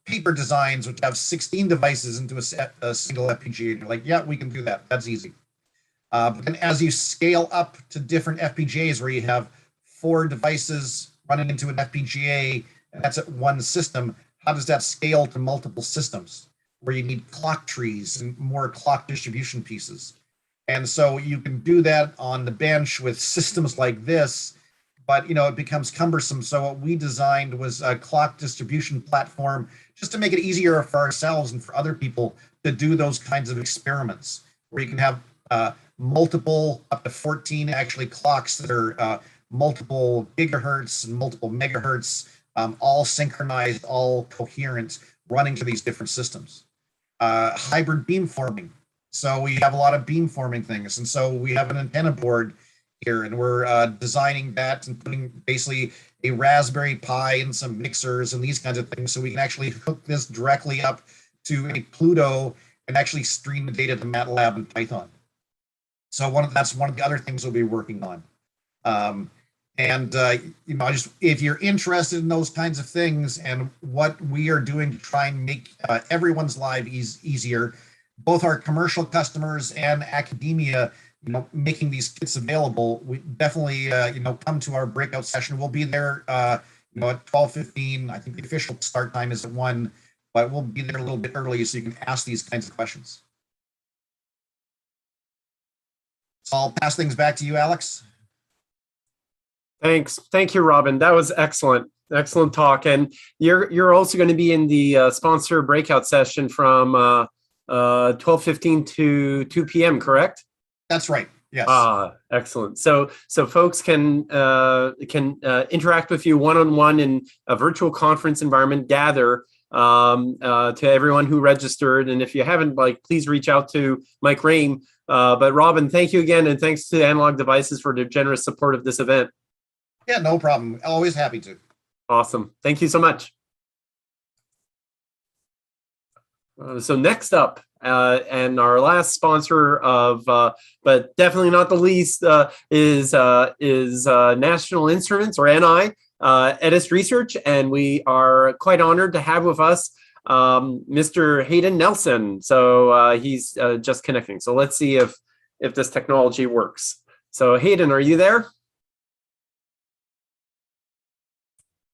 paper designs which have 16 devices into a single FPGA. And you're like, yeah, we can do that. That's easy. But then as you scale up to different FPGAs where you have 4 devices running into an FPGA, and that's at one system, how does that scale to multiple systems where you need clock trees and more clock distribution pieces? And so you can do that on the bench with systems like this, but it becomes cumbersome. So what we designed was a clock distribution platform just to make it easier for ourselves and for other people to do those kinds of experiments, where you can have multiple, up to 14 actually clocks that are multiple gigahertz and multiple megahertz, all synchronized, all coherent, running to these different systems. Hybrid beamforming. So we have a lot of beamforming things. And so we have an antenna board here, and we're designing that and putting basically a Raspberry Pi and some mixers and these kinds of things, so we can actually hook this directly up to a Pluto and actually stream the data to MATLAB and Python. So that's one of the other things we'll be working on. If you're interested in those kinds of things and what we are doing to try and make everyone's life easier, both our commercial customers and academia, making these kits available, we definitely, come to our breakout session. We'll be there, at 12:15. I think the official start time is at 1, but we'll be there a little bit early so you can ask these kinds of questions. So I'll pass things back to you, Alex. Thanks. Thank you, Robin. That was excellent. Excellent talk. And you're also going to be in the sponsor breakout session from 12:15 to 2 p.m., correct? That's right. Yes. Excellent. So folks can interact with you one-on-one in a virtual conference environment, gather to everyone who registered. And if you haven't, please reach out to Mike Rame. But Robin, thank you again. And thanks to Analog Devices for their generous support of this event. Yeah, no problem. Always happy to. Awesome. Thank you so much. So next up, and our last sponsor of, but definitely not the least, is National Instruments, or NI, Edis Research, and we are quite honored to have with us Mr. Hayden Nelson. So he's just connecting. So let's see if this technology works. So Hayden, are you there?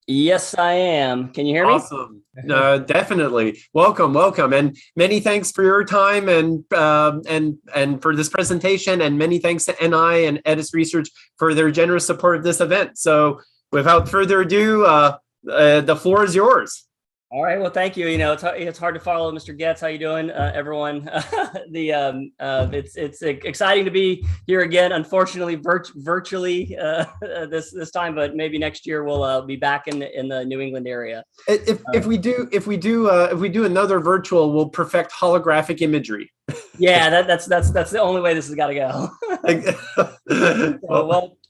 Yes, I am. Can you hear me? Awesome. Definitely. Welcome. And many thanks for your time and for this presentation, and many thanks to NI and Edis Research for their generous support of this event. So without further ado, the floor is yours. All right. Well, thank you. You know, it's hard to follow, Mr. Getz. How you doing, everyone? It's exciting to be here again. Unfortunately, virtually this time, but maybe next year we'll be back in the New England area. If we do another virtual, we'll perfect holographic imagery. Yeah, that's the only way this has got to go.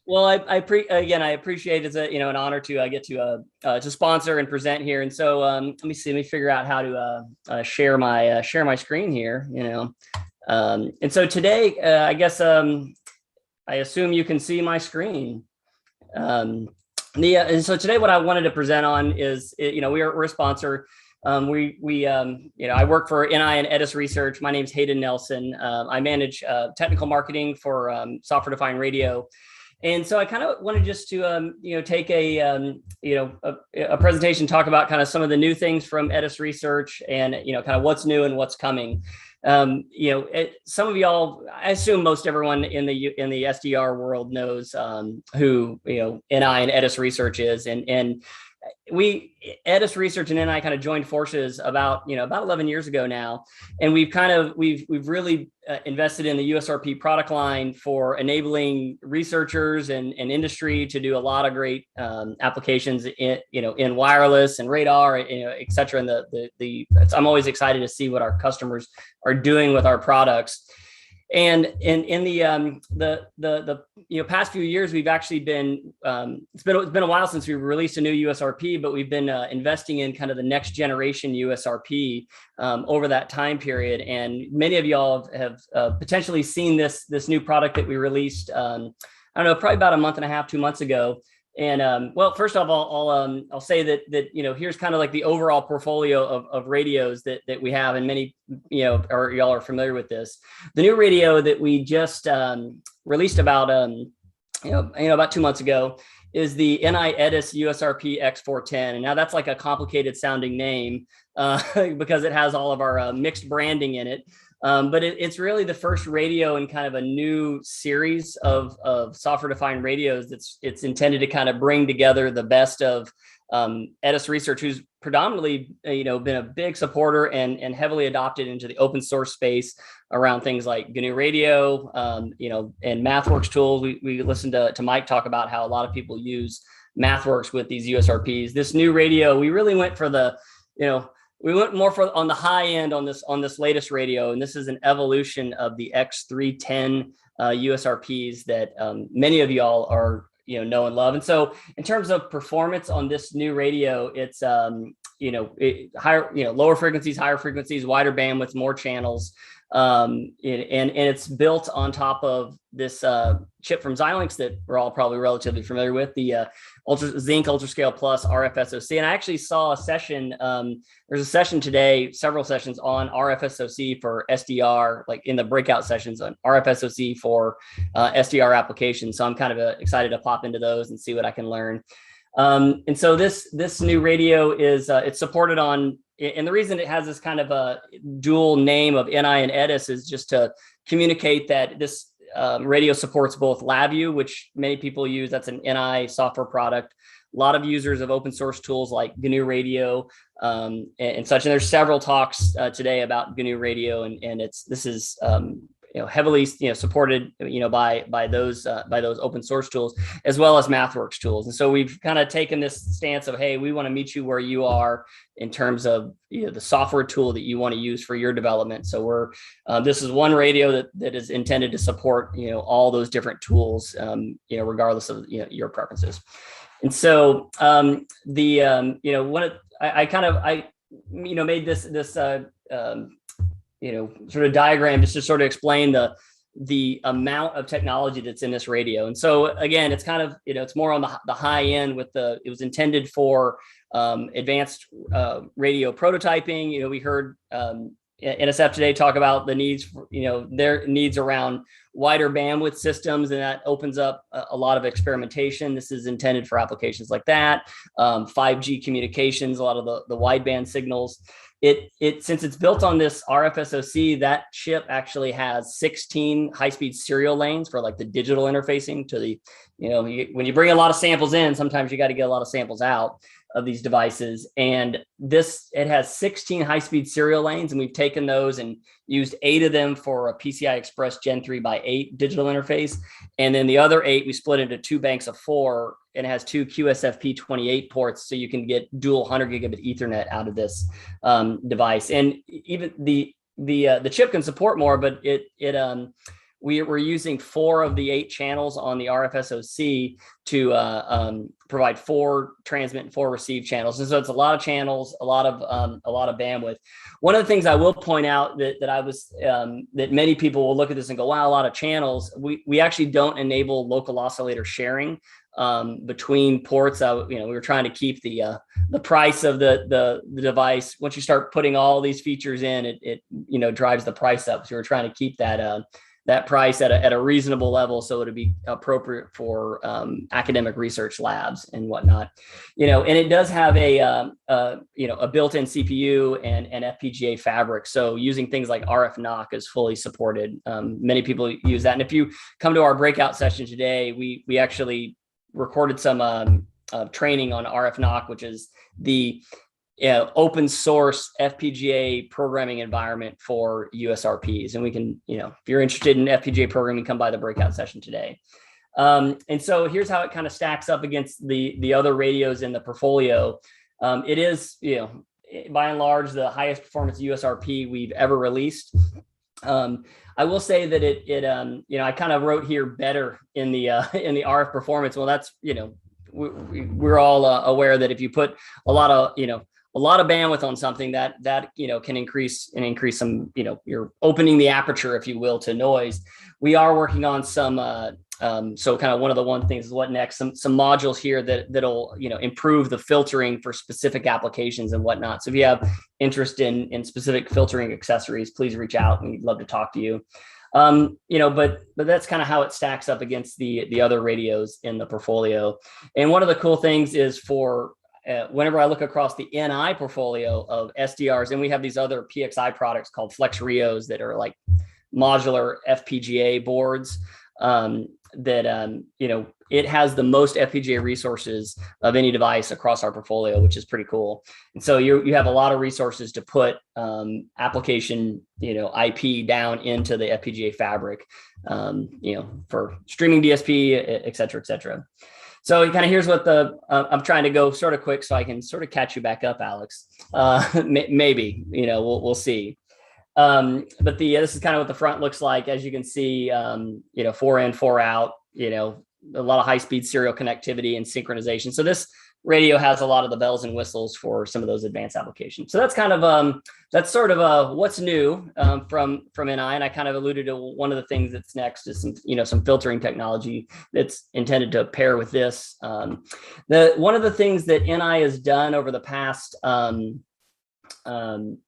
Well, I appreciate it's an honor to get to sponsor and present here. And so let me figure out how to share my screen here. And so today, I guess I assume you can see my screen. And so today, what I wanted to present on is we're a sponsor. I work for NI and Edis Research. My name is Hayden Nelson. I manage technical marketing for software-defined radio. And so I kind of wanted just to, take a presentation, talk about kind of some of the new things from Edis Research and, kind of what's new and what's coming. Some of y'all, I assume most everyone in the SDR world knows who, NI and Edis Research is. And Edis Research and NI kind of joined forces about 11 years ago now. And we've really invested in the USRP product line for enabling researchers and industry to do a lot of great applications in wireless and radar, et cetera. And I'm always excited to see what our customers are doing with our products. And in the past few years, we've actually been it's been a while since we released a new USRP, but we've been investing in kind of the next generation USRP over that time period. And many of y'all have potentially seen this new product that we released. I don't know, probably about a month and a half, 2 months ago. And well, first off, I'll say that here's kind of like the overall portfolio of radios that we have, and many y'all are familiar with this. The new radio that we just released about 2 months ago is the NI Edis USRP X410, and now that's like a complicated sounding name because it has all of our mixed branding in it. But it's really the first radio in kind of a new series of software-defined radios it's intended to kind of bring together the best of Edis Research, who's predominantly been a big supporter and heavily adopted into the open source space around things like GNU Radio, and MathWorks tools. We listened to Mike talk about how a lot of people use MathWorks with these USRPs. This new radio, we really went for we went more for on the high end on this latest radio, and this is an evolution of the X310 USRPs that many of y'all are know and love. And so, in terms of performance on this new radio, it's higher, lower frequencies, higher frequencies, wider bandwidths, more channels, and it's built on top of this chip from Xilinx that we're all probably relatively familiar with, the Zinc UltraScale Plus RFSoC. And I actually saw a session, there's a session today, several sessions on RFSoC for SDR, like in the breakout sessions on RFSoC for SDR applications. So I'm kind of excited to pop into those and see what I can learn. And so this new radio is it's supported on, and the reason it has this kind of a dual name of NI and Edis is just to communicate that this radio supports both LabVIEW, which many people use. That's an NI software product. A lot of users of open source tools like GNU Radio and such. And there's several talks today about GNU Radio, and this is heavily supported by those open source tools as well as MathWorks tools. And so we've kind of taken this stance of, hey, we want to meet you where you are in terms of the software tool that you want to use for your development. So this is one radio that is intended to support all those different tools regardless of your preferences. And so I made this sort of diagram just to sort of explain the amount of technology that's in this radio. And so again, it's kind of, it's more on the high end it was intended for advanced radio prototyping. We heard NSF today talk about the needs for, their needs around wider bandwidth systems, and that opens up a lot of experimentation. This is intended for applications like that, 5G communications, a lot of the wideband signals. Since it's built on this RFSoC, that chip actually has 16 high-speed serial lanes for like the digital interfacing to the, when you bring a lot of samples in, sometimes you got to get a lot of samples out of these devices. And it has 16 high-speed serial lanes, and we've taken those and used 8 of them for a PCI Express Gen 3x8 digital interface. And then the other 8, we split into 2 banks of 4, and it has 2 QSFP28 ports, so you can get dual 100 gigabit Ethernet out of this device. And even the chip can support more, but we're using 4 of the 8 channels on the RFSoC to provide 4 transmit and 4 receive channels. And so it's a lot of channels, a lot of bandwidth. One of the things I will point out that many people will look at this and go, wow, a lot of channels. We actually don't enable local oscillator sharing between ports. We were trying to keep the price of the device. Once you start putting all these features in, it drives the price up. So we're trying to keep that price at a reasonable level, so it'd be appropriate for academic research labs and whatnot. And it does have a built-in CPU and FPGA fabric. So using things like RF NOC is fully supported. Many people use that. And if you come to our breakout session today, we actually recorded some training on RF NOC, which is the open source FPGA programming environment for USRPs. And we can, if you're interested in FPGA programming, come by the breakout session today. And so here's how it kind of stacks up against the other radios in the portfolio. It is, by and large, the highest performance USRP we've ever released. I will say that I kind of wrote here better in the RF performance. Well, that's, we're all aware that if you put a lot of bandwidth on something, that can increase some, you're opening the aperture, if you will, to noise. We are working on some so kind of one of the things is what next, some modules here that'll improve the filtering for specific applications and whatnot. So if you have interest in specific filtering accessories, please reach out, and we'd love to talk to you. But that's kind of how it stacks up against the other radios in the portfolio. And one of the cool things is for whenever I look across the NI portfolio of SDRs, and we have these other PXI products called Flex Rios that are like modular FPGA boards, it has the most FPGA resources of any device across our portfolio, which is pretty cool. And so you have a lot of resources to put application, IP down into the FPGA fabric, for streaming DSP, et cetera, et cetera. So kind of here's what I'm trying to go sort of quick so I can sort of catch you back up, Alex. Maybe, we'll see. But this is kind of what the front looks like. As you can see, 4 in, 4 out, a lot of high-speed serial connectivity and synchronization. So this radio has a lot of the bells and whistles for some of those advanced applications. So that's kind of that's sort of what's new from NI. And I kind of alluded to one of the things that's next is some filtering technology that's intended to pair with this. One of the things that NI has done over the past 2-3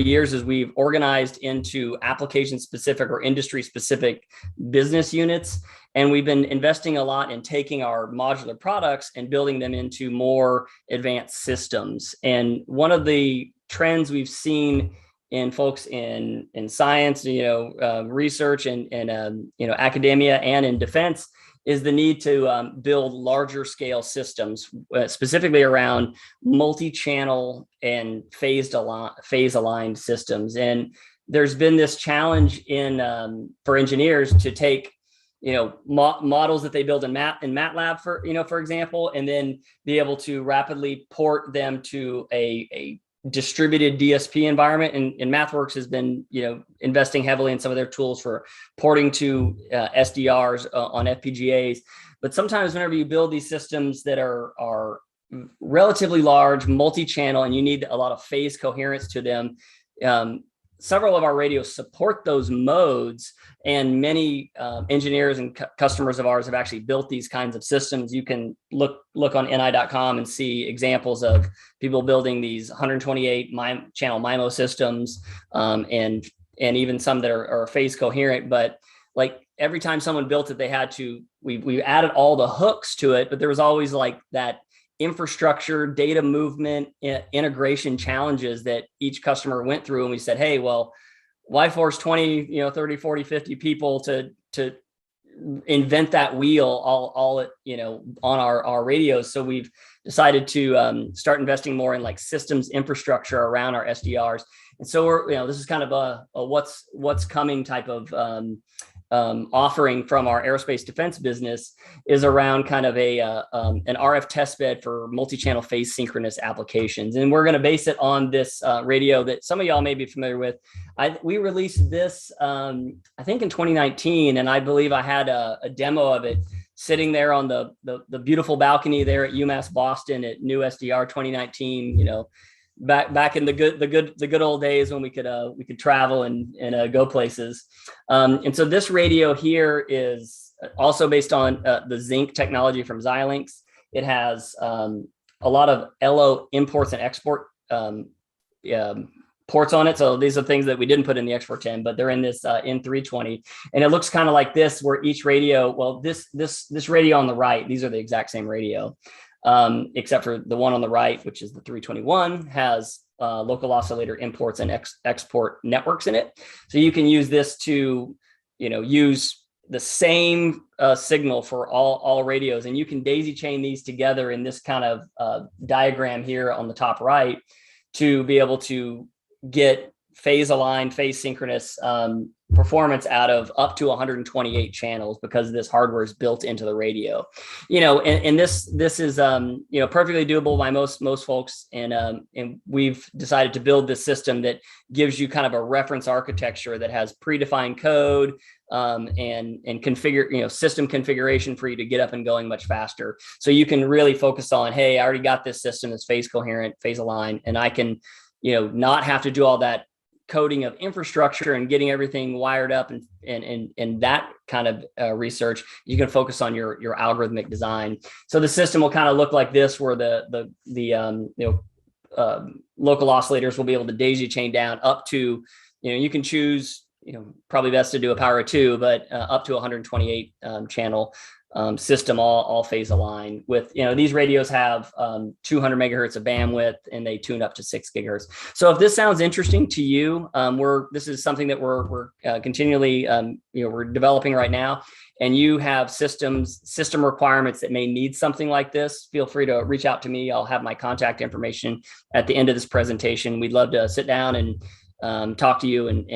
years is we've organized into application specific or industry specific business units. And we've been investing a lot in taking our modular products and building them into more advanced systems. And one of the trends we've seen in folks in science, research and academia and in defense is the need to build larger scale systems, specifically around multi-channel and phase aligned systems. And there's been this challenge for engineers to take models that they build in MATLAB, for example, and then be able to rapidly port them to a distributed DSP environment. And MathWorks has been, investing heavily in some of their tools for porting to SDRs on FPGAs. But sometimes whenever you build these systems that are relatively large, multi-channel, and you need a lot of phase coherence to them, several of our radios support those modes, and many engineers and customers of ours have actually built these kinds of systems. You can look on ni.com and see examples of people building these 128 channel MIMO systems, and even some that are phase coherent. But like every time someone built it, they had to, we added all the hooks to it, but there was always like that infrastructure, data movement, integration challenges that each customer went through. And we said, hey, well, why force 20, 30, 40, 50 people to invent that wheel all on our radios? So we've decided to start investing more in like systems infrastructure around our SDRs. And so we're, this is kind of a what's coming type of offering from our aerospace defense business, is around kind of an RF test bed for multi-channel phase synchronous applications. And we're going to base it on this radio that some of y'all may be familiar with. We released this, I think in 2019, and I believe I had a demo of it sitting there on the beautiful balcony there at UMass Boston at NEWSDR 2019, back in the good old days when we could travel and go places. And so this radio here is also based on the Zinc technology from Xilinx. It has a lot of LO imports and export ports on it. So these are things that we didn't put in the export 10, but they're in this N320. And it looks kind of like this, where each radio, well, this radio on the right, these are the exact same radio. Except for the one on the right, which is the 321, has local oscillator imports and export networks in it. So you can use this to, use the same signal for all radios, and you can daisy chain these together in this kind of diagram here on the top right to be able to get phase aligned, phase synchronous performance out of up to 128 channels, because this hardware is built into the radio. And this is perfectly doable by most folks, and we've decided to build this system that gives you kind of a reference architecture that has predefined code and configure system configuration for you to get up and going much faster. So you can really focus on, hey, I already got this system that's phase coherent, phase aligned, and I can not have to do all that coding of infrastructure and getting everything wired up and that kind of research. You can focus on your algorithmic design. So the system will kind of look like this, where the local oscillators will be able to daisy chain down up to, you can choose, probably best to do a power of 2, but up to 128 channel system, all phase aligned with, these radios have 200 megahertz of bandwidth, and they tune up to 6 gigahertz. So if this sounds interesting to you, this is something that we're continually, we're developing right now, and you have system requirements that may need something like this, feel free to reach out to me. I'll have my contact information at the end of this presentation. We'd love to sit down and talk to you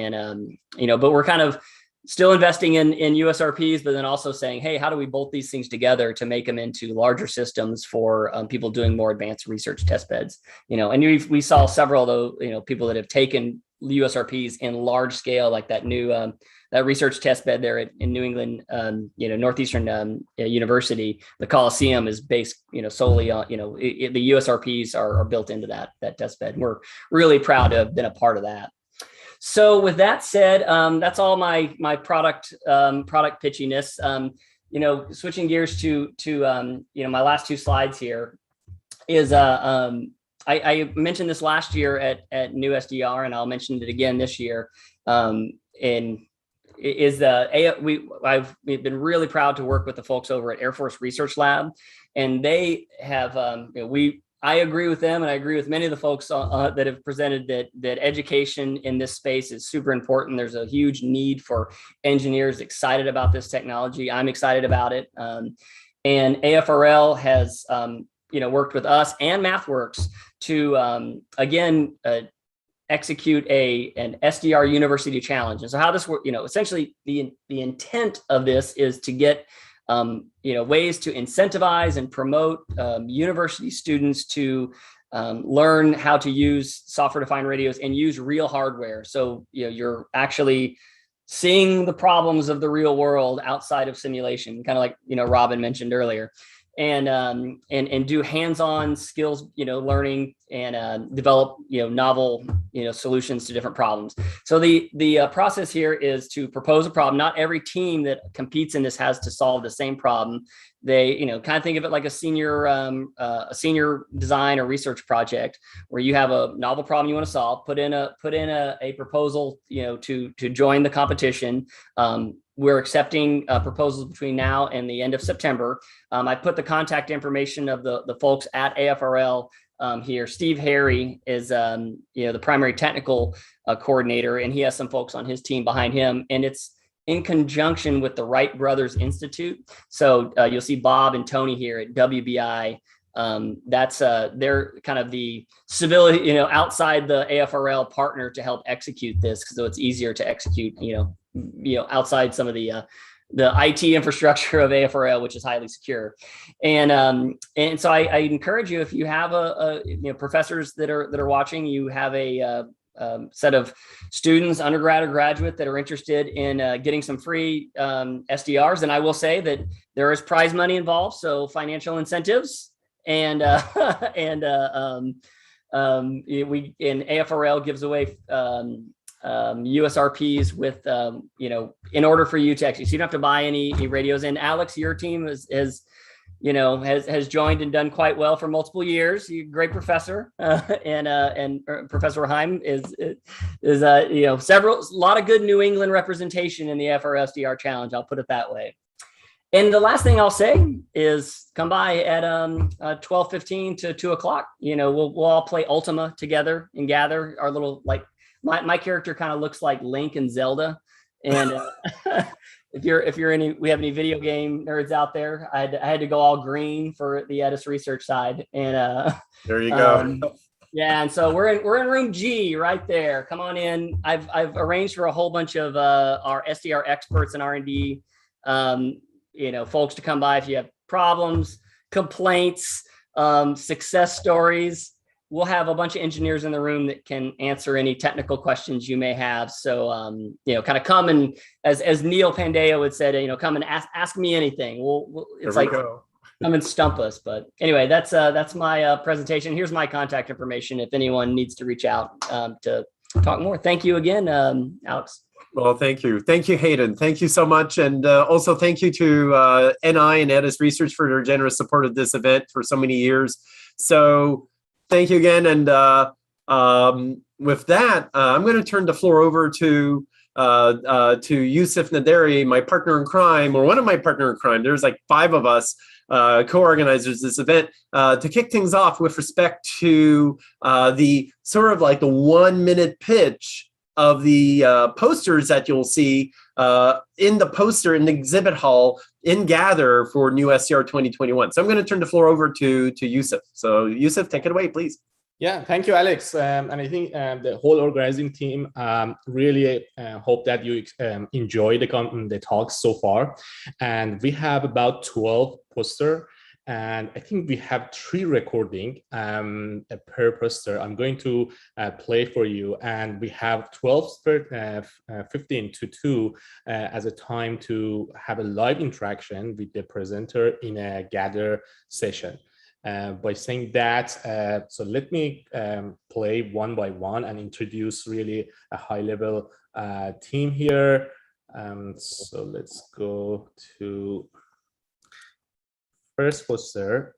but we're kind of still investing in USRPs, but then also saying, hey, how do we bolt these things together to make them into larger systems for people doing more advanced research test beds? And we saw several of those, people that have taken USRPs in large scale, like that new that research test bed there in New England, Northeastern University. The Coliseum is based, solely on, the USRPs are built into that test bed. And we're really proud to have been a part of that. So with that said, that's all my product pitchiness. Switching gears to my last 2 slides here is I mentioned this last year at NEWSDR, and I'll mention it again this year. We've been really proud to work with the folks over at Air Force Research Lab, and they have I agree with them, and I agree with many of the folks that have presented that education in this space is super important. There's a huge need for engineers excited about this technology. I'm excited about it. And AFRL has, worked with us and MathWorks to, execute an SDR University Challenge. And so how this works, essentially the intent of this is to get ways to incentivize and promote university students to learn how to use software-defined radios and use real hardware. So you're actually seeing the problems of the real world outside of simulation, kind of like Robin mentioned earlier, and do hands-on skills, learning and develop novel solutions to different problems. So the process here is to propose a problem. Not every team that competes in this has to solve the same problem. they, kind of think of it like a senior design or research project where you have a novel problem you want to solve, put in a proposal, to join the competition. We're accepting proposals between now and the end of September. I put the contact information of the folks at AFRL here. Steve Harry is, the primary technical coordinator, and he has some folks on his team behind him. And it's in conjunction with the Wright Brothers Institute. So you'll see Bob and Tony here at WBI. That's they're kind of the civility, outside the AFRL partner to help execute this, so it's easier to execute, outside some of the IT infrastructure of AFRL, which is highly secure. And so I encourage you, if you have professors that are watching, you have a set of students, undergrad or graduate, that are interested in getting some free SDRs. And I will say that there is prize money involved, so financial incentives, and AFRL gives away USRPs with in order for you to actually, so you don't have to buy any radios. And Alex, your team has joined and done quite well for multiple years. You're a great professor, and Professor Reheim is a lot of good New England representation in the FRSDR Challenge. I'll put it that way. And the last thing I'll say is come by at 12:15 to 2 o'clock. We'll all play Ultima together and gather our little, like, my character kind of looks like Link and Zelda. And if we have any video game nerds out there, I had to go all green for the Edis research side. And there you go. Yeah, and so we're in room G right there. Come on in. I've arranged for a whole bunch of our SDR experts and R&D folks to come by if you have problems, complaints, success stories. We'll have a bunch of engineers in the room that can answer any technical questions you may have. So, kind of come and, as Neil Pandeo would say, come and ask me anything. It's like, come and stump us. But anyway, that's my presentation. Here's my contact information if anyone needs to reach out to talk more. Thank you again, Alex. Well, thank you. Thank you, Hayden. Thank you so much. And also thank you to NI and Edis Research for their generous support of this event for so many years. So thank you again. And with that, I'm going to turn the floor over to Yusuf Naderi, my partner in crime, or one of my partner in crime. There's like 5 of us co-organizers this event, to kick things off with respect to the sort of like the 1-minute pitch of the posters that you'll see in the exhibit hall in Gather for NEWSDR 2021. So I'm going to turn the floor over to Yusuf. So Yusuf, take it away, please. Yeah, thank you, Alex. And I think the whole organizing team really hope that you enjoy the talks so far. And we have about 12 posters. And I think we have 3 recording per poster. I'm going to play for you. And we have 15 to 2 as a time to have a live interaction with the presenter in a Gather session. By saying that, so let me play one by one and introduce really a high-level team here. So let's go to first poster.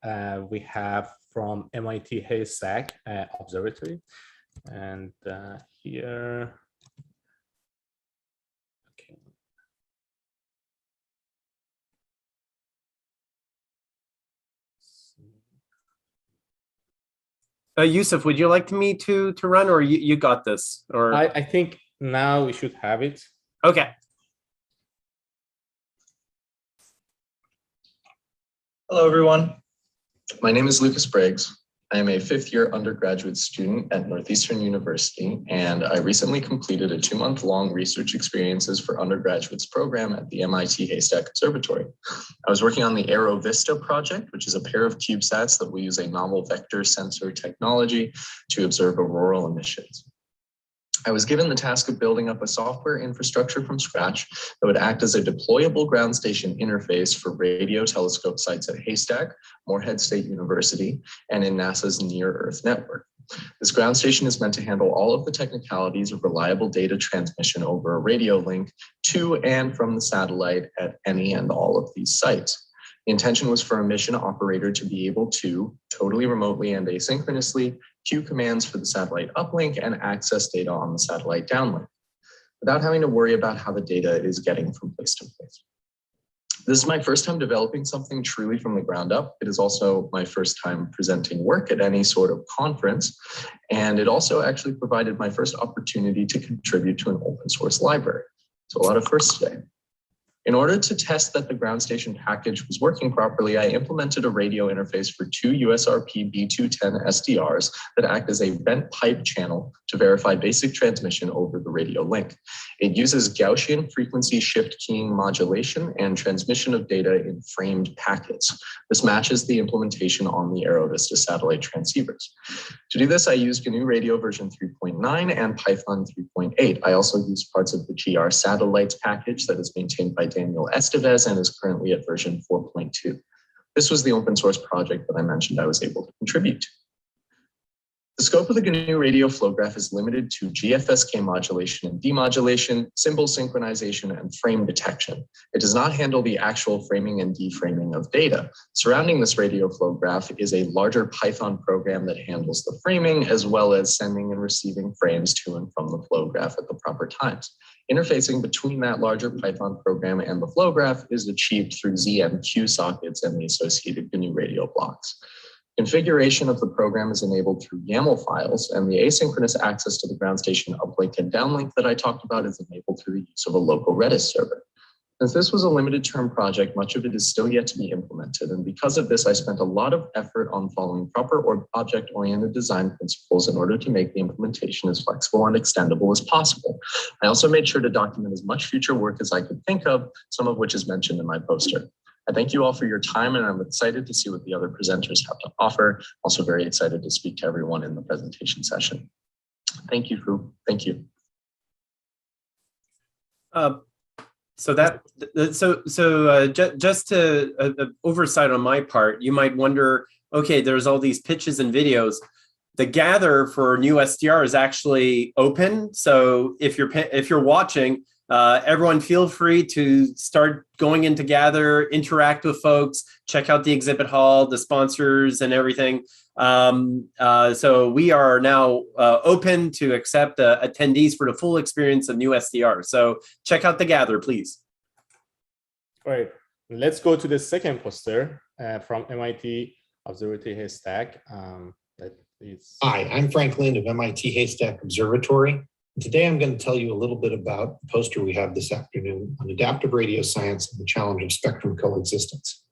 We have from MIT Haystack Observatory, and here. Yusuf, would you like me to run, or you got this? Or I think now we should have it. Okay. Hello, everyone. My name is Lucas Briggs. I am a 5th-year undergraduate student at Northeastern University, and I recently completed a 2-month-long research experiences for undergraduates program at the MIT Haystack Observatory. I was working on the Aero Vista project, which is a pair of CubeSats that will use a novel vector sensor technology to observe auroral emissions. I was given the task of building up a software infrastructure from scratch that would act as a deployable ground station interface for radio telescope sites at Haystack, Morehead State University, and in NASA's Near Earth network. This ground station is meant to handle all of the technicalities of reliable data transmission over a radio link to and from the satellite at any and all of these sites. The intention was for a mission operator to be able to, totally remotely and asynchronously, queue commands for the satellite uplink and access data on the satellite downlink, without having to worry about how the data is getting from place to place. This is my first time developing something truly from the ground up. It is also my first time presenting work at any sort of conference. And it also actually provided my first opportunity to contribute to an open source library. So a lot of firsts today. In order to test that the ground station package was working properly, I implemented a radio interface for two USRP B210 SDRs that act as a bent pipe channel to verify basic transmission over the radio link. It uses Gaussian frequency shift keying modulation and transmission of data in framed packets. This matches the implementation on the AeroVista satellite transceivers. To do this, I used GNU Radio version 3.9 and Python 3.8. I also used parts of the GR satellites package that is maintained by Daniel Estevez and is currently at version 4.2. This was the open source project that I mentioned I was able to contribute to. The scope of the GNU radio flow graph is limited to GFSK modulation and demodulation, symbol synchronization, and frame detection. It does not handle the actual framing and deframing of data. Surrounding this radio flow graph is a larger Python program that handles the framing, as well as sending and receiving frames to and from the flow graph at the proper times. Interfacing between that larger Python program and the flow graph is achieved through ZMQ sockets and the associated GNU radio blocks. Configuration of the program is enabled through YAML files, and the asynchronous access to the ground station uplink and downlink that I talked about is enabled through the use of a local Redis server. Since this was a limited term project, much of it is still yet to be implemented. And because of this, I spent a lot of effort on following proper or object-oriented design principles in order to make the implementation as flexible and extendable as possible. I also made sure to document as much future work as I could think of, some of which is mentioned in my poster. I thank you all for your time, and I'm excited to see what the other presenters have to offer. Also very excited to speak to everyone in the presentation session. Thank you, Fu. Thank you. Just to oversight on my part, you might wonder, okay, there's all these pitches and videos. The Gather for NEWSDR is actually open. So if you're watching, everyone feel free to start going into Gather, interact with folks, check out the exhibit hall, the sponsors and everything. So we are now open to accept attendees for the full experience of NEWSDR. So check out the Gather, please. All right, let's go to the second poster from MIT Observatory Haystack. Hi, I'm Frank Lind of MIT Haystack Observatory. Today, I'm going to tell you a little bit about the poster we have this afternoon on adaptive radio science and the challenge of spectrum coexistence.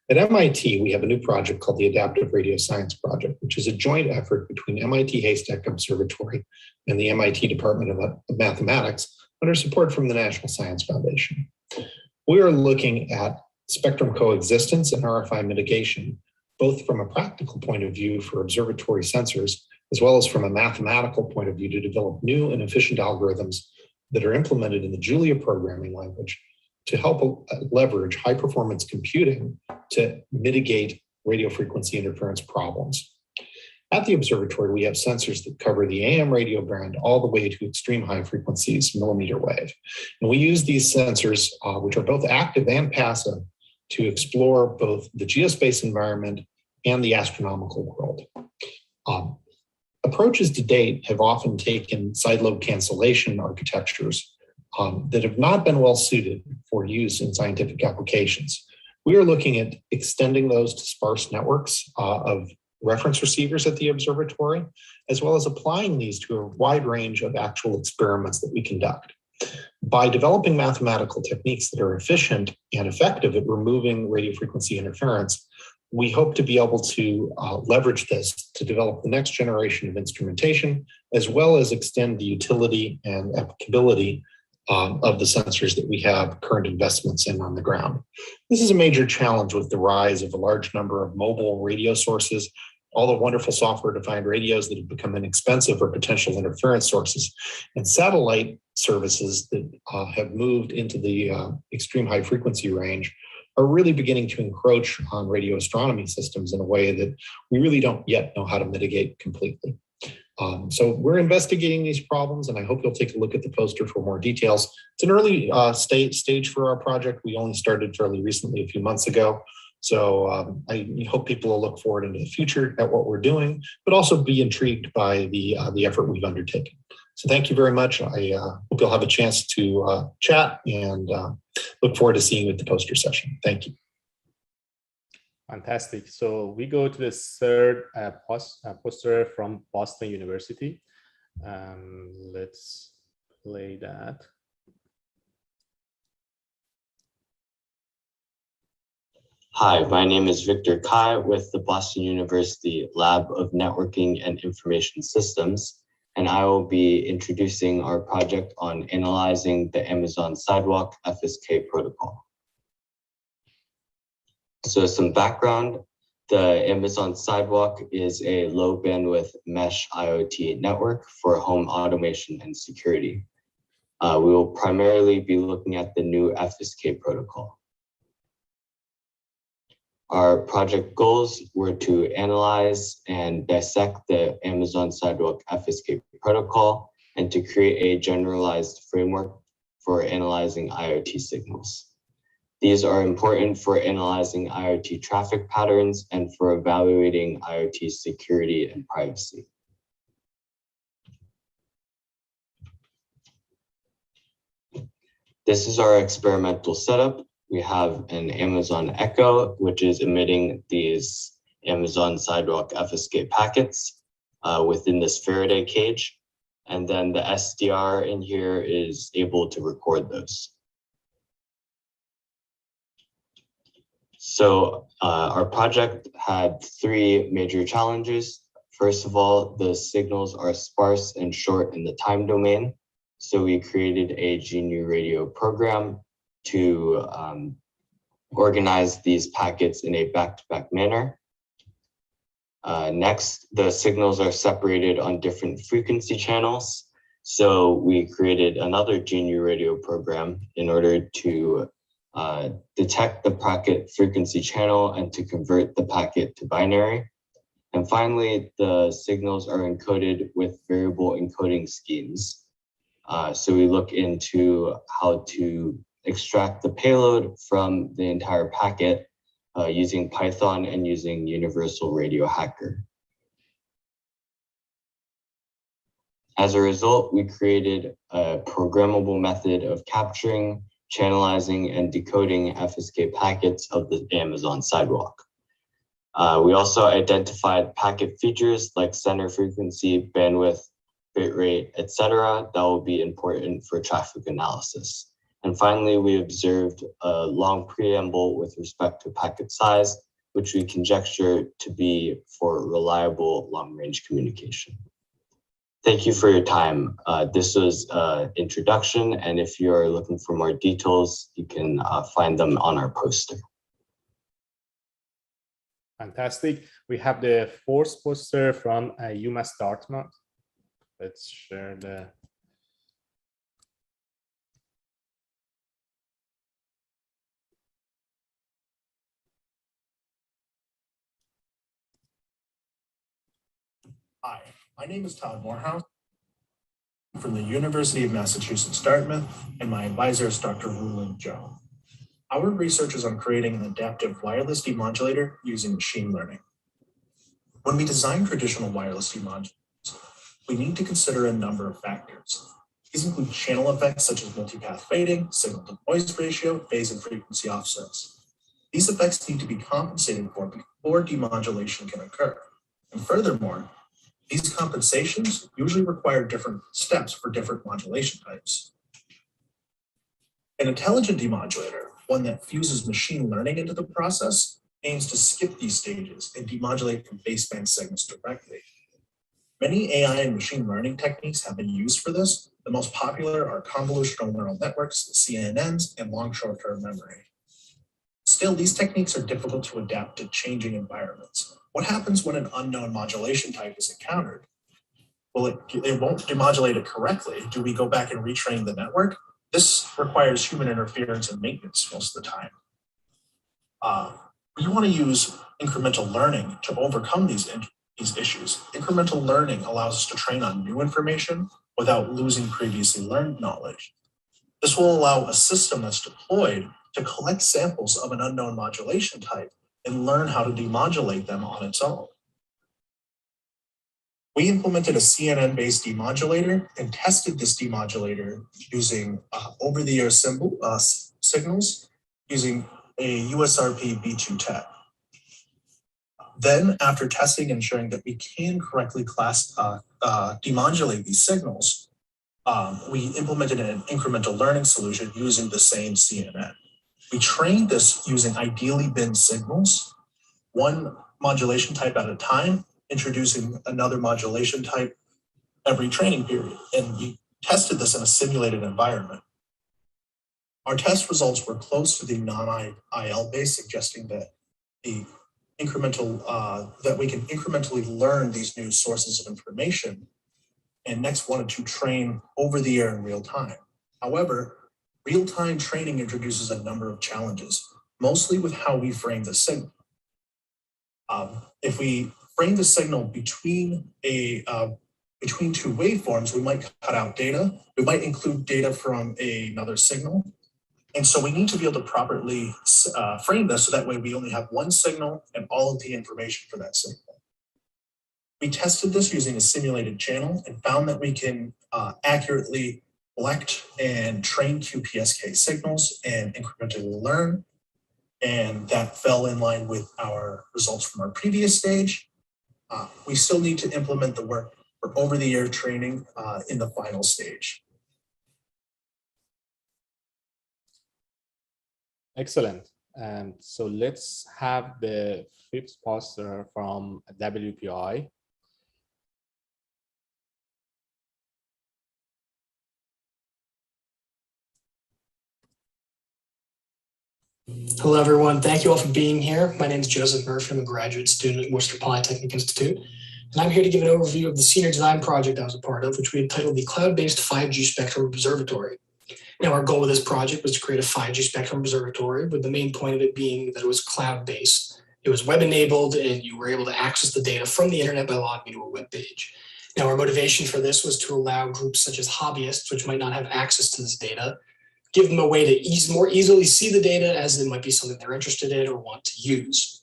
At MIT, we have a new project called the Adaptive Radio Science Project, which is a joint effort between MIT Haystack Observatory and the MIT Department of Mathematics under support from the National Science Foundation. We are looking at spectrum coexistence and RFI mitigation, both from a practical point of view for observatory sensors, as well as from a mathematical point of view to develop new and efficient algorithms that are implemented in the Julia programming language to help leverage high performance computing to mitigate radio frequency interference problems. At the observatory, we have sensors that cover the AM radio band all the way to extreme high frequencies, millimeter wave. And we use these sensors, which are both active and passive, to explore both the geospace environment and the astronomical world. Approaches to date have often taken sidelobe cancellation architectures that have not been well suited for use in scientific applications. We are looking at extending those to sparse networks of reference receivers at the observatory, as well as applying these to a wide range of actual experiments that we conduct. By developing mathematical techniques that are efficient and effective at removing radio frequency interference, we hope to be able to leverage this to develop the next generation of instrumentation, as well as extend the utility and applicability of the sensors that we have current investments in on the ground. This is a major challenge with the rise of a large number of mobile radio sources, all the wonderful software-defined radios that have become inexpensive or potential interference sources, and satellite services that have moved into the extreme high frequency range are really beginning to encroach on radio astronomy systems in a way that we really don't yet know how to mitigate completely. So we're investigating these problems, and I hope you'll take a look at the poster for more details. It's an early stage for our project. We only started fairly recently, a few months ago, So I hope people will look forward into the future at what we're doing, but also be intrigued by the effort we've undertaken. So thank you very much. I hope you'll have a chance to chat and look forward to seeing you at the poster session. Thank you. Fantastic. So we go to the third poster from Boston University. Let's play that. Hi, my name is Victor Kai with the Boston University Lab of Networking and Information Systems, and I will be introducing our project on analyzing the Amazon Sidewalk FSK protocol. So some background, the Amazon Sidewalk is a low bandwidth mesh IoT network for home automation and security. We will primarily be looking at the new FSK protocol. Our project goals were to analyze and dissect the Amazon Sidewalk FSK protocol and to create a generalized framework for analyzing IoT signals. These are important for analyzing IoT traffic patterns and for evaluating IoT security and privacy. This is our experimental setup. We have an Amazon Echo, which is emitting these Amazon Sidewalk FSK packets within this Faraday cage. And then the SDR in here is able to record those. So our project had three major challenges. First of all, the signals are sparse and short in the time domain. So we created a GNU radio program to organize these packets in a back-to-back manner. Next, the signals are separated on different frequency channels. So we created another GNU radio program in order to detect the packet frequency channel and to convert the packet to binary. And finally, the signals are encoded with variable encoding schemes. So we look into how to extract the payload from the entire packet using Python and using Universal Radio Hacker. As a result, we created a programmable method of capturing, channelizing, and decoding FSK packets of the Amazon Sidewalk. We also identified packet features like center frequency, bandwidth, bitrate, etc. that will be important for traffic analysis. And finally, we observed a long preamble with respect to packet size, which we conjecture to be for reliable long-range communication. Thank you for your time. This was an introduction, and if you're looking for more details, you can find them on our poster. Fantastic. We have the fourth poster from UMass Dartmouth. Let's share the. Hi, my name is Todd Morehouse from the University of Massachusetts Dartmouth, and my advisor is Dr. Rulin Zhou. Our research is on creating an adaptive wireless demodulator using machine learning. When we design traditional wireless demodulators, we need to consider a number of factors. These include channel effects such as multipath fading, signal to noise ratio, phase and frequency offsets. These effects need to be compensated for before demodulation can occur. And furthermore, these compensations usually require different steps for different modulation types. An intelligent demodulator, one that fuses machine learning into the process, aims to skip these stages and demodulate from baseband segments directly. Many AI and machine learning techniques have been used for this. The most popular are convolutional neural networks, CNNs, and long short-term memory. Still, these techniques are difficult to adapt to changing environments. What happens when an unknown modulation type is encountered? Well, it won't demodulate it correctly. Do we go back and retrain the network? This requires human interference and maintenance most of the time. We want to use incremental learning to overcome these issues. Incremental learning allows us to train on new information without losing previously learned knowledge. This will allow a system that's deployed to collect samples of an unknown modulation type and learn how to demodulate them on its own. We implemented a CNN-based demodulator and tested this demodulator using over-the-air signals using a USRP B2 tag. Then, after testing and ensuring that we can correctly demodulate these signals, we implemented an incremental learning solution using the same CNN. We trained this using ideally binned signals, one modulation type at a time, introducing another modulation type every training period. And we tested this in a simulated environment. Our test results were close to the non-IL base, suggesting that the that we can incrementally learn these new sources of information, and next wanted to train over the air in real time. However, real-time training introduces a number of challenges, mostly with how we frame the signal. If we frame the signal between two waveforms, we might cut out data. We might include data from another signal. And so we need to be able to properly frame this so that way we only have one signal and all of the information for that signal. We tested this using a simulated channel and found that we can accurately collect and train QPSK signals and incrementally learn. And that fell in line with our results from our previous stage. We still need to implement the work for over-the-air training in the final stage. Excellent. So let's have the fifth poster from WPI. Hello, everyone. Thank you all for being here. My name is Joseph Murphy. I'm a graduate student at Worcester Polytechnic Institute, and I'm here to give an overview of the senior design project I was a part of, which we entitled the Cloud-Based 5G Spectrum Observatory. Now, our goal with this project was to create a 5G spectrum observatory, with the main point of it being that it was cloud-based. It was web-enabled, and you were able to access the data from the internet by logging into a web page. Now, our motivation for this was to allow groups such as hobbyists, which might not have access to this data, give them a way to more easily see the data, as it might be something they're interested in or want to use.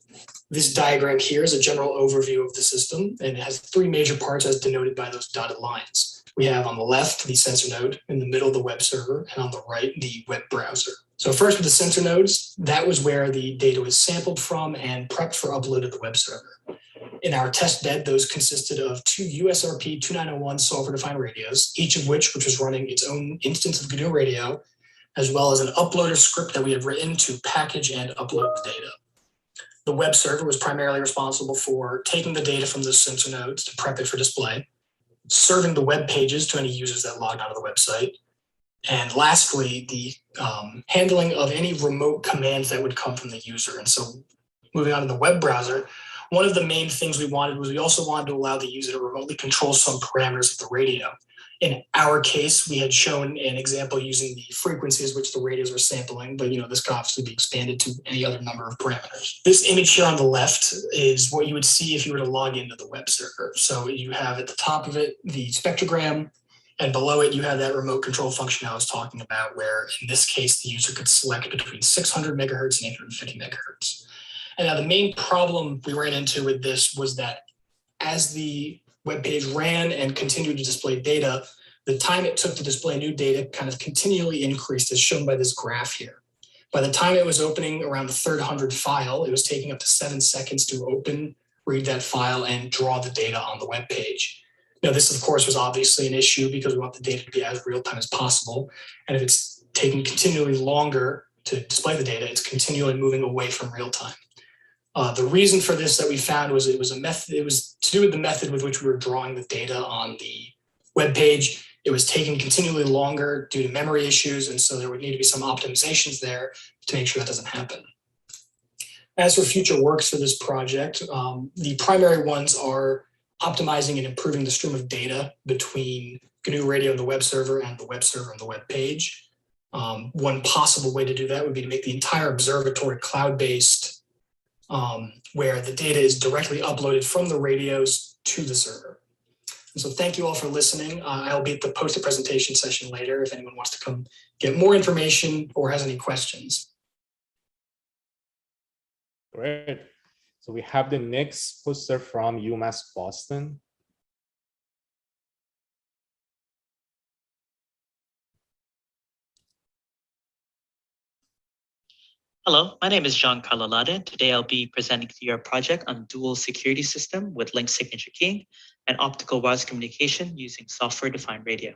This diagram here is a general overview of the system, and it has three major parts as denoted by those dotted lines. We have on the left the sensor node, in the middle the web server, and on the right the web browser. So first with the sensor nodes, that was where the data was sampled from and prepped for upload to the web server. In our test bed, those consisted of two USRP 2901 software-defined radios, each of which was running its own instance of GNU Radio, as well as an uploader script that we had written to package and upload the data. The web server was primarily responsible for taking the data from those sensor nodes to prep it for display, serving the web pages to any users that logged onto the website, and lastly, the handling of any remote commands that would come from the user. And so moving on to the web browser, one of the main things we also wanted to allow the user to remotely control some parameters of the radio. In our case, we had shown an example using the frequencies which the radios were sampling, but this could obviously be expanded to any other number of parameters. This image here on the left is what you would see if you were to log into the web server. So you have at the top of it the spectrogram, and below it you have that remote control function I was talking about, where in this case the user could select between 600 megahertz and 850 megahertz. And now the main problem we ran into with this was that as the web page ran and continued to display data, the time it took to display new data kind of continually increased, as shown by this graph here. By the time it was opening around the 300 file, it was taking up to 7 seconds to open, read that file, and draw the data on the web page. Now, this, of course, was obviously an issue because we want the data to be as real time as possible. And if it's taking continually longer to display the data, it's continually moving away from real time. The reason for this that we found was it was to do with the method with which we were drawing the data on the web page. It was taking continually longer due to memory issues, and so there would need to be some optimizations there to make sure that doesn't happen. As for future works for this project, the primary ones are optimizing and improving the stream of data between GNU Radio and the web server and the web server and the web page. One possible way to do that would be to make the entire observatory cloud-based, where the data is directly uploaded from the radios to the server. And so thank you all for listening. I'll be at the poster presentation session later if anyone wants to come get more information or has any questions. Great. So we have the next poster from UMass Boston. Hello, my name is John Carlalade. Today I'll be presenting to you our project on dual security system with linked signature keying and optical wireless communication using software-defined radio.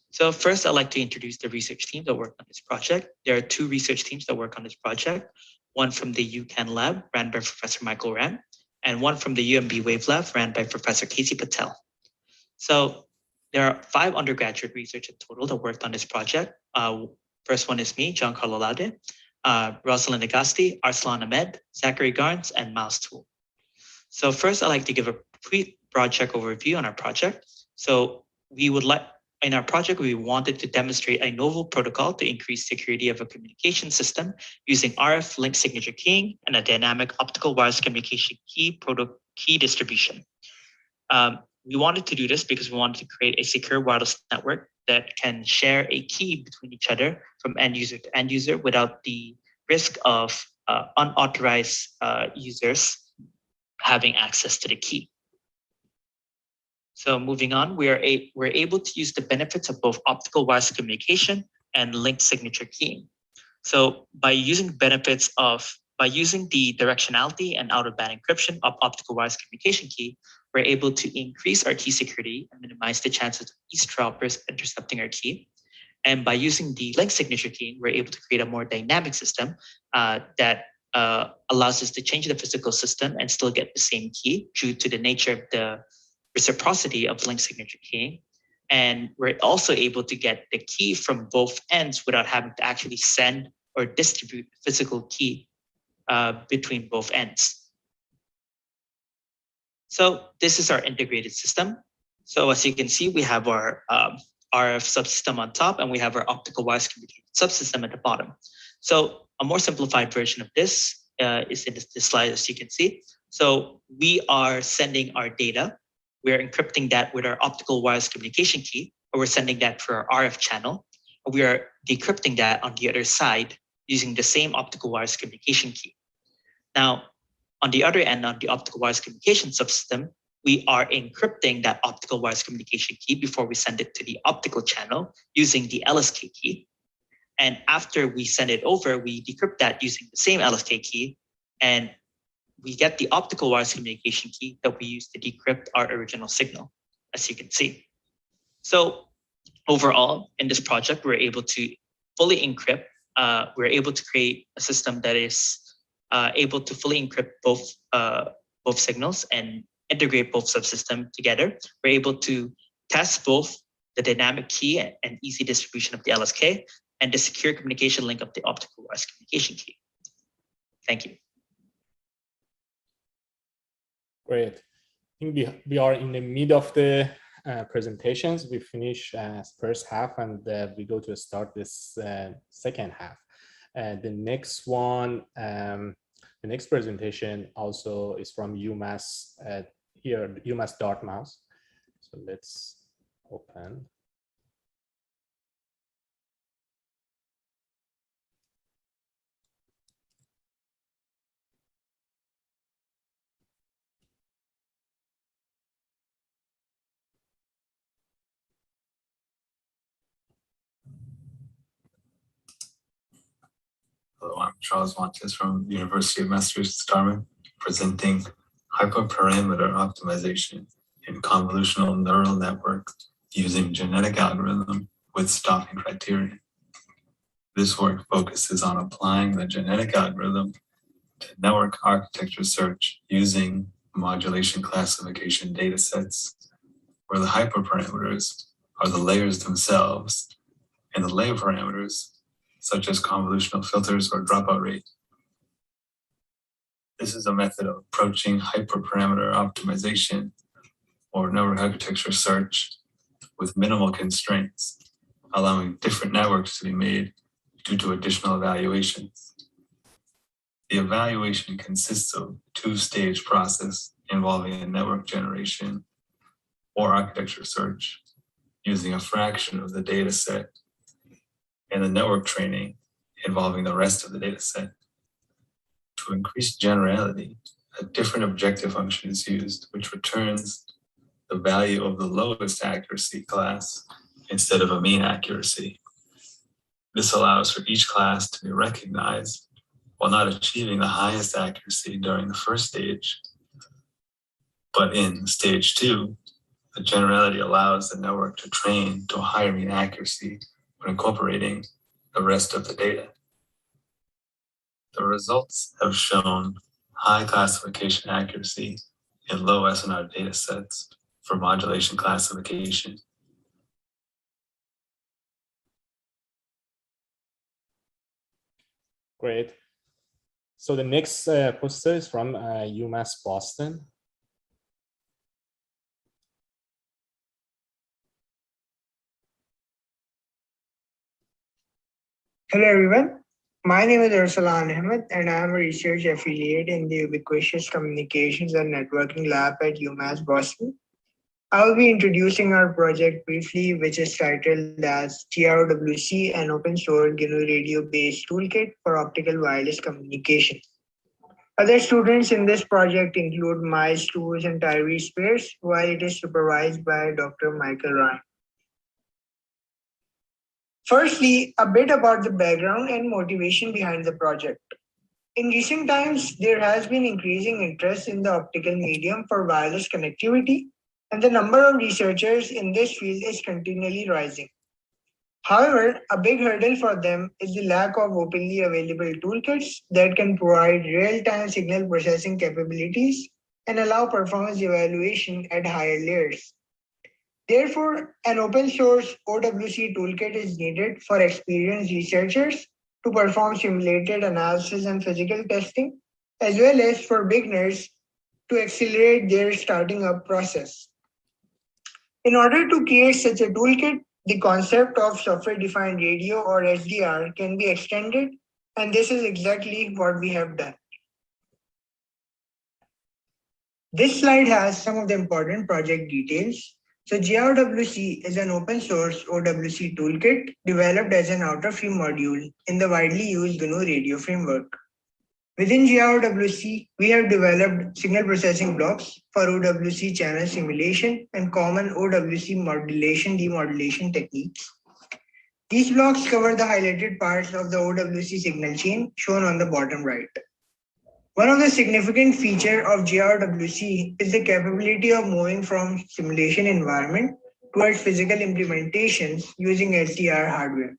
So first, I'd like to introduce the research team that worked on this project. There are two research teams that work on this project, one from the UCAN lab ran by Professor Michael Ram, and one from the UMB Wave lab ran by Professor Casey Patel. So there are 5 undergraduate researchers in total that worked on this project. First one is me, John Carlalade, Rosalind Agasti, Arslan Ahmed, Zachary Garnes, and Miles Toole. So first, I'd like to give a quick project overview on our project. So in our project, we wanted to demonstrate a novel protocol to increase security of a communication system using RF linked signature keying and a dynamic optical wireless communication key distribution. We wanted to do this because we wanted to create a secure wireless network that can share a key between each other from end user to end user without the risk of unauthorized users having access to the key. So moving on, we're able to use the benefits of both optical wireless communication and linked signature keying. So by using the directionality and out-of-band encryption of optical wireless communication key, we're able to increase our key security and minimize the chances of eavesdroppers intercepting our key. And by using the linked signature keying, we're able to create a more dynamic system that allows us to change the physical system and still get the same key due to the nature of the reciprocity of linked signature keying. And we're also able to get the key from both ends without having to actually send or distribute physical key between both ends. So this is our integrated system. So as you can see, we have our RF subsystem on top, and we have our optical wireless communication subsystem at the bottom. So a more simplified version of this is in this slide, as you can see. So we are sending our data. We're encrypting that with our optical wireless communication key, or we're sending that through our RF channel. We are decrypting that on the other side using the same optical wireless communication key. Now, on the other end, on the optical wireless communication subsystem, we are encrypting that optical wireless communication key before we send it to the optical channel using the LSK key. And after we send it over, we decrypt that using the same LSK key, and we get the optical wireless communication key that we use to decrypt our original signal, as you can see. So overall, in this project, we're able to fully encrypt. We're able to create a system that is able to fully encrypt both signals and integrate both subsystems together. We're able to test both the dynamic key and easy distribution of the LSK and the secure communication link of the optical wireless communication key. Thank you. Great. I think we are in the mid of the presentations. We finish first half, and we go to start this second half. The next one, the next presentation also is from UMass here, UMass Dartmouth. So let's open. Hello, I'm Charles Montes from University of Massachusetts Dartmouth, presenting hyperparameter optimization in convolutional neural networks using genetic algorithm with stopping criteria. This work focuses on applying the genetic algorithm to network architecture search using modulation classification datasets, where the hyperparameters are the layers themselves, and the layer parameters such as convolutional filters or dropout rate. This is a method of approaching hyperparameter optimization or network architecture search with minimal constraints, allowing different networks to be made due to additional evaluations. The evaluation consists of a two-stage process involving a network generation or architecture search using a fraction of the data set, and the network training involving the rest of the data set. To increase generality, a different objective function is used, which returns the value of the lowest accuracy class instead of a mean accuracy. This allows for each class to be recognized while not achieving the highest accuracy during the first stage. But in stage 2, the generality allows the network to train to a higher mean accuracy when incorporating the rest of the data. The results have shown high classification accuracy in low SNR data sets for modulation classification. Great. So the next poster is from UMass Boston. Hello everyone, my name is Arsalan Ahmed and I am a research affiliate in the Ubiquitous Communications and Networking Lab at UMass Boston. I will be introducing our project briefly, which is titled as GRWC, an open source GNU radio-based toolkit for optical wireless communication. Other students in this project include Miles Tours and Tyree Spears, while it is supervised by Dr. Michael Ryan. Firstly, a bit about the background and motivation behind the project. In recent times, there has been increasing interest in the optical medium for wireless connectivity, and the number of researchers in this field is continually rising. However, a big hurdle for them is the lack of openly available toolkits that can provide real-time signal processing capabilities and allow performance evaluation at higher layers. Therefore, an open source OWC toolkit is needed for experienced researchers to perform simulated analysis and physical testing, as well as for beginners to accelerate their starting up process. In order to create such a toolkit, the concept of software-defined radio or SDR can be extended, and this is exactly what we have done. This slide has some of the important project details. So GRWC is an open source OWC toolkit developed as an out-of-frame module in the widely used GNU radio framework. Within GRWC, we have developed signal processing blocks for OWC channel simulation and common OWC modulation demodulation techniques. These blocks cover the highlighted parts of the OWC signal chain shown on the bottom right. One of the significant features of GRWC is the capability of moving from simulation environment towards physical implementations using SDR hardware.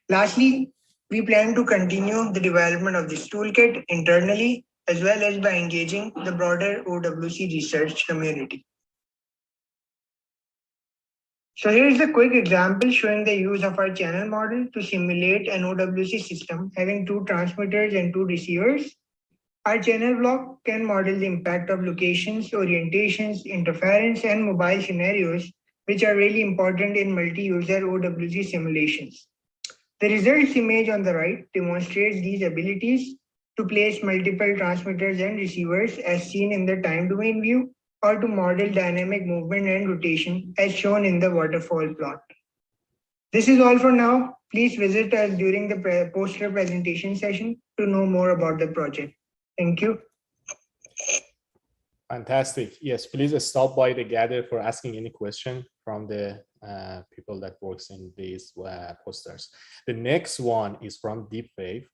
Lastly, we plan to continue the development of this toolkit internally as well as by engaging the broader OWC research community. So here's a quick example showing the use of our channel model to simulate an OWC system having 2 transmitters and 2 receivers. Our channel block can model the impact of locations, orientations, interference, and mobile scenarios, which are really important in multi-user OWC simulations. The results image on the right demonstrates these abilities to place multiple transmitters and receivers as seen in the time domain view, or to model dynamic movement and rotation as shown in the waterfall plot. This is all for now. Please visit us during the poster presentation session to know more about the project. Thank you. Fantastic. Yes, please stop by the gather for asking any question from the people that works in these posters. The next one is from DeepWave.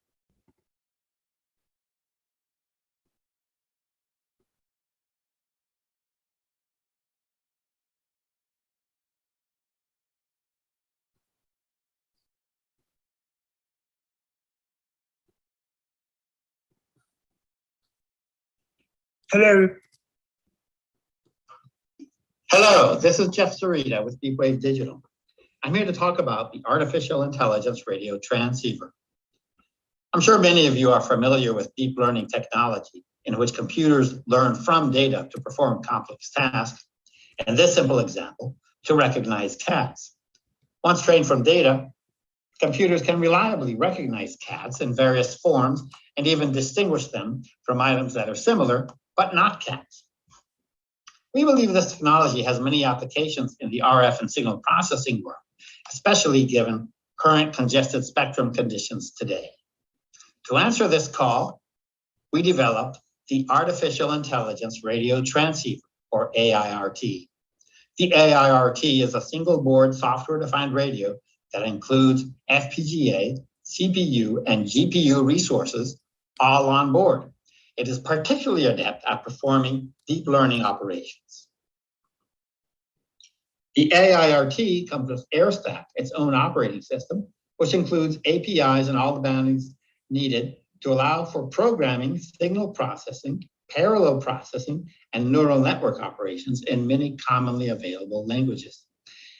Hello. Hello, this is Jeff Sarita with DeepWave Digital. I'm here to talk about the artificial intelligence radio transceiver. I'm sure many of you are familiar with deep learning technology in which computers learn from data to perform complex tasks. In this simple example, to recognize cats. Once trained from data, computers can reliably recognize cats in various forms and even distinguish them from items that are similar, but not cats. We believe this technology has many applications in the RF and signal processing world, especially given current congested spectrum conditions today. To answer this call, we developed the Artificial Intelligence Radio Transceiver, or AIRT. The AIRT is a single board software-defined radio that includes FPGA, CPU, and GPU resources all on board. It is particularly adept at performing deep learning operations. The AIRT comes with AirStack, its own operating system, which includes APIs and all the boundaries needed to allow for programming, signal processing, parallel processing, and neural network operations in many commonly available languages.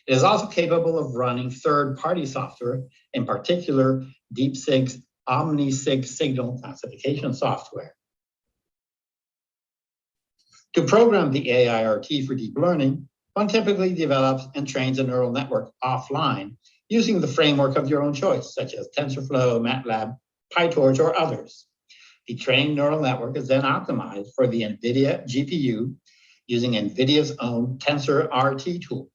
It is also capable of running third-party software, in particular DeepSig's OmniSig signal classification software. To program the AIRT for deep learning, one typically develops and trains a neural network offline using the framework of your own choice, such as TensorFlow, MATLAB, PyTorch, or others. The trained neural network is then optimized for the NVIDIA GPU using NVIDIA's own TensorRT tool.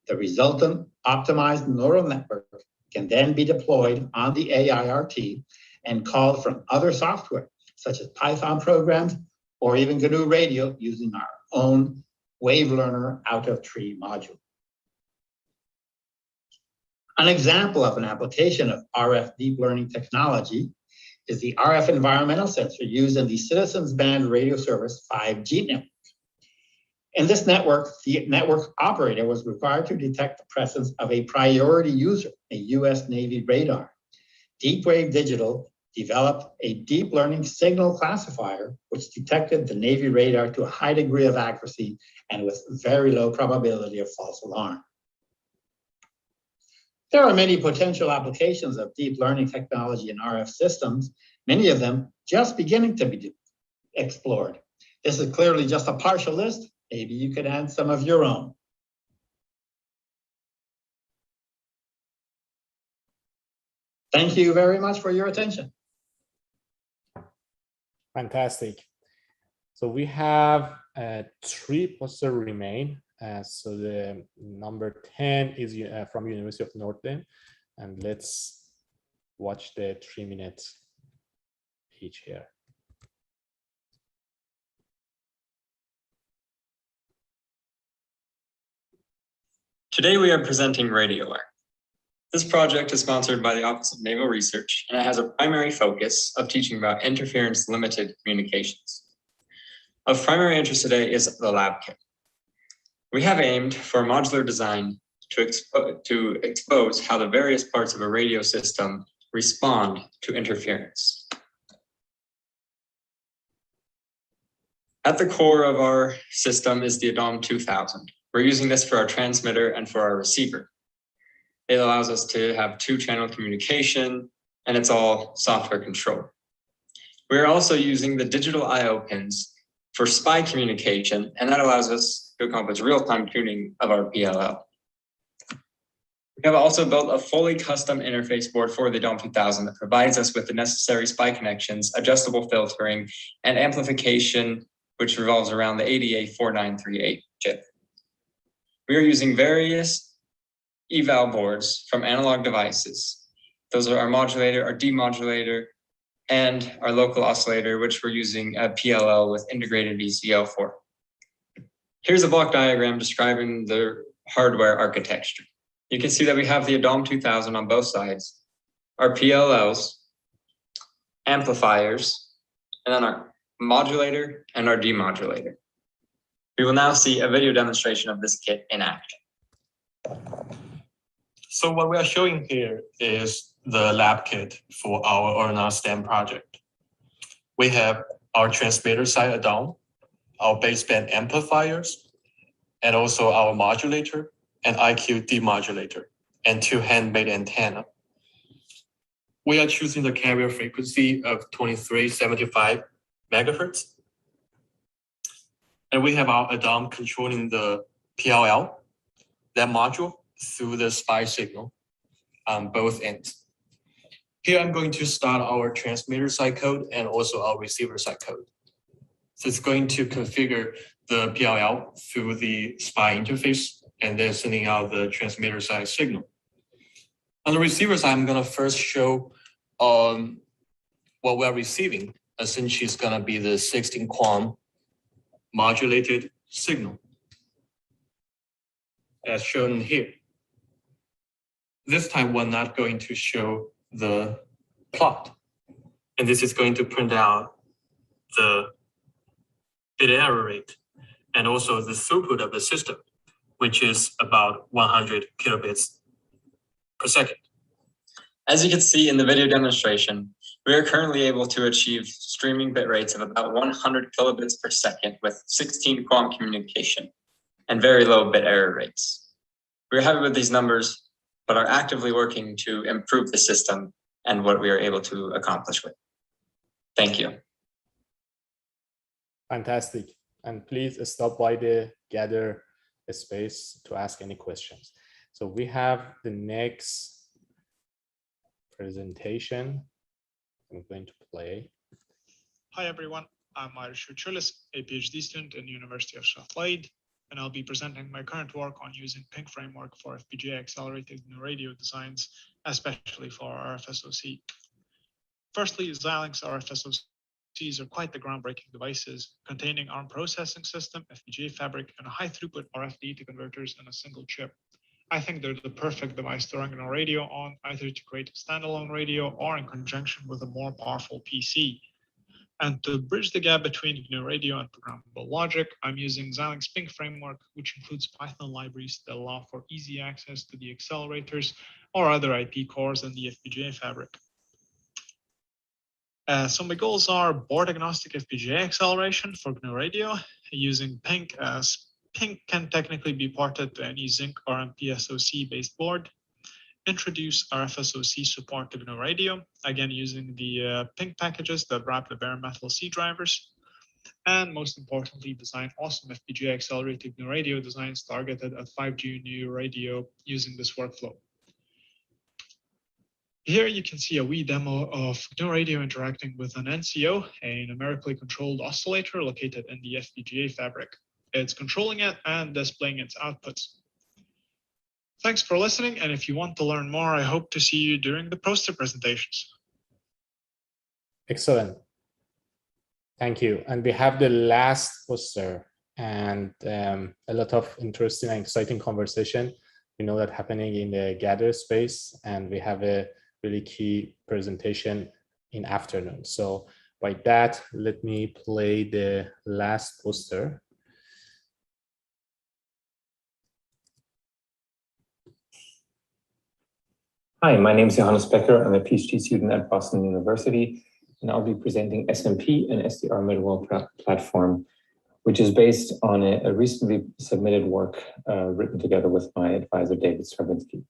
The resultant optimized neural network can then be deployed on the AIRT and called from other software, such as Python programs or even GNU Radio using our own WaveLearner out-of-tree module. An example of an application of RF deep learning technology is the RF environmental sensor used in the Citizens Band radio service 5G network. In this network, the network operator was required to detect the presence of a priority user, a US Navy radar. Deepwave Digital developed a deep learning signal classifier, which detected the Navy radar to a high degree of accuracy and with very low probability of false alarm. There are many potential applications of deep learning technology in RF systems, many of them just beginning to be explored. This is clearly just a partial list. Maybe you could add some of your own. Thank you very much for your attention. Fantastic. So we have 3 posters remain. So the number 10 is from University of Notre Dame, and let's watch the 3-minute each here. Today we are presenting RadioWire. This project is sponsored by the Office of Naval Research, and it has a primary focus of teaching about interference-limited communications. Of primary interest today is the lab kit. We have aimed for a modular design to expose how the various parts of a radio system respond to interference. At the core of our system is the ADOM 2000. We're using this for our transmitter and for our receiver. It allows us to have 2-channel communication, and it's all software controlled. We're also using the digital I/O pins for SPI communication, and that allows us to accomplish real-time tuning of our PLL. We have also built a fully custom interface board for the ADOM 2000 that provides us with the necessary SPI connections, adjustable filtering, and amplification, which revolves around the ADA 4938 chip. We are using various eval boards from analog devices. Those are our modulator, our demodulator, and our local oscillator, which we're using a PLL with integrated VCO for. Here's a block diagram describing the hardware architecture. You can see that we have the ADOM 2000 on both sides, our PLLs, amplifiers, and then our modulator and our demodulator. We will now see a video demonstration of this kit in action. So what we are showing here is the lab kit for our Orna STEM project. We have our transmitter side ADOM, our baseband amplifiers, and also our modulator and IQ demodulator, and 2 handmade antenna. We are choosing the carrier frequency of 2375 megahertz. And we have our ADOM controlling the PLL, that module, through the SPI signal on both ends. Here I'm going to start our transmitter side code and also our receiver side code. So it's going to configure the PLL through the SPI interface and then sending out the transmitter side signal. On the receiver side, I'm going to first show what we're receiving essentially is going to be the 16 QAM modulated signal, as shown here. This time, we're not going to show the plot, and this is going to print out the bit error rate and also the throughput of the system, which is about 100 kilobits per second. As you can see in the video demonstration, we are currently able to achieve streaming bit rates of about 100 kilobits per second with 16 QAM communication and very low bit error rates. We're happy with these numbers, but are actively working to improve the system and what we are able to accomplish with. Thank you. Fantastic. And please stop by the Gather space to ask any questions. So we have the next presentation I'm going to play. Hi, everyone. I'm Irish Chulis, a PhD student in the University of Strathclyde, and I'll be presenting my current work on using PINK framework for FPGA accelerated new radio designs, especially for RFSoC. Firstly, Xilinx RFSoCs are quite the groundbreaking devices containing ARM processing system, FPGA fabric, and high throughput RF data converters in a single chip. I think they're the perfect device to run a radio on, either to create a standalone radio or in conjunction with a more powerful PC. And to bridge the gap between GNU Radio and programmable logic, I'm using Xilinx PINK framework, which includes Python libraries that allow for easy access to the accelerators or other IP cores in the FPGA fabric. So my goals are board agnostic FPGA acceleration for GNU Radio using PINK, as PINK can technically be ported to any Zynq or MPSoC based board. Introduce RFSoC support to GNU Radio, again using the PINK packages that wrap the bare metal C drivers. And most importantly, design awesome FPGA accelerated GNU Radio designs targeted at 5G GNU Radio using this workflow. Here you can see a wee demo of GNU Radio interacting with an NCO, a numerically controlled oscillator located in the FPGA fabric. It's controlling it and displaying its outputs. Thanks for listening, and if you want to learn more, I hope to see you during the poster presentations. Excellent. Thank you. And we have the last poster and a lot of interesting and exciting conversation. We know that happening in the Gather space, and we have a really key presentation in afternoon. So by that, let me play the last poster. Hi, my name is Johannes Becker. I'm a PhD student at Boston University, and I'll be presenting SMP, an SDR middleware platform, which is based on a recently submitted work written together with my advisor, David Stravinsky.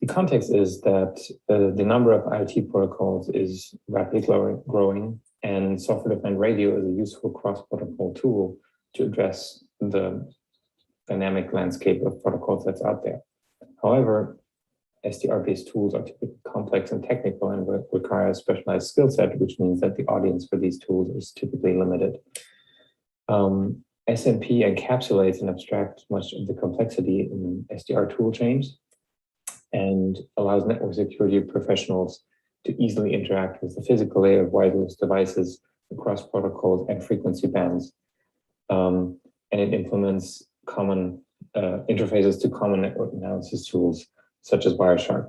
The context is that the number of IoT protocols is rapidly growing, and software-defined radio is a useful cross-protocol tool to address the dynamic landscape of protocols that's out there. However, SDR-based tools are typically complex and technical and require a specialized skill set, which means that the audience for these tools is typically limited. SMP encapsulates and abstracts much of the complexity in SDR tool chains and allows network security professionals to easily interact with the physical layer of wireless devices across protocols and frequency bands. And it implements common interfaces to common network analysis tools such as Wireshark,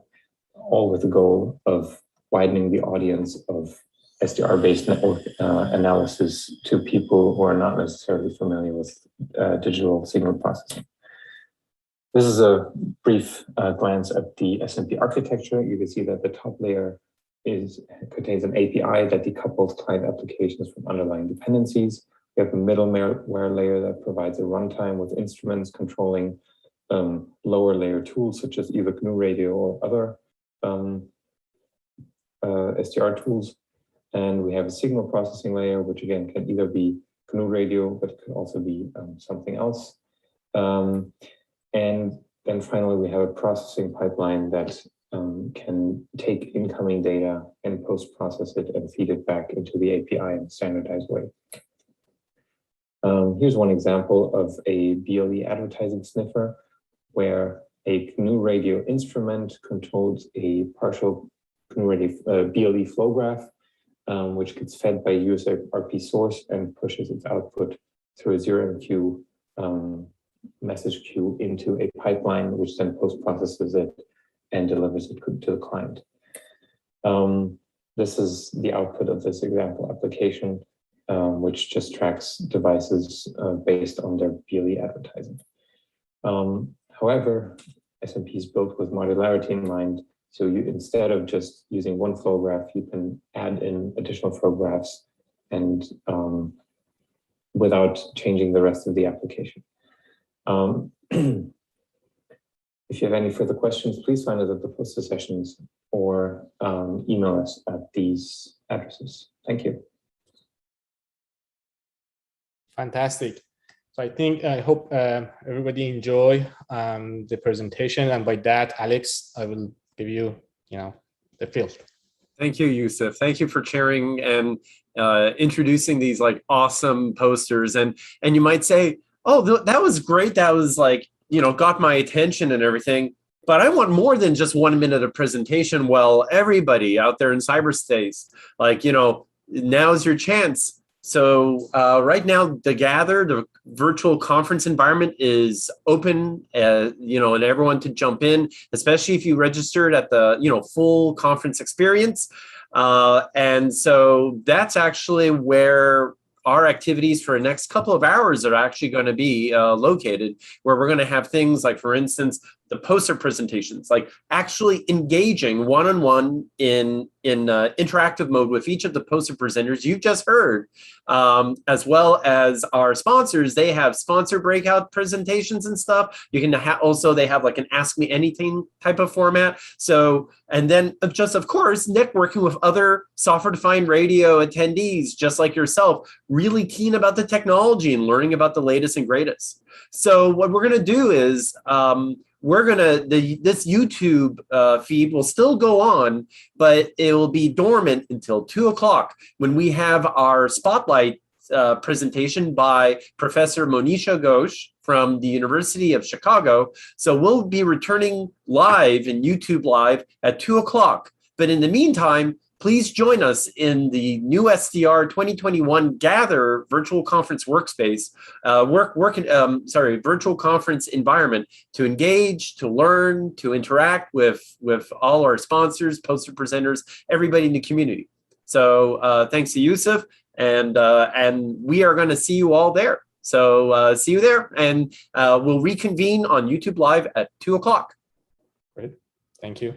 all with the goal of widening the audience of SDR-based network analysis to people who are not necessarily familiar with digital signal processing. This is a brief glance at the SMP architecture. You can see that the top layer contains an API that decouples client applications from underlying dependencies. We have a middleware layer that provides a runtime with instruments controlling lower layer tools such as either GNU Radio or other SDR tools. And we have a signal processing layer, which again can either be GNU Radio, but it could also be something else. And then finally, we have a processing pipeline that can take incoming data and post-process it and feed it back into the API in a standardized way. Here's one example of a BLE advertising sniffer, where a GNU Radio instrument controls a partial GNU Radio BLE flow graph which gets fed by USRP source and pushes its output through a 0MQ message queue into a pipeline, which then post-processes it and delivers it to the client. This is the output of this example application, which just tracks devices based on their BLE advertising. However, SMP is built with modularity in mind. So you, instead of just using one flow graph, you can add in additional flow graphs and without changing the rest of the application. If you have any further questions, please find us at the poster sessions or email us at these addresses. Thank you. Fantastic. So I hope everybody enjoy the presentation. And by that, Alex, I will give you, the field. Thank you, Yusuf. Thank you for sharing and introducing these like awesome posters. And you might say, oh, that was great. That was like, got my attention and everything. But I want more than just 1 minute of presentation. Well, everybody out there in cyberspace, like, now's your chance. So right now, the virtual conference environment is open, and everyone to jump in, especially if you registered at the, full conference experience. And so that's actually where our activities for the next couple of hours are actually going to be located, where we're going to have things like, for instance, the poster presentations, like actually engaging one-on-one in interactive mode with each of the poster presenters you've just heard, as well as our sponsors. They have sponsor breakout presentations and stuff. You can also, they have like an Ask Me Anything type of format. So, and then just, of course, networking with other software-defined radio attendees, just like yourself, really keen about the technology and learning about the latest and greatest. So what we're going to do is, this YouTube feed will still go on, but it will be dormant until 2 o'clock when we have our spotlight presentation by Professor Monisha Ghosh from the University of Chicago. So we'll be returning live in YouTube Live at 2 o'clock. But in the meantime, please join us in the NEWSDR 2021 Gather virtual conference workspace, virtual conference environment to engage, to learn, to interact with all our sponsors, poster presenters, everybody in the community. So thanks to Yusuf, and we are going to see you all there. So see you there, and we'll reconvene on YouTube Live at 2 o'clock. Great, thank you.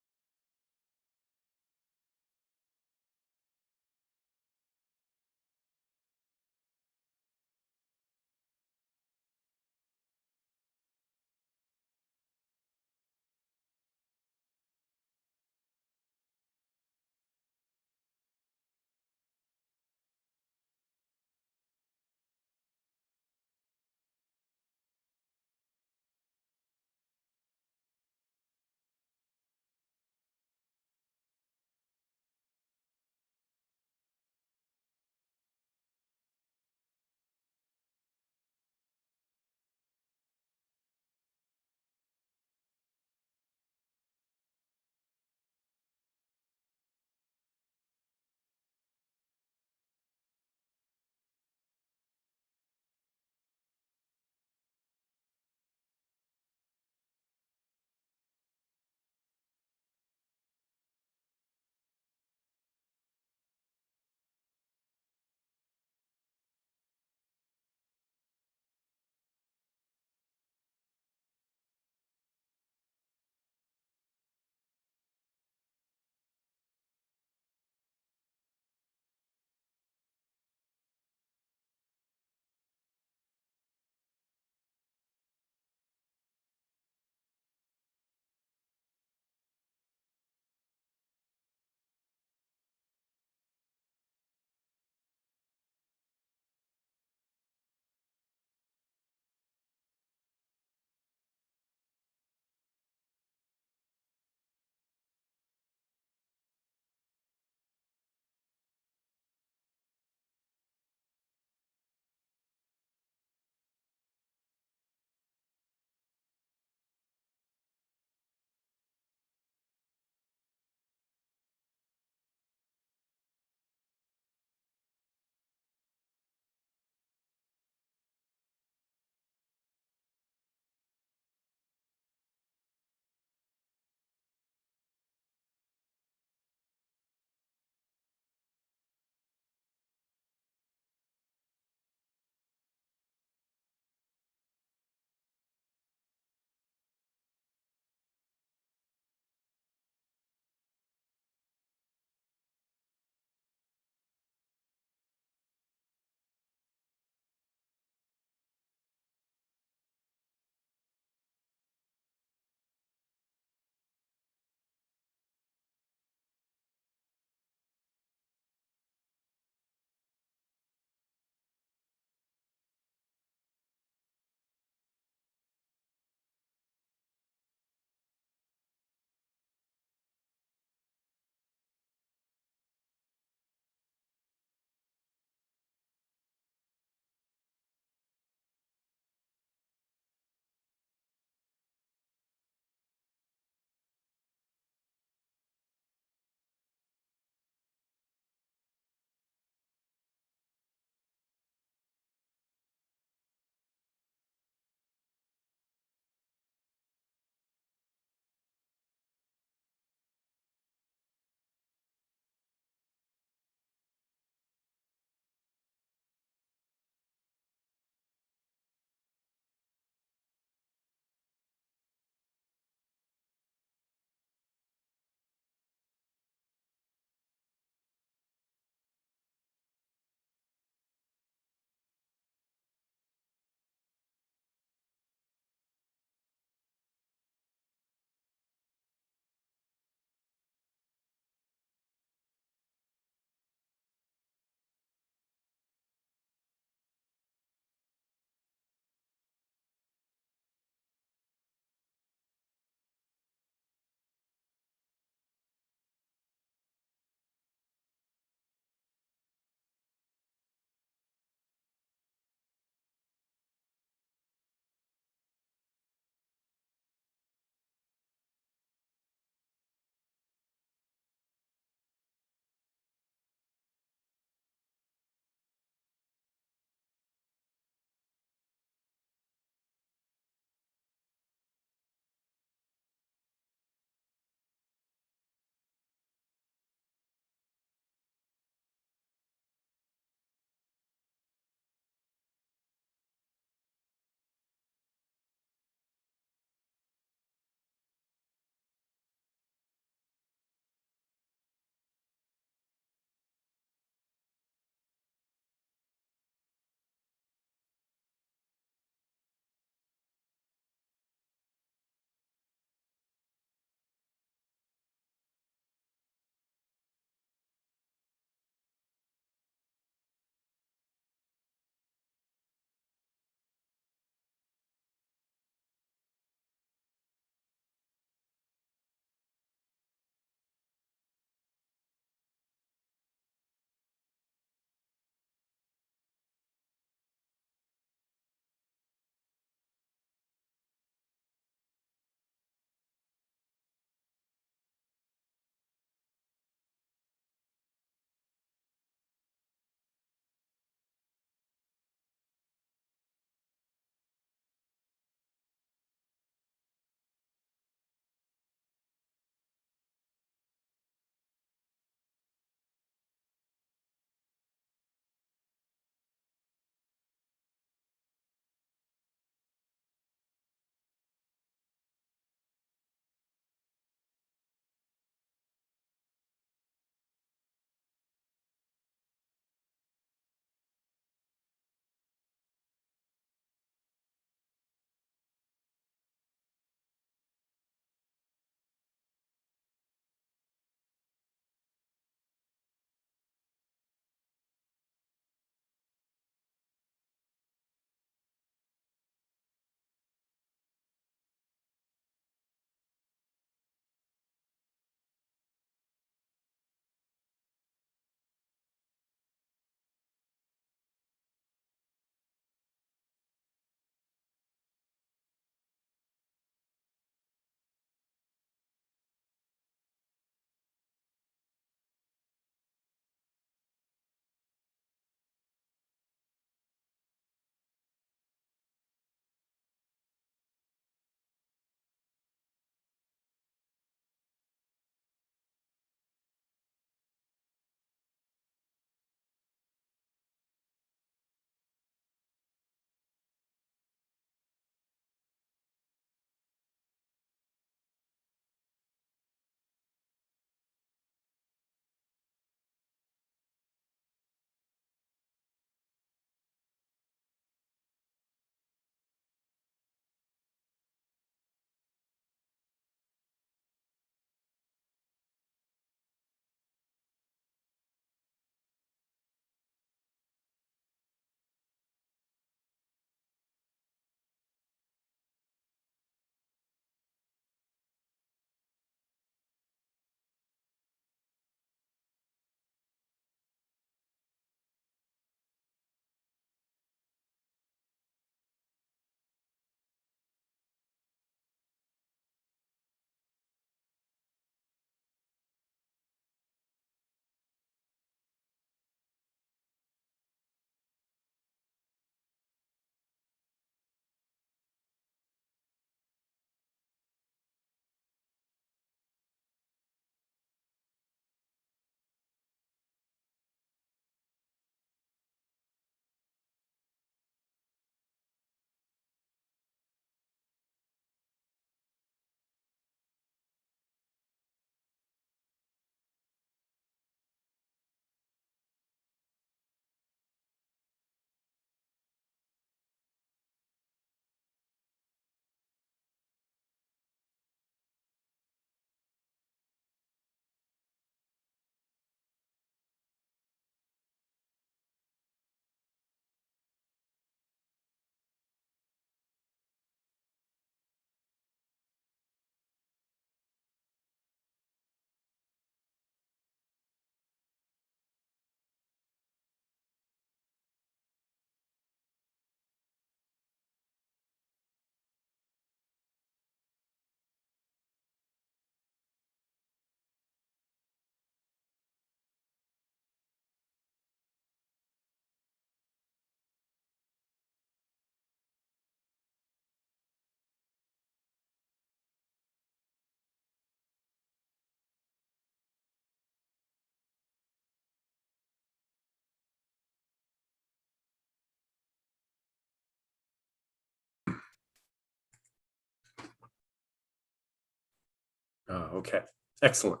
Okay, excellent.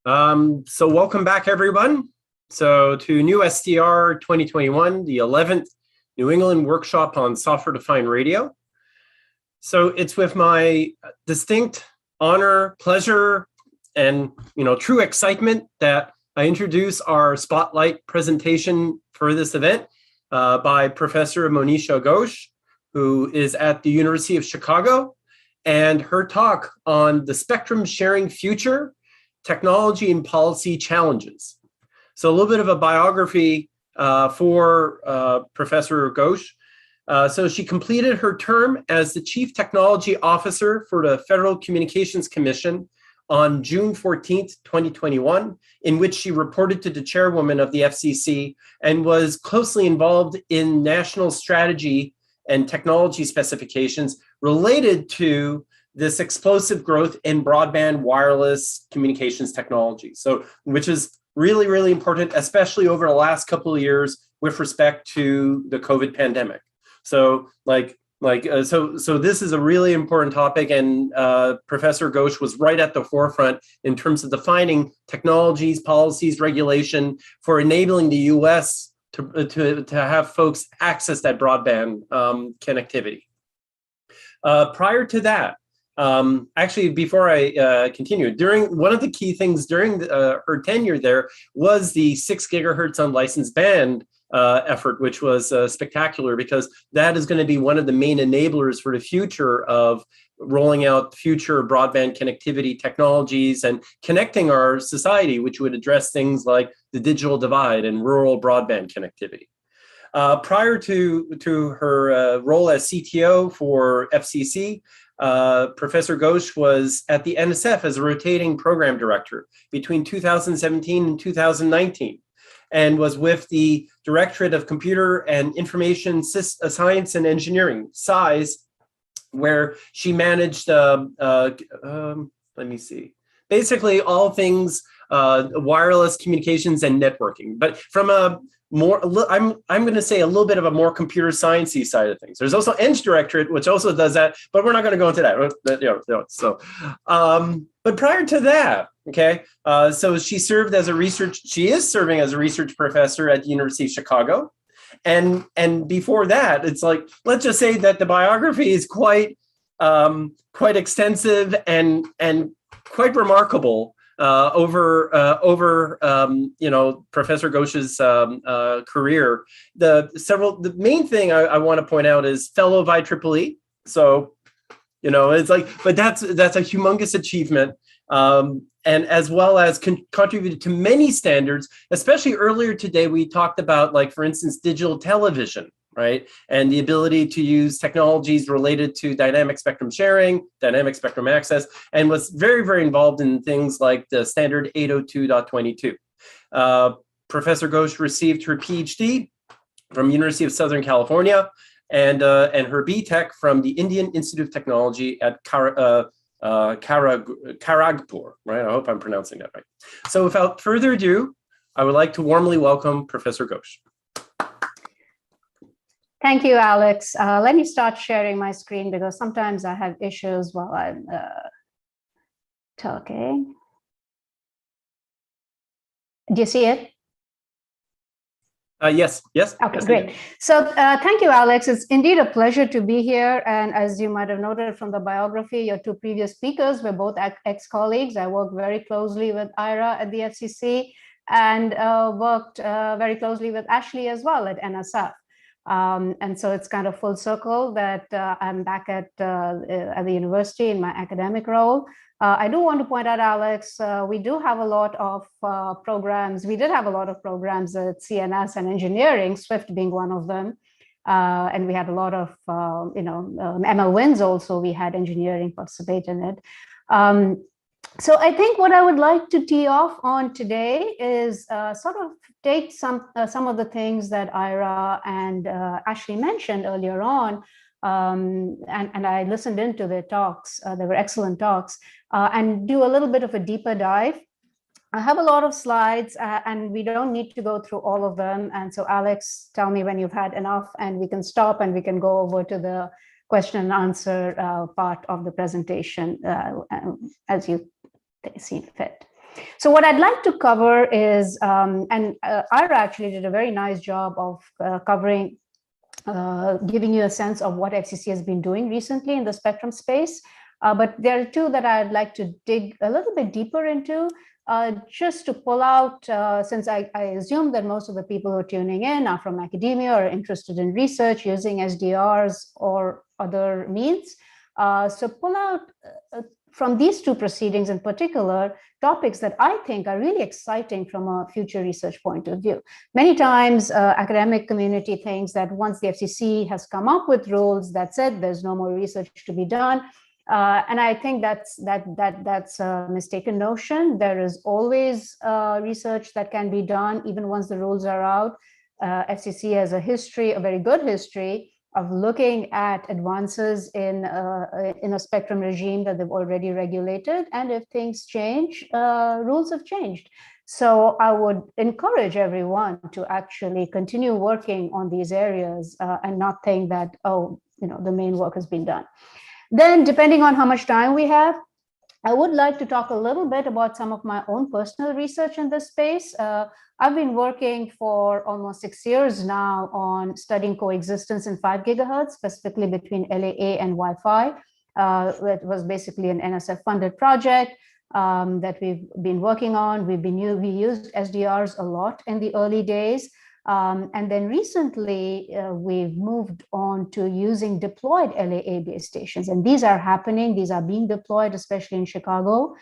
So welcome back, everyone. So to NEWSDR 2021, the 11th New England Workshop on Software-Defined Radio. So it's with my distinct honor, pleasure, and true excitement that I introduce our spotlight presentation for this event by Professor Monisha Ghosh, who is at the University of Chicago, and her talk on the spectrum sharing future, technology and policy challenges. So a little bit of a biography for Professor Ghosh. So she completed her term as the Chief Technology Officer for the Federal Communications Commission on June 14th, 2021, in which she reported to the chairwoman of the FCC and was closely involved in national strategy and technology specifications related to this explosive growth in broadband wireless communications technology. So, which is really, really important, especially over the last couple of years with respect to the COVID pandemic. So so this is a really important topic, and Professor Ghosh was right at the forefront in terms of defining technologies, policies, regulation for enabling the US to have folks access that broadband connectivity. Prior to that, actually, before I continue, one of the key things during her tenure there was the 6 gigahertz unlicensed band effort, which was spectacular, because that is going to be one of the main enablers for the future of rolling out future broadband connectivity technologies and connecting our society, which would address things like the digital divide and rural broadband connectivity. Prior to her role as CTO for FCC, Professor Ghosh was at the NSF as a rotating program director between 2017 and 2019, and was with the Directorate of Computer and Information Science and Engineering, SISE, where she managed, let me see, basically all things wireless communications and networking, but from a more, I'm going to say a little bit of a more computer sciencey side of things. There's also Eng Directorate, which also does that, but we're not going to go into that. So, but prior to that, okay, so she is serving as a research professor at the University of Chicago, and before that, it's like, let's just say that the biography is quite extensive and quite remarkable. Over Professor Ghosh's career, the main thing I want to point out is fellow of IEEE. So, it's like, but that's a humongous achievement, and as well as contributed to many standards. Especially earlier today, we talked about, like, for instance, digital television, right? And the ability to use technologies related to dynamic spectrum sharing, dynamic spectrum access, and was very, very involved in things like the standard 802.22. Professor Ghosh received her PhD from University of Southern California and her BTech from the Indian Institute of Technology at Kharagpur, right? I hope I'm pronouncing that right. So without further ado, I would like to warmly welcome Professor Ghosh. Thank you, Alex. Let me start sharing my screen because sometimes I have issues while I'm talking. Do you see it? Yes. Okay, great. So thank you, Alex. It's indeed a pleasure to be here. And as you might have noted from the biography, your two previous speakers were both ex-colleagues. I worked very closely with Ira at the FCC and worked very closely with Ashley as well at NSF. And so it's kind of full circle that I'm back at the university in my academic role. I do want to point out, Alex, we do have a lot of programs. We did have a lot of programs at CNS and engineering, SWIFT being one of them. And we had a lot of, ML Wins also, we had engineering participate in it. So I think what I would like to tee off on today is sort of take some of the things that Ira and Ashley mentioned earlier on, and I listened into their talks. They were excellent talks, and do a little bit of a deeper dive. I have a lot of slides, and we don't need to go through all of them. And so, Alex, tell me when you've had enough, and we can stop and we can go over to the question and answer part of the presentation as you see fit. So what I'd like to cover is, and Ira actually did a very nice job of covering, giving you a sense of what FCC has been doing recently in the spectrum space. But there are two that I'd like to dig a little bit deeper into, just to pull out, since I assume that most of the people who are tuning in are from academia or interested in research using SDRs or other means. So pull out from these two proceedings in particular, topics that I think are really exciting from a future research point of view. Many times, academic community thinks that once the FCC has come up with rules, that's it, there's no more research to be done. And I think that's a mistaken notion. There is always research that can be done, even once the rules are out. FCC has a history, a very good history, of looking at advances in a spectrum regime that they've already regulated. And if things change, rules have changed. So I would encourage everyone to actually continue working on these areas and not think that, oh, the main work has been done. Then, depending on how much time we have, I would like to talk a little bit about some of my own personal research in this space. I've been working for almost 6 years now on studying coexistence in 5 gigahertz, specifically between LAA and Wi-Fi. It was basically an NSF-funded project that we've been working on. We used SDRs a lot in the early days. And then recently, we've moved on to using deployed LAA base stations. And these are happening. These are being deployed, especially in Chicago.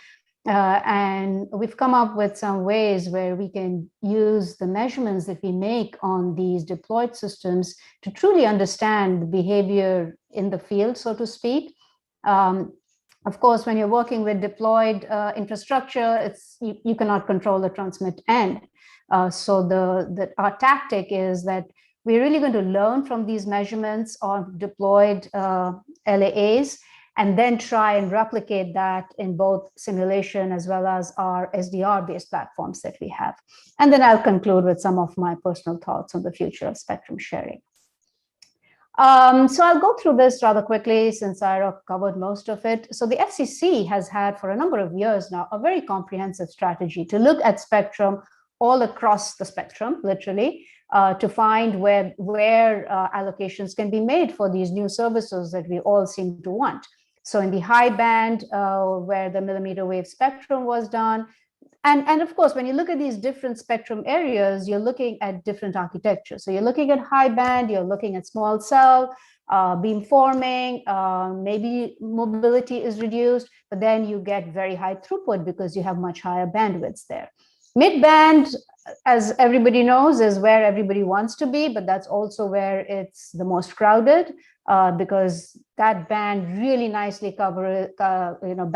And we've come up with some ways where we can use the measurements that we make on these deployed systems to truly understand the behavior in the field, so to speak. Of course, when you're working with deployed infrastructure, you cannot control the transmit end. So our tactic is that we're really going to learn from these measurements of deployed LAAs, and then try and replicate that in both simulation as well as our SDR-based platforms that we have. And then I'll conclude with some of my personal thoughts on the future of spectrum sharing. So I'll go through this rather quickly since Ira covered most of it. So the FCC has had for a number of years now a very comprehensive strategy to look at spectrum all across the spectrum, literally, to find where allocations can be made for these new services that we all seem to want. So in the high band, where the millimeter wave spectrum was done, and of course, when you look at these different spectrum areas, you're looking at different architectures. So you're looking at high band, you're looking at small cell, beamforming, maybe mobility is reduced, but then you get very high throughput because you have much higher bandwidths there. Mid-band, as everybody knows, is where everybody wants to be, but that's also where it's the most crowded because that band really nicely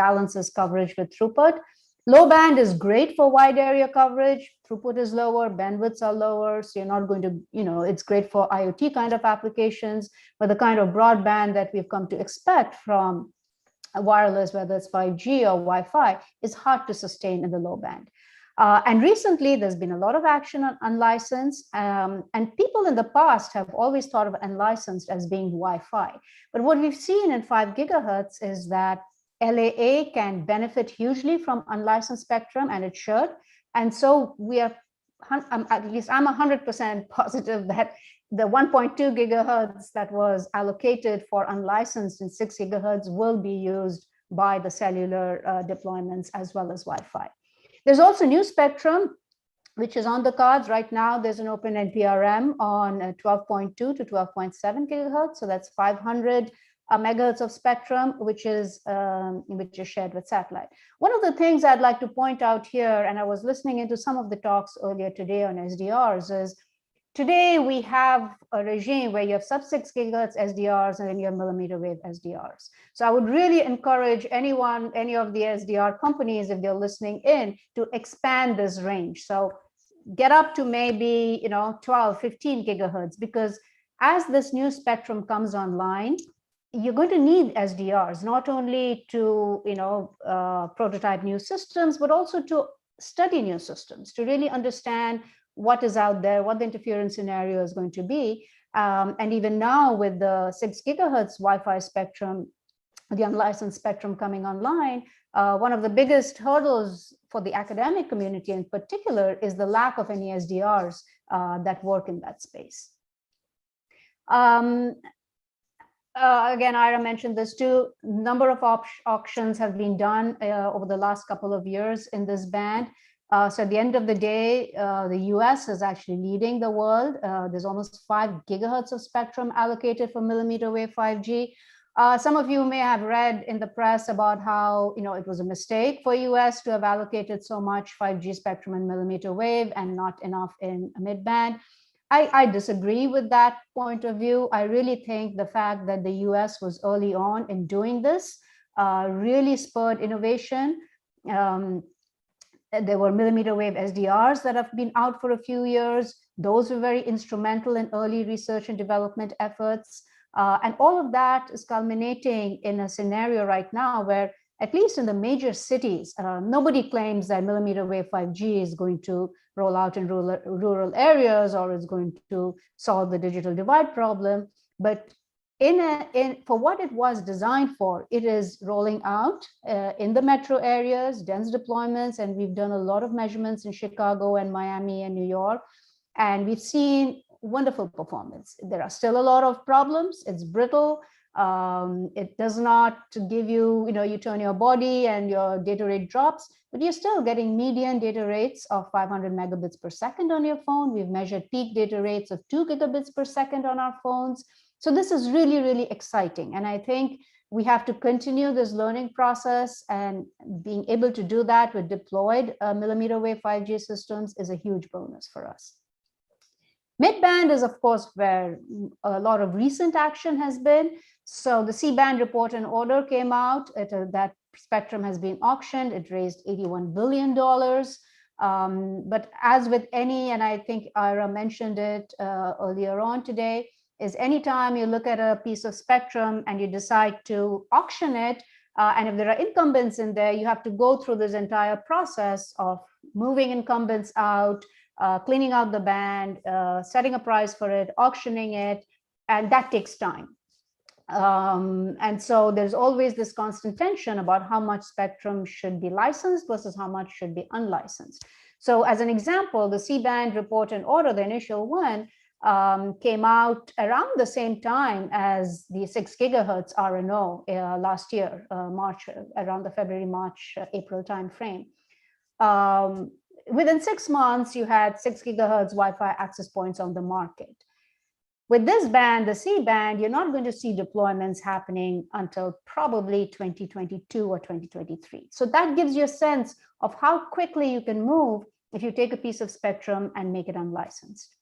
balances coverage with throughput. Low band is great for wide area coverage. Throughput is lower, bandwidths are lower, so you're not going to, it's great for IoT kind of applications, but the kind of broadband that we've come to expect from wireless, whether it's 5G or Wi-Fi, is hard to sustain in the low band. And recently, there's been a lot of action on unlicensed, and people in the past have always thought of unlicensed as being Wi-Fi. But what we've seen in 5 gigahertz is that LAA can benefit hugely from unlicensed spectrum, and it should. And so we are, at least I'm 100% positive that the 1.2 gigahertz that was allocated for unlicensed in 6 gigahertz will be used by the cellular deployments as well as Wi-Fi. There's also new spectrum, which is on the cards right now. There's an open NPRM on 12.2 to 12.7 gigahertz. So that's 500 megahertz of spectrum, which is shared with satellite. One of the things I'd like to point out here, and I was listening into some of the talks earlier today on SDRs, is today we have a regime where you have sub-6 gigahertz SDRs and then you have millimeter wave SDRs. So I would really encourage any of the SDR companies, if they're listening in, to expand this range. So get up to maybe 12, 15 gigahertz, because as this new spectrum comes online, you're going to need SDRs, not only to prototype new systems, but also to study new systems, to really understand what is out there, what the interference scenario is going to be. And even now with the 6 gigahertz Wi-Fi spectrum, the unlicensed spectrum coming online, one of the biggest hurdles for the academic community in particular is the lack of NEWSDRs that work in that space. Again, Ira mentioned this too. Number of auctions have been done over the last couple of years in this band. So at the end of the day, the US is actually leading the world. There's almost 5 gigahertz of spectrum allocated for millimeter wave 5G. Some of you may have read in the press about how it was a mistake for US to have allocated so much 5G spectrum in millimeter wave and not enough in mid-band. I disagree with that point of view. I really think the fact that the US was early on in doing this really spurred innovation. There were millimeter wave SDRs that have been out for a few years. Those were very instrumental in early research and development efforts. And all of that is culminating in a scenario right now where, at least in the major cities, nobody claims that millimeter wave 5G is going to roll out in rural areas or is going to solve the digital divide problem. But for what it was designed for, it is rolling out in the metro areas, dense deployments, and we've done a lot of measurements in Chicago and Miami and New York, and we've seen wonderful performance. There are still a lot of problems. It's brittle. It does not give you, you turn your body and your data rate drops, but you're still getting median data rates of 500 megabits per second on your phone. We've measured peak data rates of 2 gigabits per second on our phones. So this is really, really exciting. And I think we have to continue this learning process, and being able to do that with deployed millimeter wave 5G systems is a huge bonus for us. Mid-band is, of course, where a lot of recent action has been. So the C-band report and order came out. That spectrum has been auctioned. It raised $81 billion. But as with any, and I think Ira mentioned it earlier on today, is anytime you look at a piece of spectrum and you decide to auction it, and if there are incumbents in there, you have to go through this entire process of moving incumbents out, cleaning out the band, setting a price for it, auctioning it, and that takes time. And so there's always this constant tension about how much spectrum should be licensed versus how much should be unlicensed. So as an example, the C-band report and order, the initial one, came out around the same time as the 6 gigahertz RNO last year, March, around the February, March, April timeframe. Within 6 months, you had 6 gigahertz Wi-Fi access points on the market. With this band, the C-band, you're not going to see deployments happening until probably 2022 or 2023. So that gives you a sense of how quickly you can move if you take a piece of spectrum and make it unlicensed.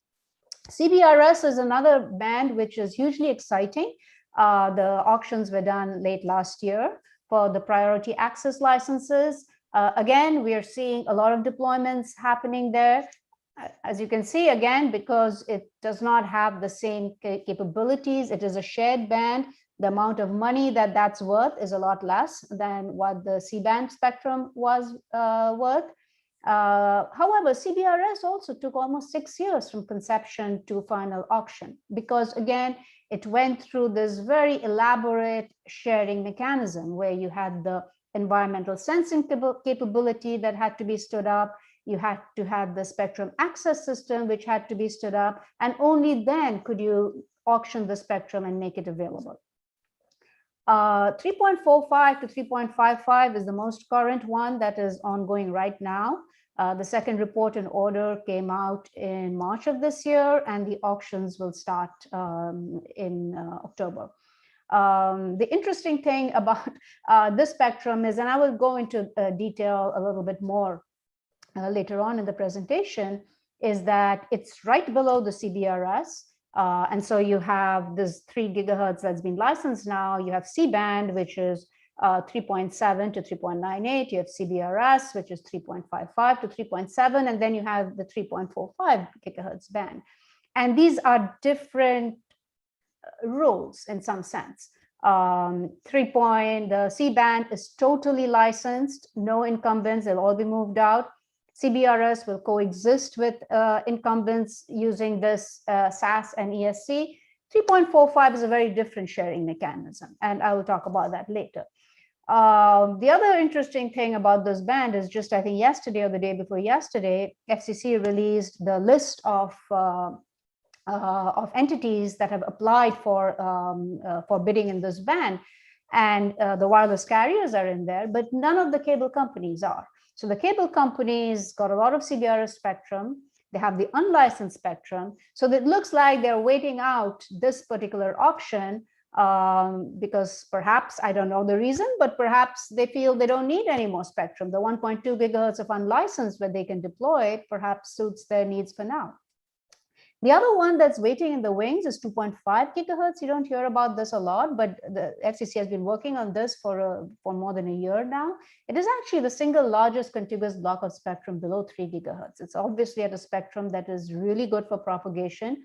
CBRS is another band which is hugely exciting. The auctions were done late last year for the priority access licenses. Again, we are seeing a lot of deployments happening there. As you can see, again, because it does not have the same capabilities, it is a shared band. The amount of money that that's worth is a lot less than what the C-band spectrum was worth. However, CBRS also took almost 6 years from conception to final auction, because again, it went through this very elaborate sharing mechanism where you had the environmental sensing capability that had to be stood up. You had to have the spectrum access system, which had to be stood up, and only then could you auction the spectrum and make it available. 3.45 to 3.55 is the most current one that is ongoing right now. The second report and order came out in March of this year, and the auctions will start in October. The interesting thing about this spectrum is, and I will go into detail a little bit more later on in the presentation, is that it's right below the CBRS. And so you have this 3 gigahertz that's been licensed now. You have C-band, which is 3.7 to 3.98. You have CBRS, which is 3.55 to 3.7. And then you have the 3.45 gigahertz band. And these are different rules in some sense. The C-band is totally licensed, no incumbents, they'll all be moved out. CBRS will coexist with incumbents using this SAS and ESC. 3.45 is a very different sharing mechanism, and I will talk about that later. The other interesting thing about this band is just, I think yesterday or the day before yesterday, FCC released the list of entities that have applied for bidding in this band. And the wireless carriers are in there, but none of the cable companies are. So the cable companies got a lot of CBRS spectrum. They have the unlicensed spectrum. So it looks like they're waiting out this particular auction because perhaps, I don't know the reason, but perhaps they feel they don't need any more spectrum. The 1.2 gigahertz of unlicensed where they can deploy it perhaps suits their needs for now. The other one that's waiting in the wings is 2.5 gigahertz. You don't hear about this a lot, but the FCC has been working on this for more than a year now. It is actually the single largest contiguous block of spectrum below 3 gigahertz. It's obviously at a spectrum that is really good for propagation.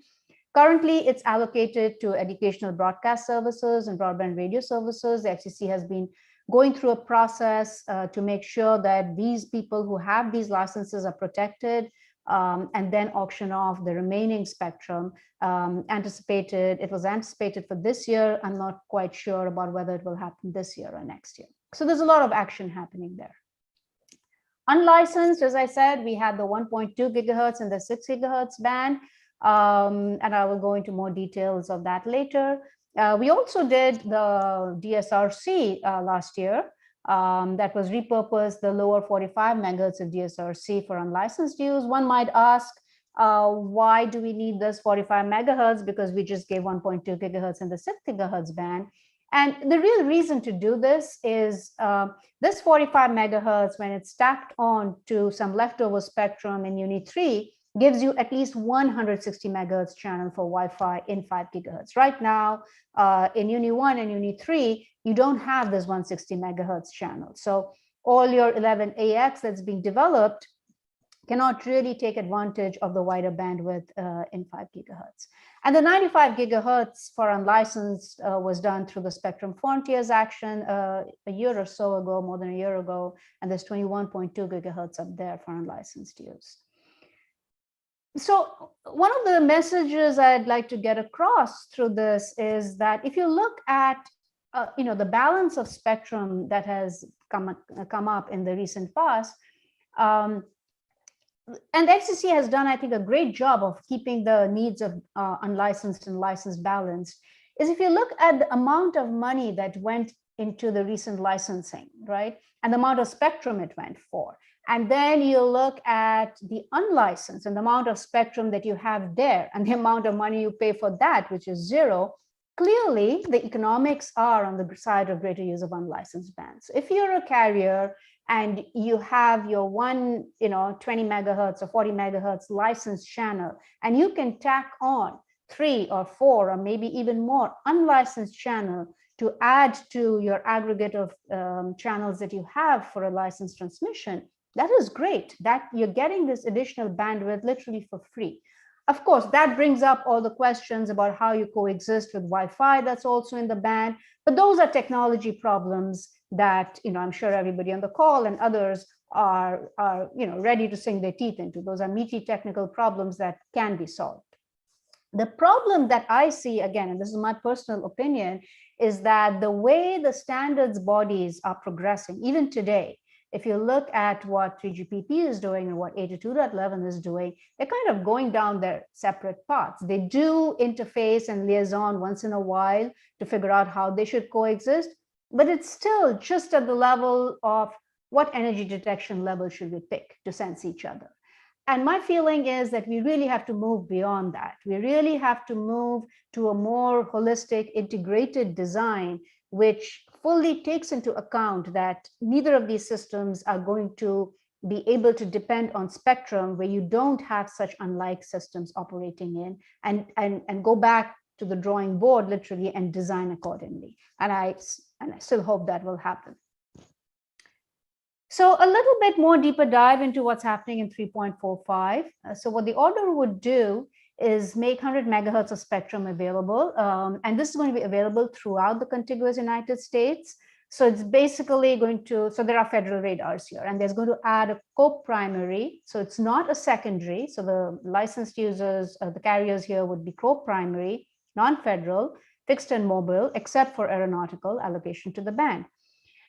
Currently, it's allocated to educational broadcast services and broadband radio services. The FCC has been going through a process to make sure that these people who have these licenses are protected, and then auction off the remaining spectrum. It was anticipated for this year. I'm not quite sure about whether it will happen this year or next year. So there's a lot of action happening there. Unlicensed, as I said, we have the 1.2 gigahertz and the 6 gigahertz band. And I will go into more details of that later. We also did the DSRC last year. That was repurposed the lower 45 megahertz of DSRC for unlicensed use. One might ask, why do we need this 45 megahertz? Because we just gave 1.2 gigahertz in the 6 gigahertz band. And the real reason to do this is this 45 megahertz, when it's stacked on to some leftover spectrum in Uni 3, gives you at least 160 megahertz channel for Wi-Fi in 5 gigahertz. Right now, in Uni 1 and Uni 3, you don't have this 160 megahertz channel. So all your 11AX that's being developed cannot really take advantage of the wider bandwidth in 5 gigahertz. And the 95 gigahertz for unlicensed was done through the Spectrum Frontiers action a year or so ago, more than a year ago, and there's 21.2 gigahertz up there for unlicensed use. So one of the messages I'd like to get across through this is that if you look at the balance of spectrum that has come up in the recent past, and FCC has done, I think, a great job of keeping the needs of unlicensed and licensed balanced, is if you look at the amount of money that went into the recent licensing, right, and the amount of spectrum it went for, and then you look at the unlicensed and the amount of spectrum that you have there and the amount of money you pay for that, which is zero, clearly the economics are on the side of greater use of unlicensed bands. If you're a carrier and you have your 20 megahertz or 40 megahertz licensed channel, and you can tack on 3 or 4 or maybe even more unlicensed channel to add to your aggregate of channels that you have for a licensed transmission, that is great. That you're getting this additional bandwidth literally for free. Of course, that brings up all the questions about how you coexist with Wi-Fi that's also in the band, but those are technology problems that I'm sure everybody on the call and others are ready to sink their teeth into. Those are meaty technical problems that can be solved. The problem that I see, again, and this is my personal opinion, is that the way the standards bodies are progressing, even today, if you look at what 3GPP is doing and what 802.11 is doing, they're kind of going down their separate paths. They do interface and liaison once in a while to figure out how they should coexist, but it's still just at the level of what energy detection level should we pick to sense each other. And my feeling is that we really have to move beyond that. We really have to move to a more holistic, integrated design, which fully takes into account that neither of these systems are going to be able to depend on spectrum where you don't have such unlike systems operating in, and go back to the drawing board literally and design accordingly. And I still hope that will happen. So a little bit more deeper dive into what's happening in 3.45. So what the order would do is make 100 megahertz of spectrum available. And this is going to be available throughout the contiguous United States. So it's basically going to, so there are federal radars here, and there's going to add a co-primary. So it's not a secondary. So the licensed users, the carriers here would be co-primary. non-federal, fixed and mobile, except for aeronautical allocation to the band.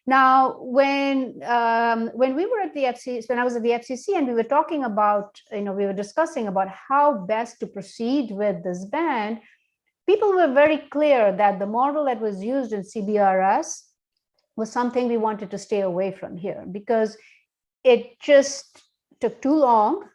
Now, when we were at the FCC, when I was at the FCC, and we were talking about, we were discussing about how best to proceed with this band, people were very clear that the model that was used in CBRS was something we wanted to stay away from here because it just took too long.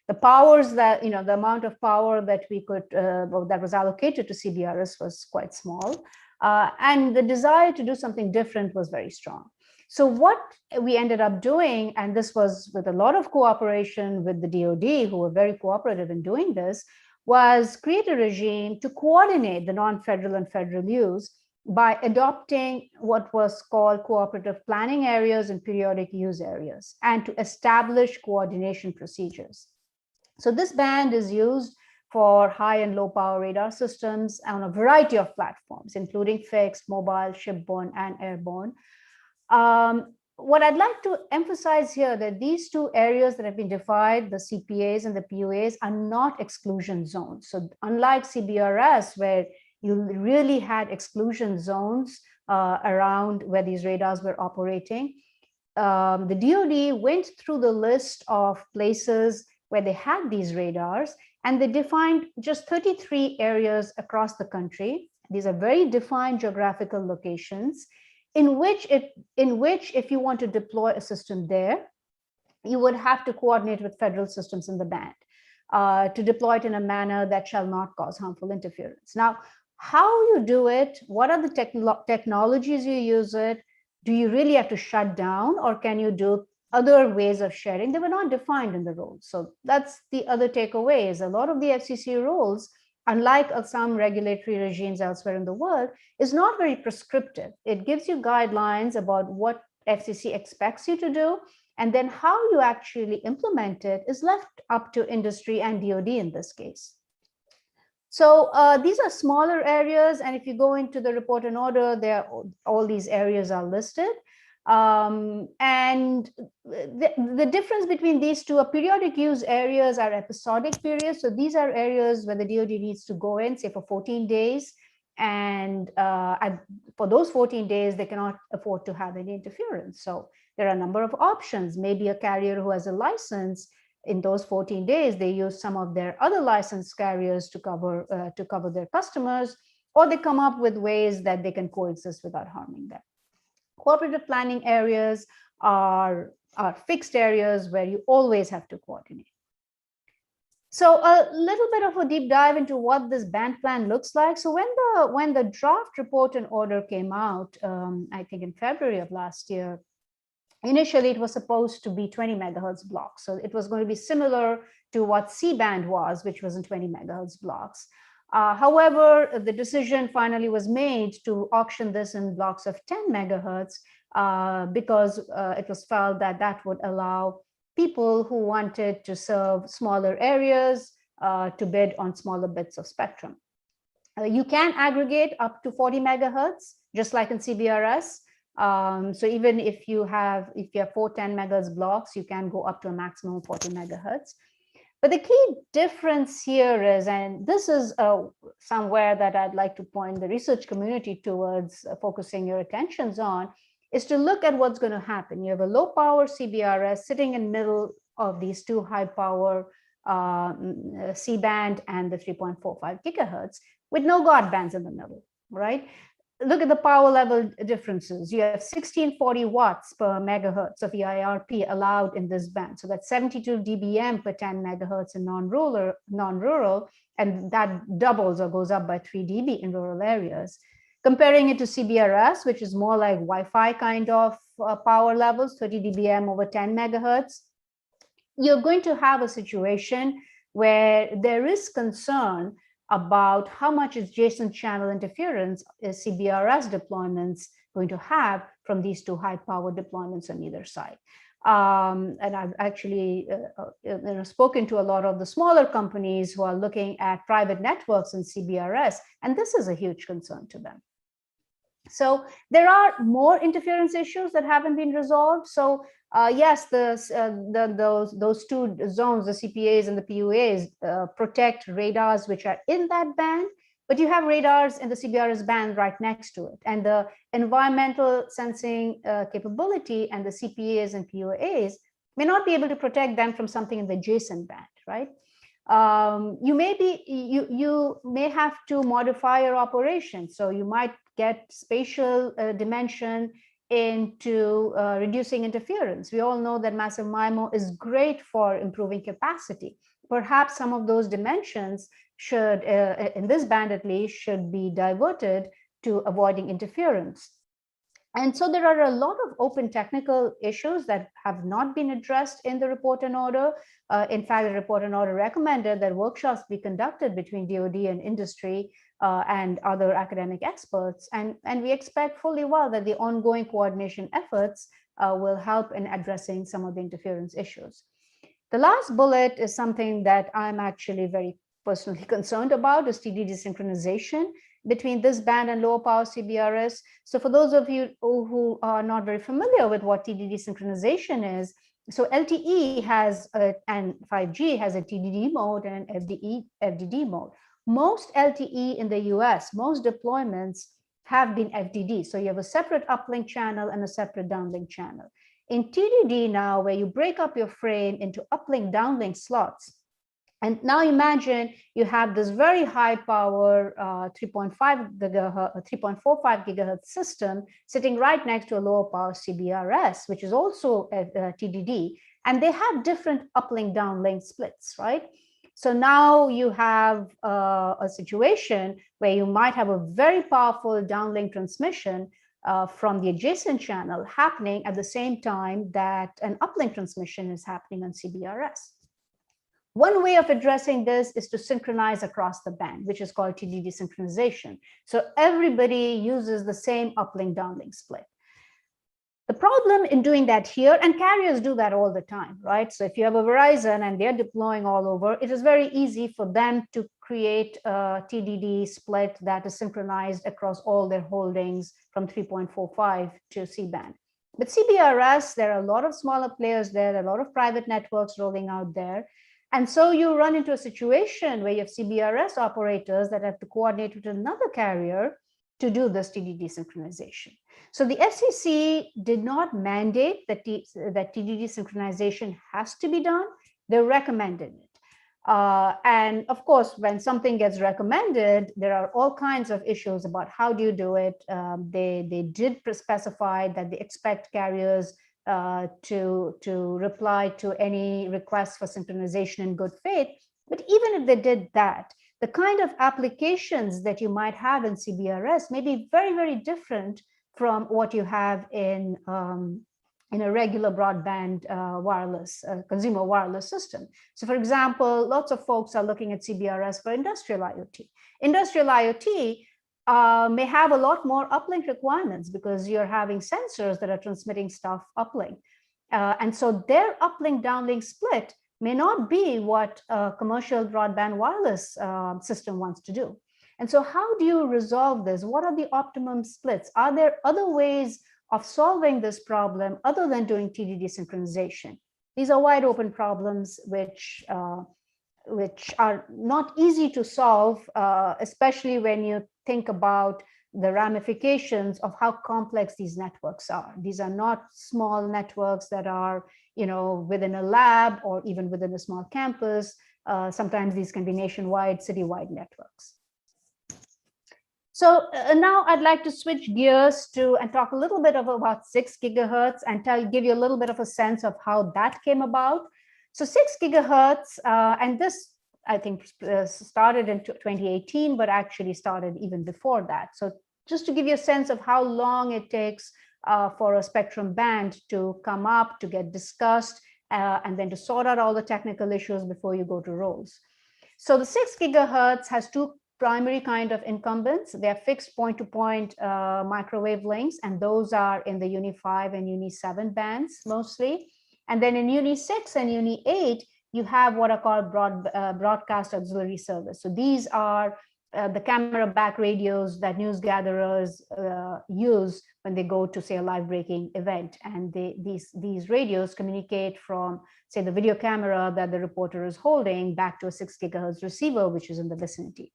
The powers that, the amount of power that we could, that was allocated to CBRS was quite small. And the desire to do something different was very strong. So what we ended up doing, and this was with a lot of cooperation with the DoD, who were very cooperative in doing this, was create a regime to coordinate the non-federal and federal use by adopting what was called cooperative planning areas and periodic use areas, and to establish coordination procedures. So this band is used for high and low power radar systems on a variety of platforms, including fixed, mobile, shipborne, and airborne. What I'd like to emphasize here that these two areas that have been defined, the CPAs and the PUAs, are not exclusion zones. So unlike CBRS, where you really had exclusion zones around where these radars were operating, the DoD went through the list of places where they had these radars, and they defined just 33 areas across the country. These are very defined geographical locations in which if you want to deploy a system there, you would have to coordinate with federal systems in the band to deploy it in a manner that shall not cause harmful interference. Now, how you do it, what are the technologies you use it, do you really have to shut down, or can you do other ways of sharing? They were not defined in the rules. So that's the other takeaway, is a lot of the FCC rules, unlike some regulatory regimes elsewhere in the world, is not very prescriptive. It gives you guidelines about what FCC expects you to do, and then how you actually implement it is left up to industry and DoD in this case. So these are smaller areas, and if you go into the report and order, all these areas are listed. And the difference between these two are periodic use areas are episodic periods. So these are areas where the DoD needs to go in, say, for 14 days. And for those 14 days, they cannot afford to have any interference. So there are a number of options. Maybe a carrier who has a license, in those 14 days, they use some of their other licensed carriers to cover their customers, or they come up with ways that they can coexist without harming them. Cooperative planning areas are fixed areas where you always have to coordinate. So a little bit of a deep dive into what this band plan looks like. So when the draft report and order came out, I think in February of last year, initially it was supposed to be 20 megahertz blocks. So it was going to be similar to what C-band was, which was in 20 megahertz blocks. However, the decision finally was made to auction this in blocks of 10 megahertz because it was felt that that would allow people who wanted to serve smaller areas to bid on smaller bits of spectrum. You can aggregate up to 40 megahertz, just like in CBRS. So even if you have 4 10 megahertz blocks, you can go up to a maximum of 40 megahertz. But the key difference here is, and this is somewhere that I'd like to point the research community towards focusing your attentions on, is to look at what's going to happen. You have a low power CBRS sitting in the middle of these two high power C-band and the 3.45 gigahertz with no guard bands in the middle, right? Look at the power level differences. You have 1640 watts per megahertz of EIRP allowed in this band. So that's 72 dBm per 10 megahertz in non-rural, and that doubles or goes up by 3 dB in rural areas. Comparing it to CBRS, which is more like Wi-Fi kind of power levels, 30 dBm over 10 megahertz, you're going to have a situation where there is concern about how much adjacent channel interference is CBRS deployments going to have from these two high power deployments on either side. And I've actually spoken to a lot of the smaller companies who are looking at private networks in CBRS, and this is a huge concern to them. So there are more interference issues that haven't been resolved. So yes, those two zones, the CPAs and the PUAs, protect radars which are in that band. but you have radars in the CBRS band right next to it. And the environmental sensing capability and the CPAs and POAs may not be able to protect them from something in the adjacent band, right? You may have to modify your operation. So you might get spatial dimension into reducing interference. We all know that massive MIMO is great for improving capacity. Perhaps some of those dimensions should, in this band at least, should be diverted to avoiding interference. And so there are a lot of open technical issues that have not been addressed in the report and order. In fact, the report and order recommended that workshops be conducted between DoD and industry and other academic experts. And we expect fully well that the ongoing coordination efforts will help in addressing some of the interference issues. The last bullet is something that I'm actually very personally concerned about, is TDD synchronization between this band and lower power CBRS. So for those of you who are not very familiar with what TDD synchronization is, so LTE has and 5G has a TDD mode and an FDD mode. Most LTE in the US, most deployments have been FDD. So you have a separate uplink channel and a separate downlink channel. In TDD now, where you break up your frame into uplink, downlink slots, and now imagine you have this very high power 3.5 gigahertz, 3.45 gigahertz system sitting right next to a lower power CBRS, which is also a TDD, and they have different uplink downlink splits, right? So now you have a situation where you might have a very powerful downlink transmission from the adjacent channel happening at the same time that an uplink transmission is happening on CBRS. One way of addressing this is to synchronize across the band, which is called TDD synchronization. So everybody uses the same uplink downlink split. The problem in doing that here, and carriers do that all the time, right? So if you have a Verizon and they're deploying all over, it is very easy for them to create a TDD split that is synchronized across all their holdings from 3.45 to C-band. But CBRS, there are a lot of smaller players there, a lot of private networks rolling out there. And so you run into a situation where you have CBRS operators that have to coordinate with another carrier to do this TDD synchronization. So the FCC did not mandate that TDD synchronization has to be done. They recommended it. And of course, when something gets recommended, there are all kinds of issues about how do you do it. They did specify that they expect carriers to reply to any requests for synchronization in good faith. But even if they did that, the kind of applications that you might have in CBRS may be very, very different from what you have in a regular broadband wireless, consumer wireless system. So for example, lots of folks are looking at CBRS for industrial IoT. Industrial IoT may have a lot more uplink requirements because you're having sensors that are transmitting stuff uplink. And so their uplink downlink split may not be what a commercial broadband wireless system wants to do. And so how do you resolve this? What are the optimum splits? Are there other ways of solving this problem other than doing TDD synchronization? These are wide open problems which are not easy to solve, especially when you think about the ramifications of how complex these networks are. These are not small networks that are, within a lab or even within a small campus. Sometimes these can be nationwide, citywide networks. So now I'd like to switch gears and talk a little bit about 6 gigahertz and give you a little bit of a sense of how that came about. So 6 gigahertz, and this I think started in 2018, but actually started even before that. So just to give you a sense of how long it takes for a spectrum band to come up, to get discussed, and then to sort out all the technical issues before you go to rolls. So the 6 gigahertz has two primary kind of incumbents. They're fixed point-to-point microwave links, and those are in the Uni 5 and Uni 7 bands mostly. And then in Uni 6 and Uni 8, you have what are called broadcast auxiliary service. So these are the camera back radios that news gatherers use when they go to, say, a live breaking event. And these radios communicate from, say, the video camera that the reporter is holding back to a 6 gigahertz receiver, which is in the vicinity.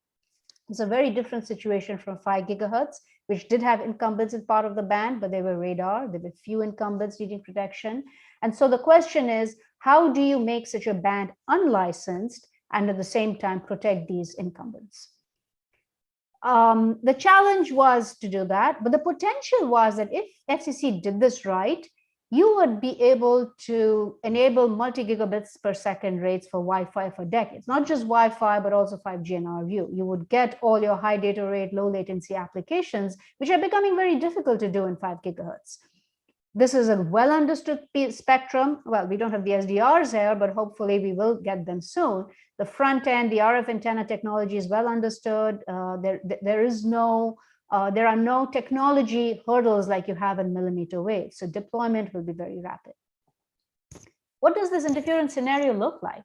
It's a very different situation from 5 gigahertz, which did have incumbents in part of the band, but they were radar. There were few incumbents needing protection. And so the question is, how do you make such a band unlicensed and at the same time protect these incumbents? The challenge was to do that, but the potential was that if FCC did this right, you would be able to enable multi-gigabits per second rates for Wi-Fi for decades, not just Wi-Fi, but also 5G in our view. You would get all your high data rate, low latency applications, which are becoming very difficult to do in 5 gigahertz. This is a well understood spectrum. Well, we don't have the SDRs here, but hopefully we will get them soon. The front end, the RF antenna technology is well understood. There are no technology hurdles like you have in millimeter wave. So deployment will be very rapid. What does this interference scenario look like?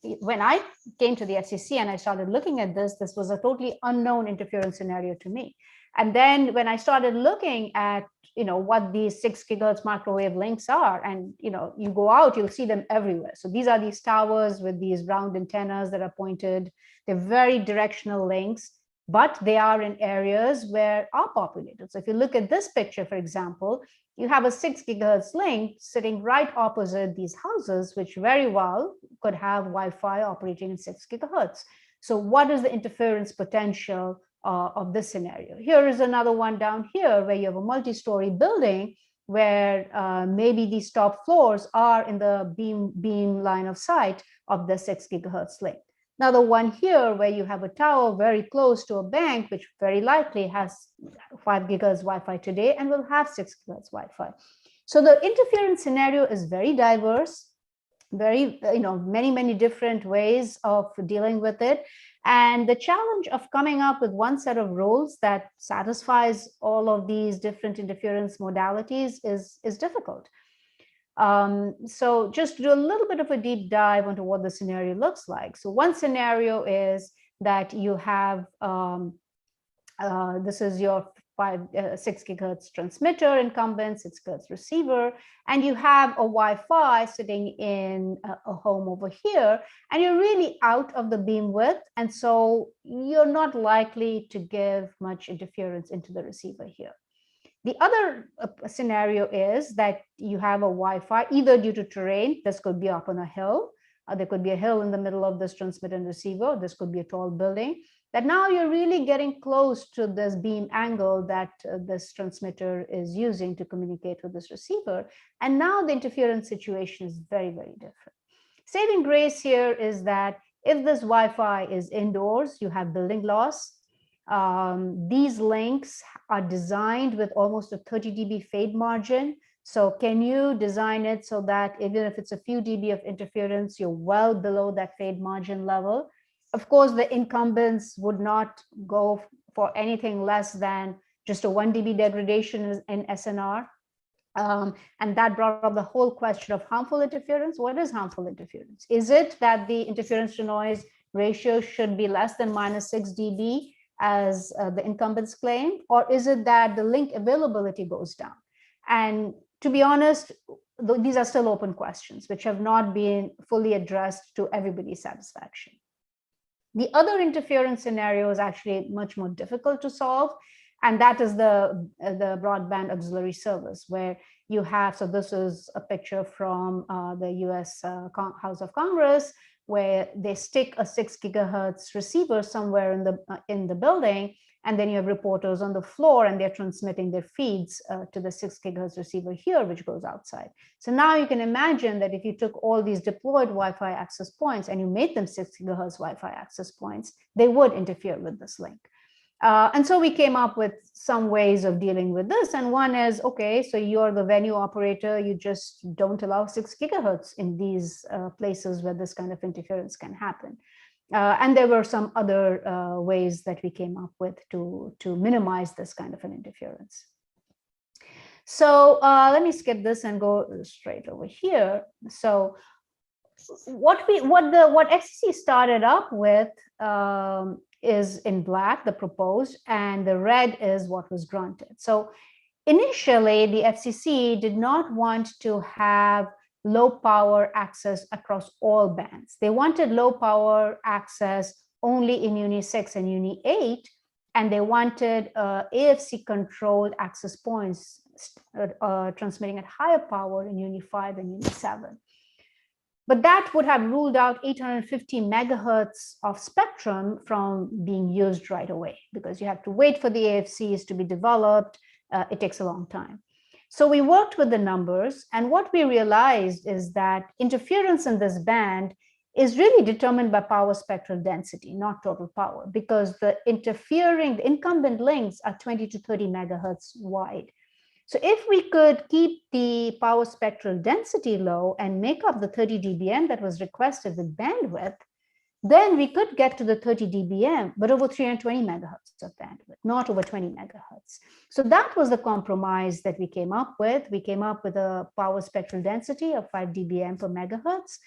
When I came to the FCC and I started looking at this, this was a totally unknown interference scenario to me. And then when I started looking at what these 6 gigahertz microwave links are, and you go out, you'll see them everywhere. So these are these towers with these round antennas that are pointed. They're very directional links, but they are in areas where are populated. So if you look at this picture, for example, you have a 6 gigahertz link sitting right opposite these houses, which very well could have Wi-Fi operating in 6 gigahertz. So what is the interference potential of this scenario? Here is another one down here where you have a multi-story building where maybe these top floors are in the beam line of sight of the 6 gigahertz link. Now the one here where you have a tower very close to a bank, which very likely has 5 gigahertz Wi-Fi today and will have 6 gigahertz Wi-Fi. So the interference scenario is very diverse, very, many different ways of dealing with it. And the challenge of coming up with one set of rules that satisfies all of these different interference modalities is difficult. So just to do a little bit of a deep dive into what the scenario looks like. So one scenario is that you have, this is your 6 gigahertz transmitter incumbent, 6 gigahertz receiver, and you have a Wi-Fi sitting in a home over here, and you're really out of the beam width, and so you're not likely to give much interference into the receiver here. The other scenario is that you have a Wi-Fi, either due to terrain, this could be up on a hill, there could be a hill in the middle of this transmitter and receiver, this could be a tall building, that now you're really getting close to this beam angle that this transmitter is using to communicate with this receiver. And now the interference situation is very, very different. Saving grace here is that if this Wi-Fi is indoors, you have building loss. These links are designed with almost a 30 dB fade margin. So can you design it so that even if it's a few dB of interference, you're well below that fade margin level? Of course, the incumbents would not go for anything less than just a 1 dB degradation in SNR. And that brought up the whole question of harmful interference. What is harmful interference? Is it that the interference to noise ratio should be less than -6 dB? As the incumbents claim, or is it that the link availability goes down? And to be honest, these are still open questions, which have not been fully addressed to everybody's satisfaction. The other interference scenario is actually much more difficult to solve, and that is the broadband auxiliary service, where you have, so this is a picture from the US House of Congress, where they stick a 6 gigahertz receiver somewhere in the building, and then you have reporters on the floor, and they're transmitting their feeds to the 6 gigahertz receiver here, which goes outside. So now you can imagine that if you took all these deployed Wi-Fi access points and you made them 6 gigahertz Wi-Fi access points, they would interfere with this link. And so we came up with some ways of dealing with this. And one is, okay, so you're the venue operator, you just don't allow 6 gigahertz in these places where this kind of interference can happen. And there were some other ways that we came up with to minimize this kind of an interference. So let me skip this and go straight over here. So what FCC started up with is in black, the proposed, and the red is what was granted. So initially, the FCC did not want to have low power access across all bands. They wanted low power access only in Uni 6 and Uni 8, and they wanted AFC-controlled access points transmitting at higher power in Uni 5 and Uni 7. But that would have ruled out 850 megahertz of spectrum from being used right away, because you have to wait for the AFCs to be developed. It takes a long time. So we worked with the numbers, and what we realized is that interference in this band is really determined by power spectral density, not total power, because the incumbent links are 20 to 30 megahertz wide. So if we could keep the power spectral density low and make up the 30 dBm that was requested with bandwidth, then we could get to the 30 dBm, but over 320 megahertz of bandwidth, not over 20 megahertz. So that was the compromise that we came up with. We came up with a power spectral density of 5 dBm per megahertz,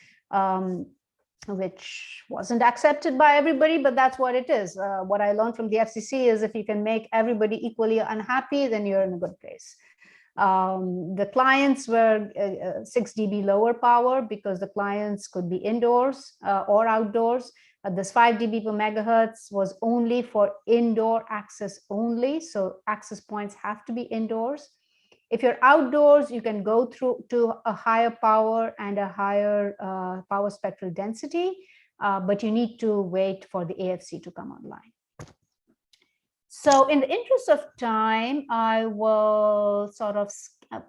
which wasn't accepted by everybody, but that's what it is. What I learned from the FCC is if you can make everybody equally unhappy, then you're in a good place. The clients were 6 dB lower power because the clients could be indoors or outdoors. This 5 dB per megahertz was only for indoor access only. So access points have to be indoors. If you're outdoors, you can go through to a higher power and a higher power spectral density, but you need to wait for the AFC to come online. So in the interest of time, I will sort of,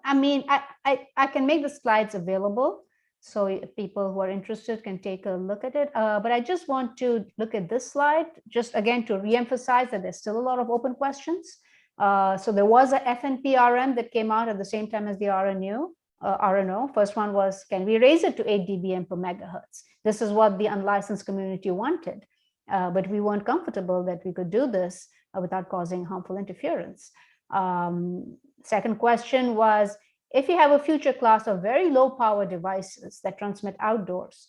I can make the slides available, so people who are interested can take a look at it. But I just want to look at this slide, just again to reemphasize that there's still a lot of open questions. So there was a FNP-RM that came out at the same time as the RNO. First one was, can we raise it to 8 dBm per megahertz? This is what the unlicensed community wanted, but we weren't comfortable that we could do this without causing harmful interference. Second question was, if you have a future class of very low power devices that transmit outdoors,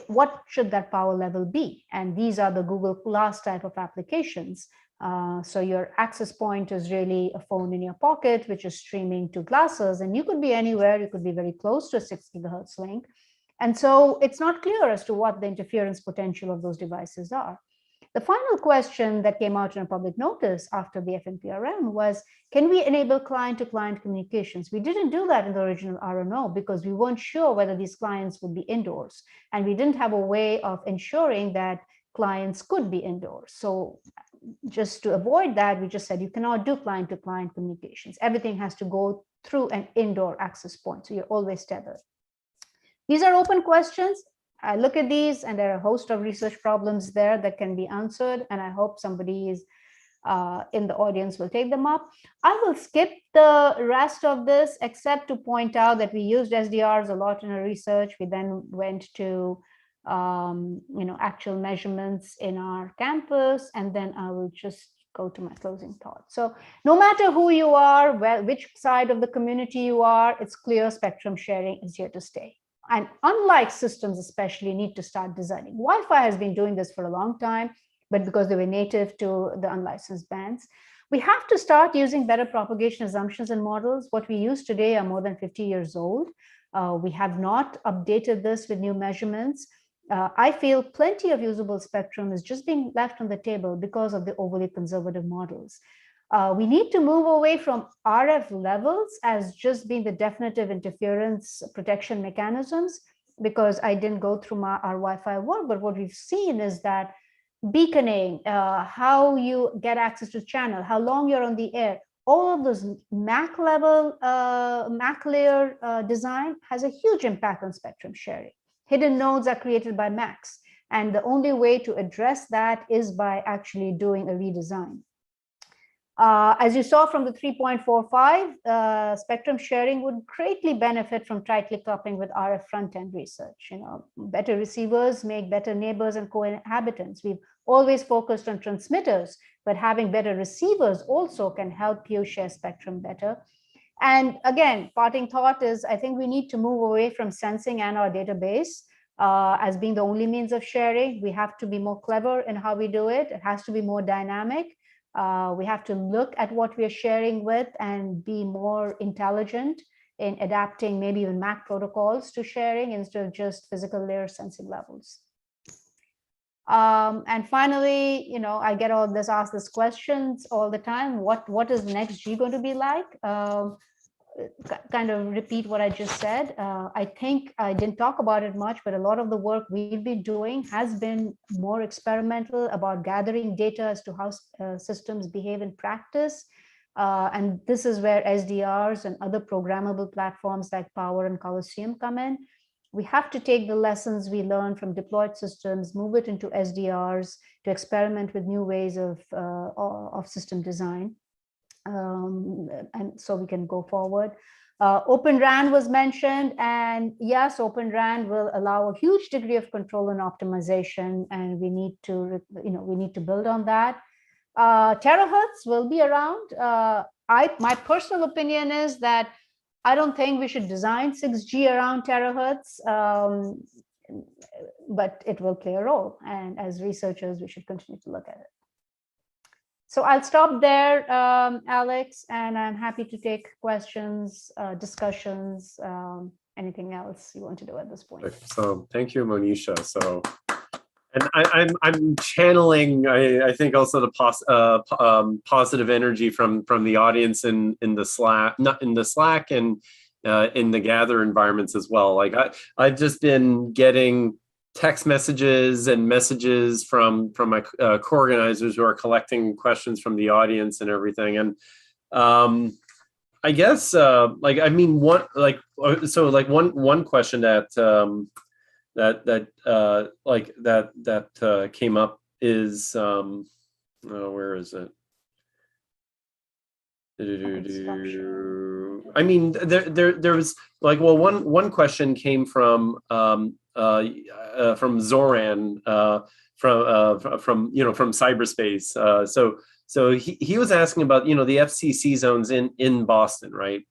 what should that power level be? And these are the Google Glass type of applications. So your access point is really a phone in your pocket, which is streaming to glasses, and you could be anywhere. You could be very close to a 6 gigahertz link. And so it's not clear as to what the interference potential of those devices are. The final question that came out in a public notice after the FNP-RM was, can we enable client-to-client communications? We didn't do that in the original RNO because we weren't sure whether these clients would be indoors, and we didn't have a way of ensuring that clients could be indoors. So just to avoid that, we just said you cannot do client-to-client communications. Everything has to go through an indoor access point, so you're always tethered. These are open questions. I look at these and there are a host of research problems there that can be answered, and I hope somebody is in the audience will take them up. I will skip the rest of this except to point out that we used SDRs a lot in our research. We then went to actual measurements in our campus, and then I will just go to my closing thoughts. So no matter who you are, which side of the community you are, it's clear spectrum sharing is here to stay. And unlike systems especially need to start designing. Wi-Fi has been doing this for a long time, but because they were native to the unlicensed bands, we have to start using better propagation assumptions and models. What we use today are more than 50 years old. We have not updated this with new measurements. I feel plenty of usable spectrum is just being left on the table because of the overly conservative models. We need to move away from RF levels as just being the definitive interference protection mechanisms, because I didn't go through our Wi-Fi work, but what we've seen is that beaconing, how you get access to channel, how long you're on the air, all of those MAC level, MAC layer design has a huge impact on spectrum sharing. Hidden nodes are created by MACs, and the only way to address that is by actually doing a redesign. As you saw from the 3.45, spectrum sharing would greatly benefit from tightly coupling with RF front-end research. Better receivers make better neighbors and co-inhabitants. We've always focused on transmitters, but having better receivers also can help you share spectrum better. And again, parting thought is, I think we need to move away from sensing and our database as being the only means of sharing. We have to be more clever in how we do it. It has to be more dynamic. We have to look at what we are sharing with and be more intelligent in adapting maybe even MAC protocols to sharing instead of just physical layer sensing levels. And finally, I get asked this questions all the time. What is next G going to be like? Kind of repeat what I just said. I think I didn't talk about it much, but a lot of the work we've been doing has been more experimental about gathering data as to how systems behave in practice. And this is where SDRs and other programmable platforms like Power and Coliseum come in. We have to take the lessons we learn from deployed systems, move it into SDRs to experiment with new ways of system design. And so we can go forward. Open RAN was mentioned, and yes, Open RAN will allow a huge degree of control and optimization, and we need to build on that. Terahertz will be around. My personal opinion is that I don't think we should design 6G around terahertz, but it will play a role. And as researchers, we should continue to look at it. So I'll stop there, Alex, and I'm happy to take questions, discussions, anything else you want to do at this point. So thank you, Monisha. So, and I'm channeling, I think, also the positive energy from the audience in the Slack, not in the Slack, and in the Gather environments as well. Like I've just been getting text messages and messages from my co-organizers who are collecting questions from the audience and everything. And I guess one question that came up is where is it? I mean, there was one question came from Zoran from cyberspace. So he was asking about the FCC zones in Boston, right?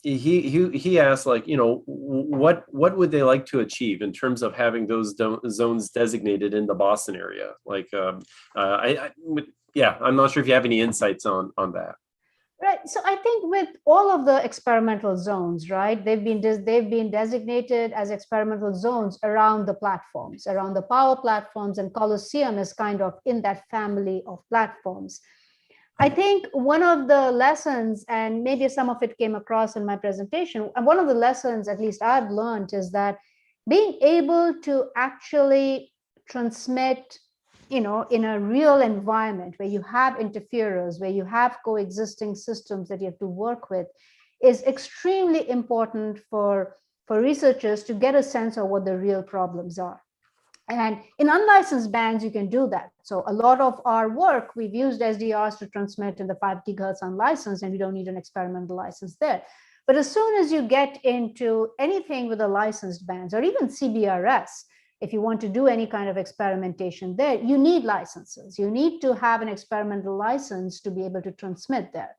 He asked, like, what would they like to achieve in terms of having those zones designated in the Boston area? Like, I'm not sure if you have any insights on that. Right. So I think with all of the experimental zones, right, they've been designated as experimental zones around the platforms, around the power platforms, and Coliseum is kind of in that family of platforms. I think one of the lessons, and maybe some of it came across in my presentation, and one of the lessons, at least I've learned, is that being able to actually transmit in a real environment where you have interferers, where you have coexisting systems that you have to work with, is extremely important for researchers to get a sense of what the real problems are. And in unlicensed bands, you can do that. So a lot of our work, we've used SDRs to transmit in the 5 gigahertz unlicensed, and we don't need an experimental license there. But as soon as you get into anything with the licensed bands, or even CBRS, if you want to do any kind of experimentation there, you need licenses. You need to have an experimental license to be able to transmit there.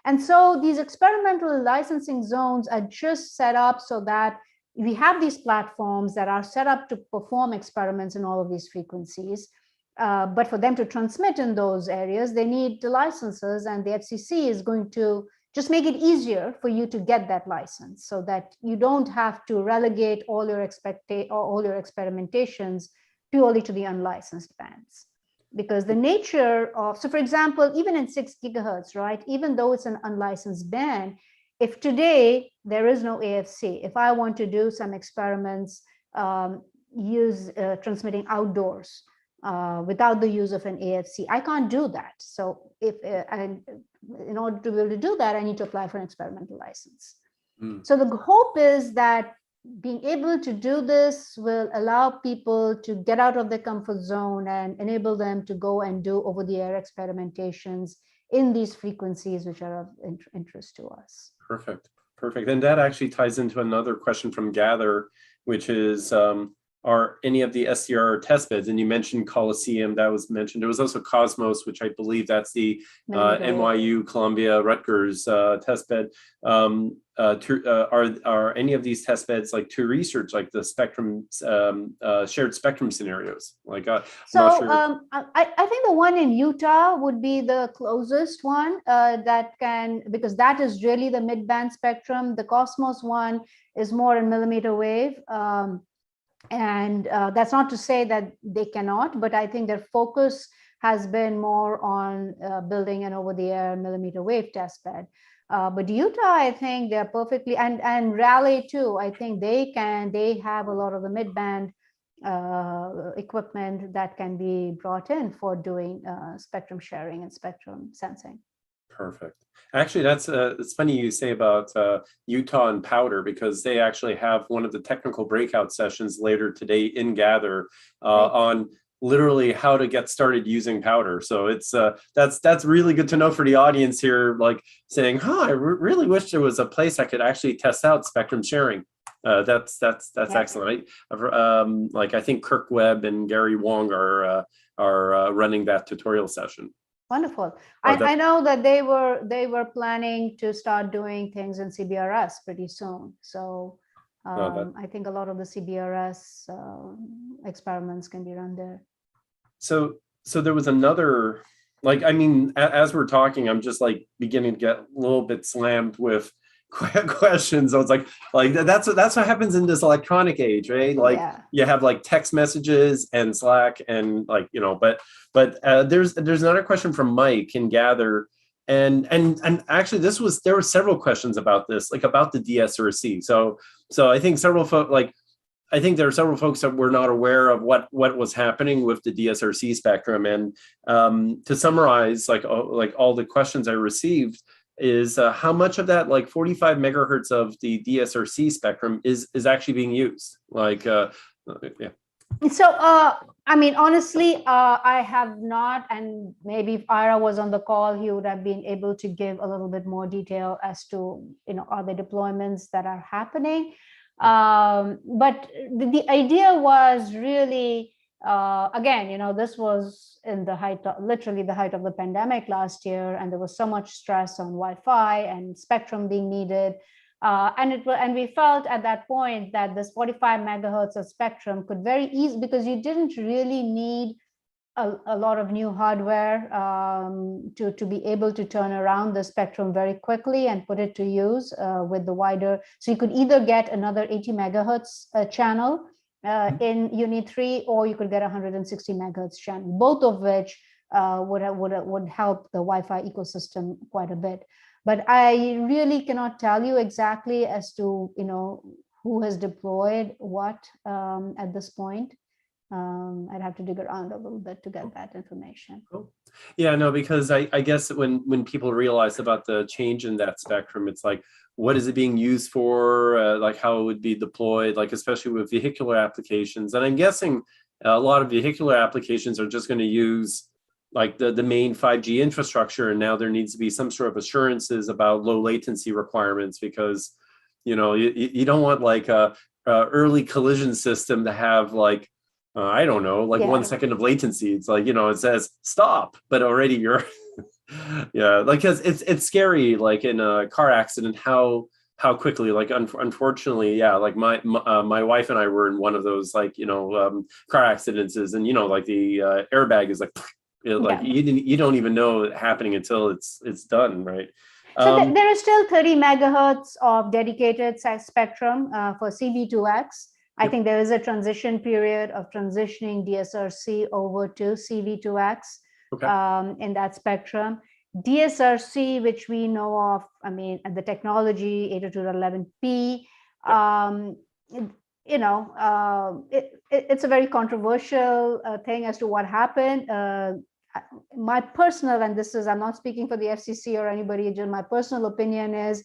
And so these experimental licensing zones are just set up so that we have these platforms that are set up to perform experiments in all of these frequencies. But for them to transmit in those areas, they need the licenses, and the FCC is going to just make it easier for you to get that license so that you don't have to relegate all your experimentations purely to the unlicensed bands. Because the nature of, so for example, even in 6 gigahertz, right, even though it's an unlicensed band, if today there is no AFC, if I want to do some experiments, transmitting outdoors without the use of an AFC, I can't do that. So in order to be able to do that, I need to apply for an experimental license. So the hope is that being able to do this will allow people to get out of their comfort zone and enable them to go and do over-the-air experimentations in these frequencies which are of interest to us. Perfect. And that actually ties into another question from Gather, which is, are any of the SDR test beds, and you mentioned Coliseum, that was mentioned. There was also Cosmos, which I believe that's the NYU, Columbia, Rutgers test bed. Are any of these test beds like to research, like the spectrum, shared spectrum scenarios? Like, I think the one in Utah would be the closest one that can, because that is really the mid-band spectrum. The Cosmos one is more in millimeter wave. And that's not to say that they cannot, but I think their focus has been more on building an over-the-air millimeter wave testbed. But Utah, I think they're perfectly, and Raleigh too, I think they have a lot of the mid-band equipment that can be brought in for doing spectrum sharing and spectrum sensing. Perfect. Actually, that's it's funny you say about Utah and Powder, because they actually have one of the technical breakout sessions later today in Gather on literally how to get started using Powder. So it's that's really good to know for the audience here, like saying, I really wish there was a place I could actually test out spectrum sharing. That's excellent. Like I think Kirk Webb and Gary Wong are running that tutorial session. Wonderful. I know that they were planning to start doing things in CBRS pretty soon. So I think a lot of the CBRS experiments can be run there. So there was another, like, I mean, as we're talking, I'm just like beginning to get a little bit slammed with questions. I was like that's what happens in this electronic age, right? Like you have like text messages and Slack and like, you know, but there's another question from Mike in Gather, and actually there were several questions about this, like about the DSRC. So I think there are several folks that were not aware of what was happening with the DSRC spectrum. And to summarize, like all the questions I received is how much of that, like 45 megahertz of the DSRC spectrum is actually being used? Like, yeah. So, I mean, honestly, I have not, and maybe if Ira was on the call, he would have been able to give a little bit more detail as to, you know, are the deployments that are happening. But the idea was really, again, you know, this was in the literally the height of the pandemic last year, and there was so much stress on Wi-Fi and spectrum being needed. And we felt at that point that this 45 megahertz of spectrum could very easily, because you didn't really need a lot of new hardware to be able to turn around the spectrum very quickly and put it to use with the wider. So you could either get another 80 megahertz channel in Uni 3, or you could get 160 megahertz channel, both of which would help the Wi-Fi ecosystem quite a bit. But I really cannot tell you exactly as to, you know, who has deployed what at this point. I'd have to dig around a little bit to get that information. Cool. Yeah, no, because I guess when people realize about the change in that spectrum, it's like, what is it being used for? Like how it would be deployed, like especially with vehicular applications. And I'm guessing a lot of vehicular applications are just going to use like the main 5G infrastructure, and now there needs to be some sort of assurances about low latency requirements, because, you know, you don't want like a early collision system to have like, I don't know, like 1 second of latency. It's like, you know, it says stop, but already you're, yeah, like, cause it's scary, like in a car accident, how quickly, like, unfortunately, yeah, like my wife and I were in one of those, like, you know, car accidents, and, you know, like the airbag is like, like you don't even know it happening until it's done, right? So there is still 30 megahertz of dedicated spectrum for CV2X. I think there is a transition period of transitioning DSRC over to CV2X in that spectrum. DSRC, which we know of, I mean, the technology 802.11p, you know, it's a very controversial thing as to what happened. My personal, and this is, I'm not speaking for the FCC or anybody, just my personal opinion is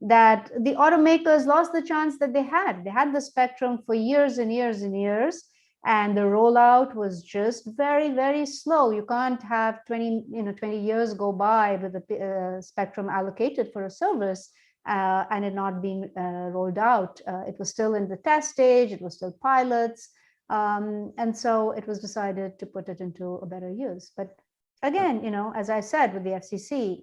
that the automakers lost the chance that they had. They had the spectrum for years and years and years, and the rollout was just very, very slow. You can't have 20 years go by with the spectrum allocated for a service and it not being rolled out. It was still in the test stage, it was still pilots. And so it was decided to put it into a better use. But again, you know, as I said, with the FCC,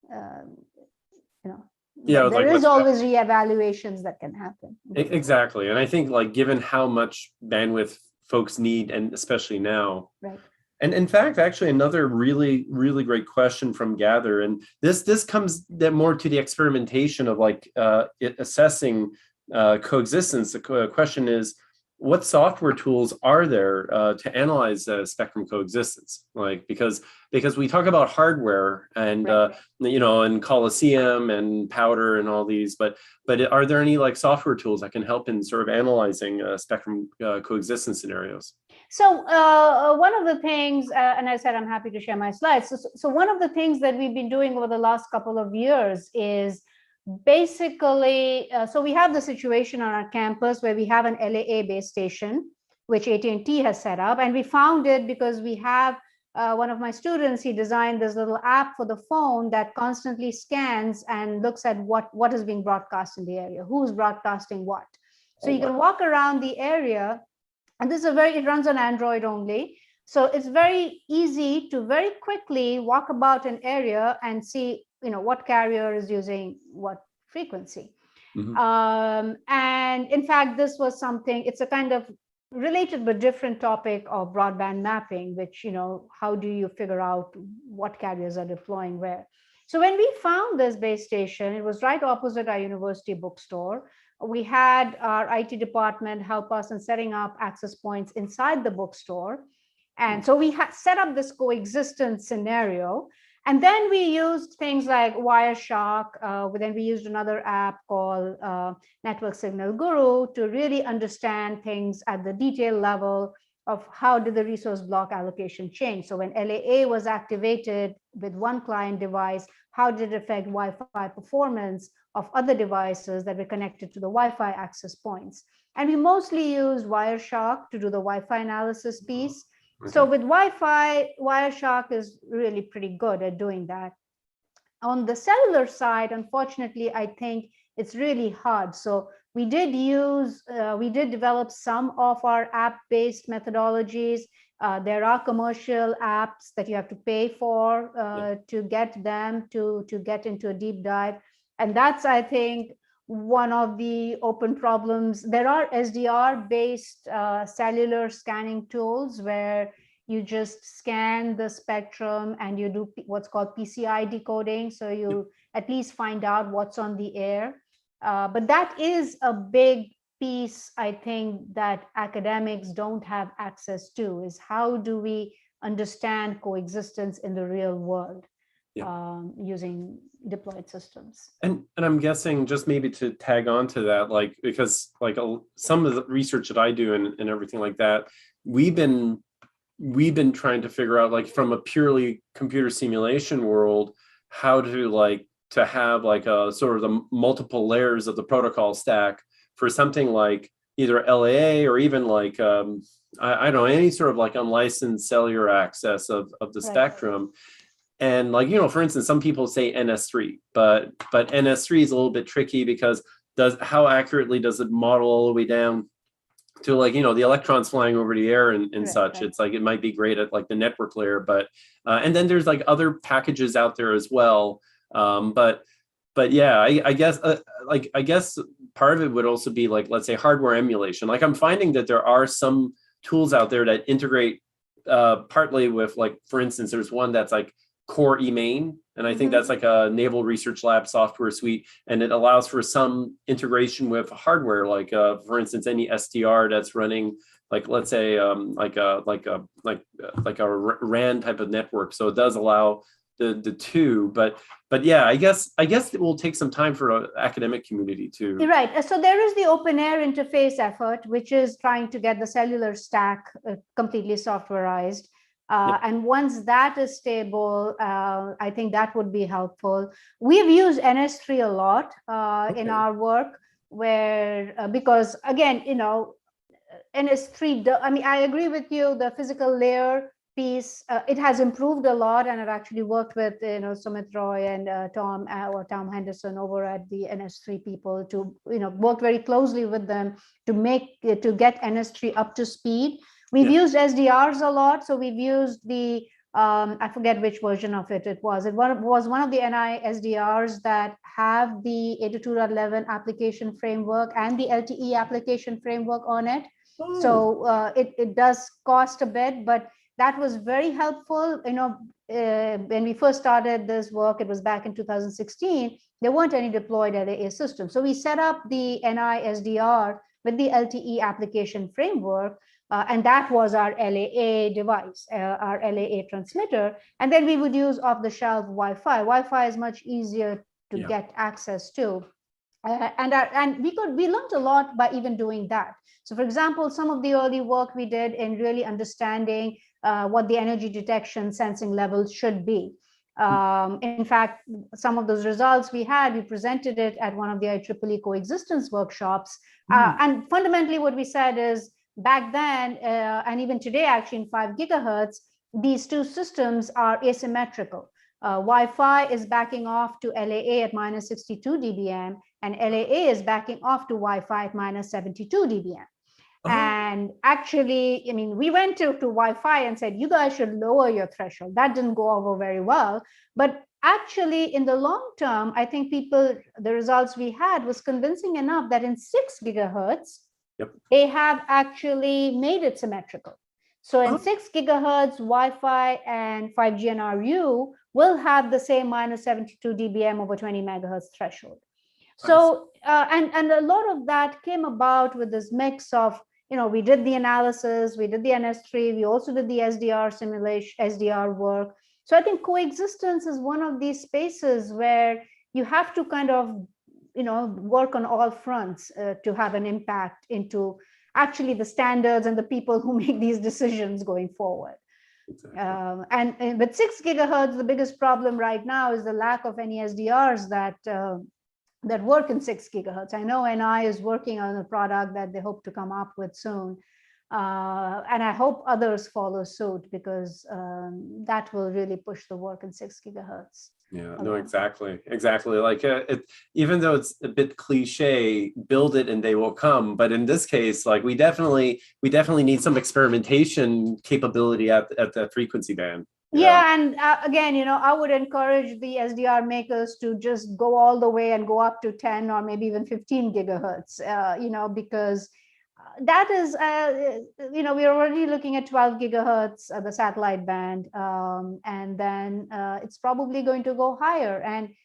you know, yeah, there is always reevaluations that can happen. Exactly. And I think, like, given how much bandwidth folks need, and especially now, right. And in fact, actually, another really, really great question from Gather, and this comes more to the experimentation of like assessing coexistence. The question is, what software tools are there to analyze spectrum coexistence? Like, because we talk about hardware and you know, and Coliseum and Powder and all these, but are there any like software tools that can help in sort of analyzing spectrum coexistence scenarios? So one of the things, and I said I'm happy to share my slides. So one of the things that we've been doing over the last couple of years is basically, so we have the situation on our campus where we have an LAA base station, which AT&T has set up. And we found it because we have one of my students, he designed this little app for the phone that constantly scans and looks at what is being broadcast in the area, who's broadcasting what. So you can walk around the area, and this is it runs on Android only. So it's very easy to very quickly walk about an area and see, you know, what carrier is using what frequency. And in fact, this was something, it's a kind of related but different topic of broadband mapping, which, you know, how do you figure out what carriers are deploying where? So when we found this base station, it was right opposite our university bookstore. We had our IT department help us in setting up access points inside the bookstore. And so we had set up this coexistence scenario. And then we used things like Wireshark. Then we used another app called Network Signal Guru to really understand things at the detail level of how did the resource block allocation change. So when LAA was activated with one client device, how did it affect Wi-Fi performance of other devices that were connected to the Wi-Fi access points? And we mostly used Wireshark to do the Wi-Fi analysis piece. So with Wi-Fi, Wireshark is really pretty good at doing that. On the cellular side, unfortunately, I think it's really hard. So we did develop some of our app-based methodologies. There are commercial apps that you have to pay for to get them to get into a deep dive. And that's, I think, one of the open problems. There are SDR-based cellular scanning tools where you just scan the spectrum and you do what's called PCI decoding. So you at least find out what's on the air. But that is a big piece, I think, that academics don't have access to, is how do we understand coexistence in the real world using deployed systems. And I'm guessing, just maybe to tag on to that, like, because like some of the research that I do and everything like that, we've been trying to figure out, like, from a purely computer simulation world, how to have like a sort of the multiple layers of the protocol stack for something like either LAA or even like I don't know, any sort of like unlicensed cellular access of the spectrum. And like, you know, for instance, some people say NS3, but NS3 is a little bit tricky because how accurately does it model all the way down to, like, you know, the electrons flying over the air and such. It's like, it might be great at like the network layer, but and then there's like other packages out there as well. But yeah, I guess I guess part of it would also be like, let's say, hardware emulation. Like, I'm finding that there are some tools out there that integrate partly with, like, for instance, there's one that's like Core eMain, and I think that's like a Naval Research Lab software suite, and it allows for some integration with hardware, like for instance, any SDR that's running, like, let's say like a RAN type of network. So it does allow the two, but yeah, I guess it will take some time for an academic community to. Right. So there is the open air interface effort, which is trying to get the cellular stack completely softwareized. And once that is stable, I think that would be helpful. We've used NS3 a lot in our work, where because again, you know, NS3, I mean, I agree with you, the physical layer piece, it has improved a lot, and I've actually worked with, you know, Sumit Roy and Tom Henderson over at the NS3 people to, you know, work very closely with them to get NS3 up to speed. We've used SDRs a lot. So we've used the, I forget which version of it was. It was one of the NI SDRs that have the 802.11 application framework and the LTE application framework on it. So it does cost a bit, but that was very helpful. You know, when we first started this work, it was back in 2016, there weren't any deployed LAA systems. So we set up the NI SDR with the LTE application framework. And that was our LAA device, our LAA transmitter. And then we would use off-the-shelf Wi-Fi. Wi-Fi is much easier to get access to. And we learned a lot by even doing that. So for example, some of the early work we did in really understanding what the energy detection sensing levels should be. In fact, some of those results we presented it at one of the IEEE coexistence workshops. And fundamentally what we said is, back then, and even today actually in 5 gigahertz, these two systems are asymmetrical. Wi-Fi is backing off to LAA at minus 62 dBm, and LAA is backing off to Wi-Fi at minus 72 dBm. And actually, I mean, we went to Wi-Fi and said, you guys should lower your threshold. That didn't go over very well. But actually, in the long term, I think the results we had was convincing enough that in 6 gigahertz, they have actually made it symmetrical. So in 6 gigahertz, Wi-Fi and 5G and RU will have the same minus 72 dBm over 20 megahertz threshold. So, and a lot of that came about with this mix of, we did the analysis, we did the NS3, we also did the SDR simulation, SDR work. So I think coexistence is one of these spaces where you have to kind of, work on all fronts to have an impact into actually the standards and the people who make these decisions going forward. Exactly. And with 6 gigahertz, the biggest problem right now is the lack of any SDRs that work in 6 gigahertz. I know NI is working on a product that they hope to come up with soon. And I hope others follow suit, because that will really push the work in 6 gigahertz. Yeah, no, exactly. Like even though it's a bit cliche, build it and they will come. But in this case, like we definitely need some experimentation capability at that frequency band. Yeah, and again, I would encourage the SDR makers to just go all the way and go up to 10 or maybe even 15 gigahertz, because that is, we're already looking at 12 gigahertz, the satellite band, and then it's probably going to go higher. And,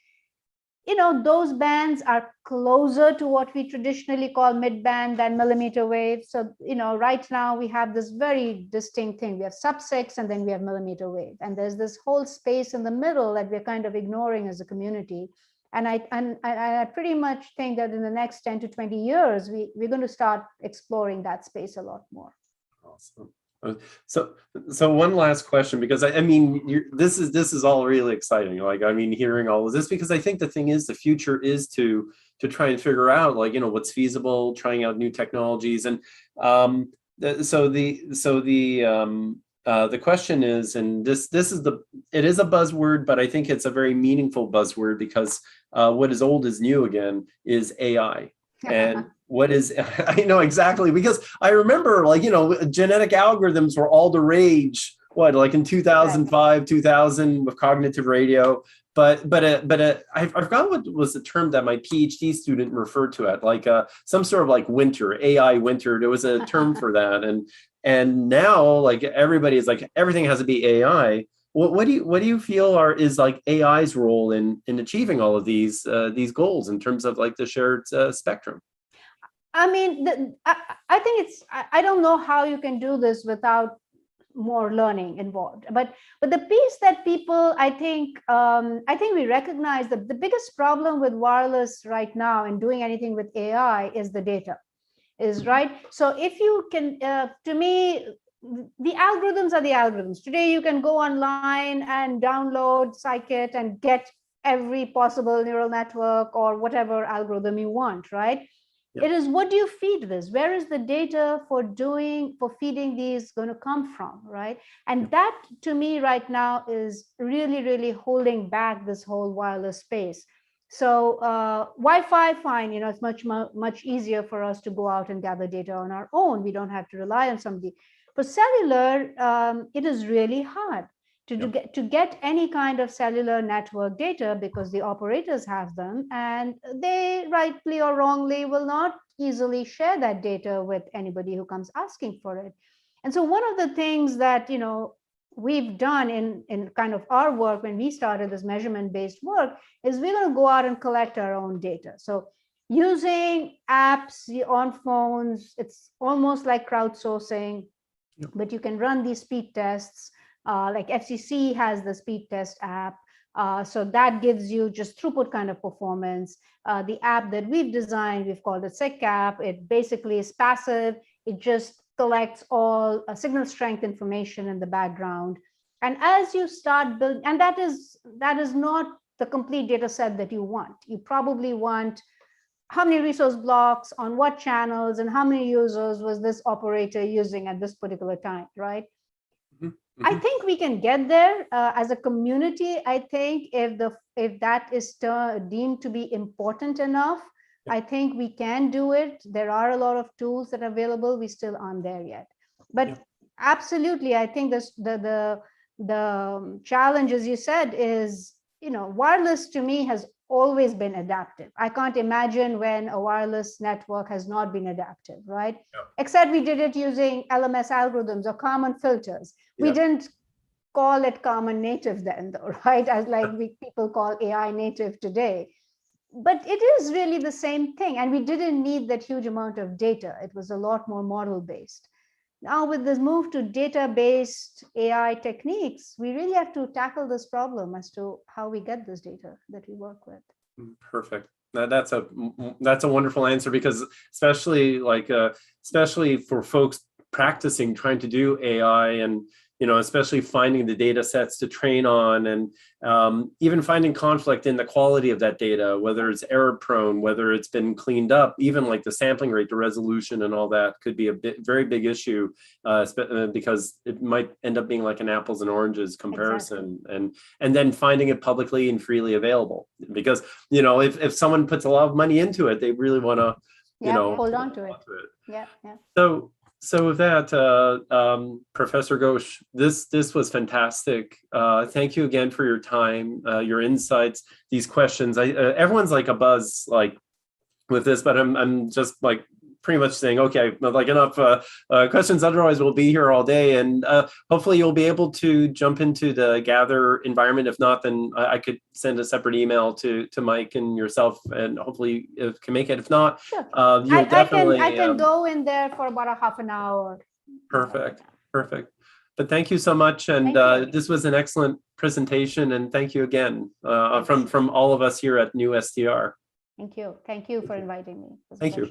those bands are closer to what we traditionally call mid-band than millimeter wave. So, right now we have this very distinct thing. We have sub-6 and then we have millimeter wave. And there's this whole space in the middle that we're kind of ignoring as a community. And I pretty much think that in the next 10 to 20 years, we're going to start exploring that space a lot more. Awesome. So one last question, because I mean, this is all really exciting. Like, I mean, hearing all of this, because I think the thing is, the future is to try and figure out, like, what's feasible, trying out new technologies. And the question is, and it is a buzzword, but I think it's a very meaningful buzzword, because what is old is new again, is AI. And what is, I know exactly, because I remember, like, genetic algorithms were all the rage, like in 2005, 2000 with cognitive radio. But I forgot what was the term that my PhD student referred to it, like some sort of like winter, AI winter. There was a term for that. And now, like, everybody is like, everything has to be AI. What do you feel is like AI's role in achieving all of these goals in terms of like the shared spectrum? I mean, I think I don't know how you can do this without more learning involved. But the piece that people, I think we recognize that the biggest problem with wireless right now in doing anything with AI is the data, right? So if you can, to me, the algorithms are the algorithms. Today, you can go online and download scikit and get every possible neural network or whatever algorithm you want, right? Yep. It is, what do you feed this? Where is the data for feeding these going to come from, right? And that, to me, right now is really, really holding back this whole wireless space. So Wi-Fi, fine, it's much easier for us to go out and gather data on our own. We don't have to rely on somebody. For cellular, it is really hard to get any kind of cellular network data, because the operators have them, and they, rightly or wrongly, will not easily share that data with anybody who comes asking for it. And so one of the things that we've done in kind of our work when we started this measurement-based work is we're going to go out and collect our own data. So using apps on phones. It's almost like crowdsourcing, but you can run these speed tests. Like FCC has the speed test app. So that gives you just throughput kind of performance. The app that we've designed, we've called it SIGCAP. It basically is passive. It just collects all signal strength information in the background. And as you start building, and that is not the complete data set that you want. You probably want how many resource blocks on what channels and how many users was this operator using at this particular time, right? I think we can get there as a community. I think if that is deemed to be important enough, I think we can do it. There are a lot of tools that are available. We still aren't there yet. But absolutely, I think the challenge, as you said, is, wireless to me has always been adaptive. I can't imagine when a wireless network has not been adaptive, right? Except we did it using LMS algorithms or common filters. We didn't call it common native then, though, right? As like people call AI native today. But it is really the same thing. And we didn't need that huge amount of data. It was a lot more model-based. Now with this move to data-based AI techniques, we really have to tackle this problem as to how we get this data that we work with. Perfect. That's a wonderful answer, because especially for folks practicing trying to do AI, and especially finding the data sets to train on, and even finding conflict in the quality of that data, whether it's error prone, whether it's been cleaned up, even like the sampling rate, the resolution and all that could be a very big issue, because it might end up being like an apples and oranges comparison. Exactly. And then finding it publicly and freely available, because if someone puts a lot of money into it, they really want to hold on to it. Yeah. So with that, Professor Ghosh, this was fantastic. Thank you again for your time, your insights, these questions. Everyone's like a buzz with this, but I'm just pretty much saying, okay, enough questions. Otherwise, we'll be here all day, and hopefully you'll be able to jump into the Gather environment. If not, then I could send a separate email to Mike and yourself, and hopefully it can make it. If not, sure. You'll definitely. I can go in there for about a half an hour. Perfect. But thank you so much, and this was an excellent presentation, and thank you again from all of us here at NEWSDR. Thank you for inviting me. Thank you.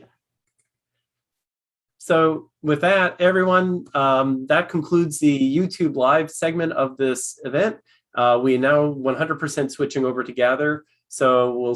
So with that, everyone, that concludes the YouTube live segment of this event. We now 100% switching over to Gather. So we'll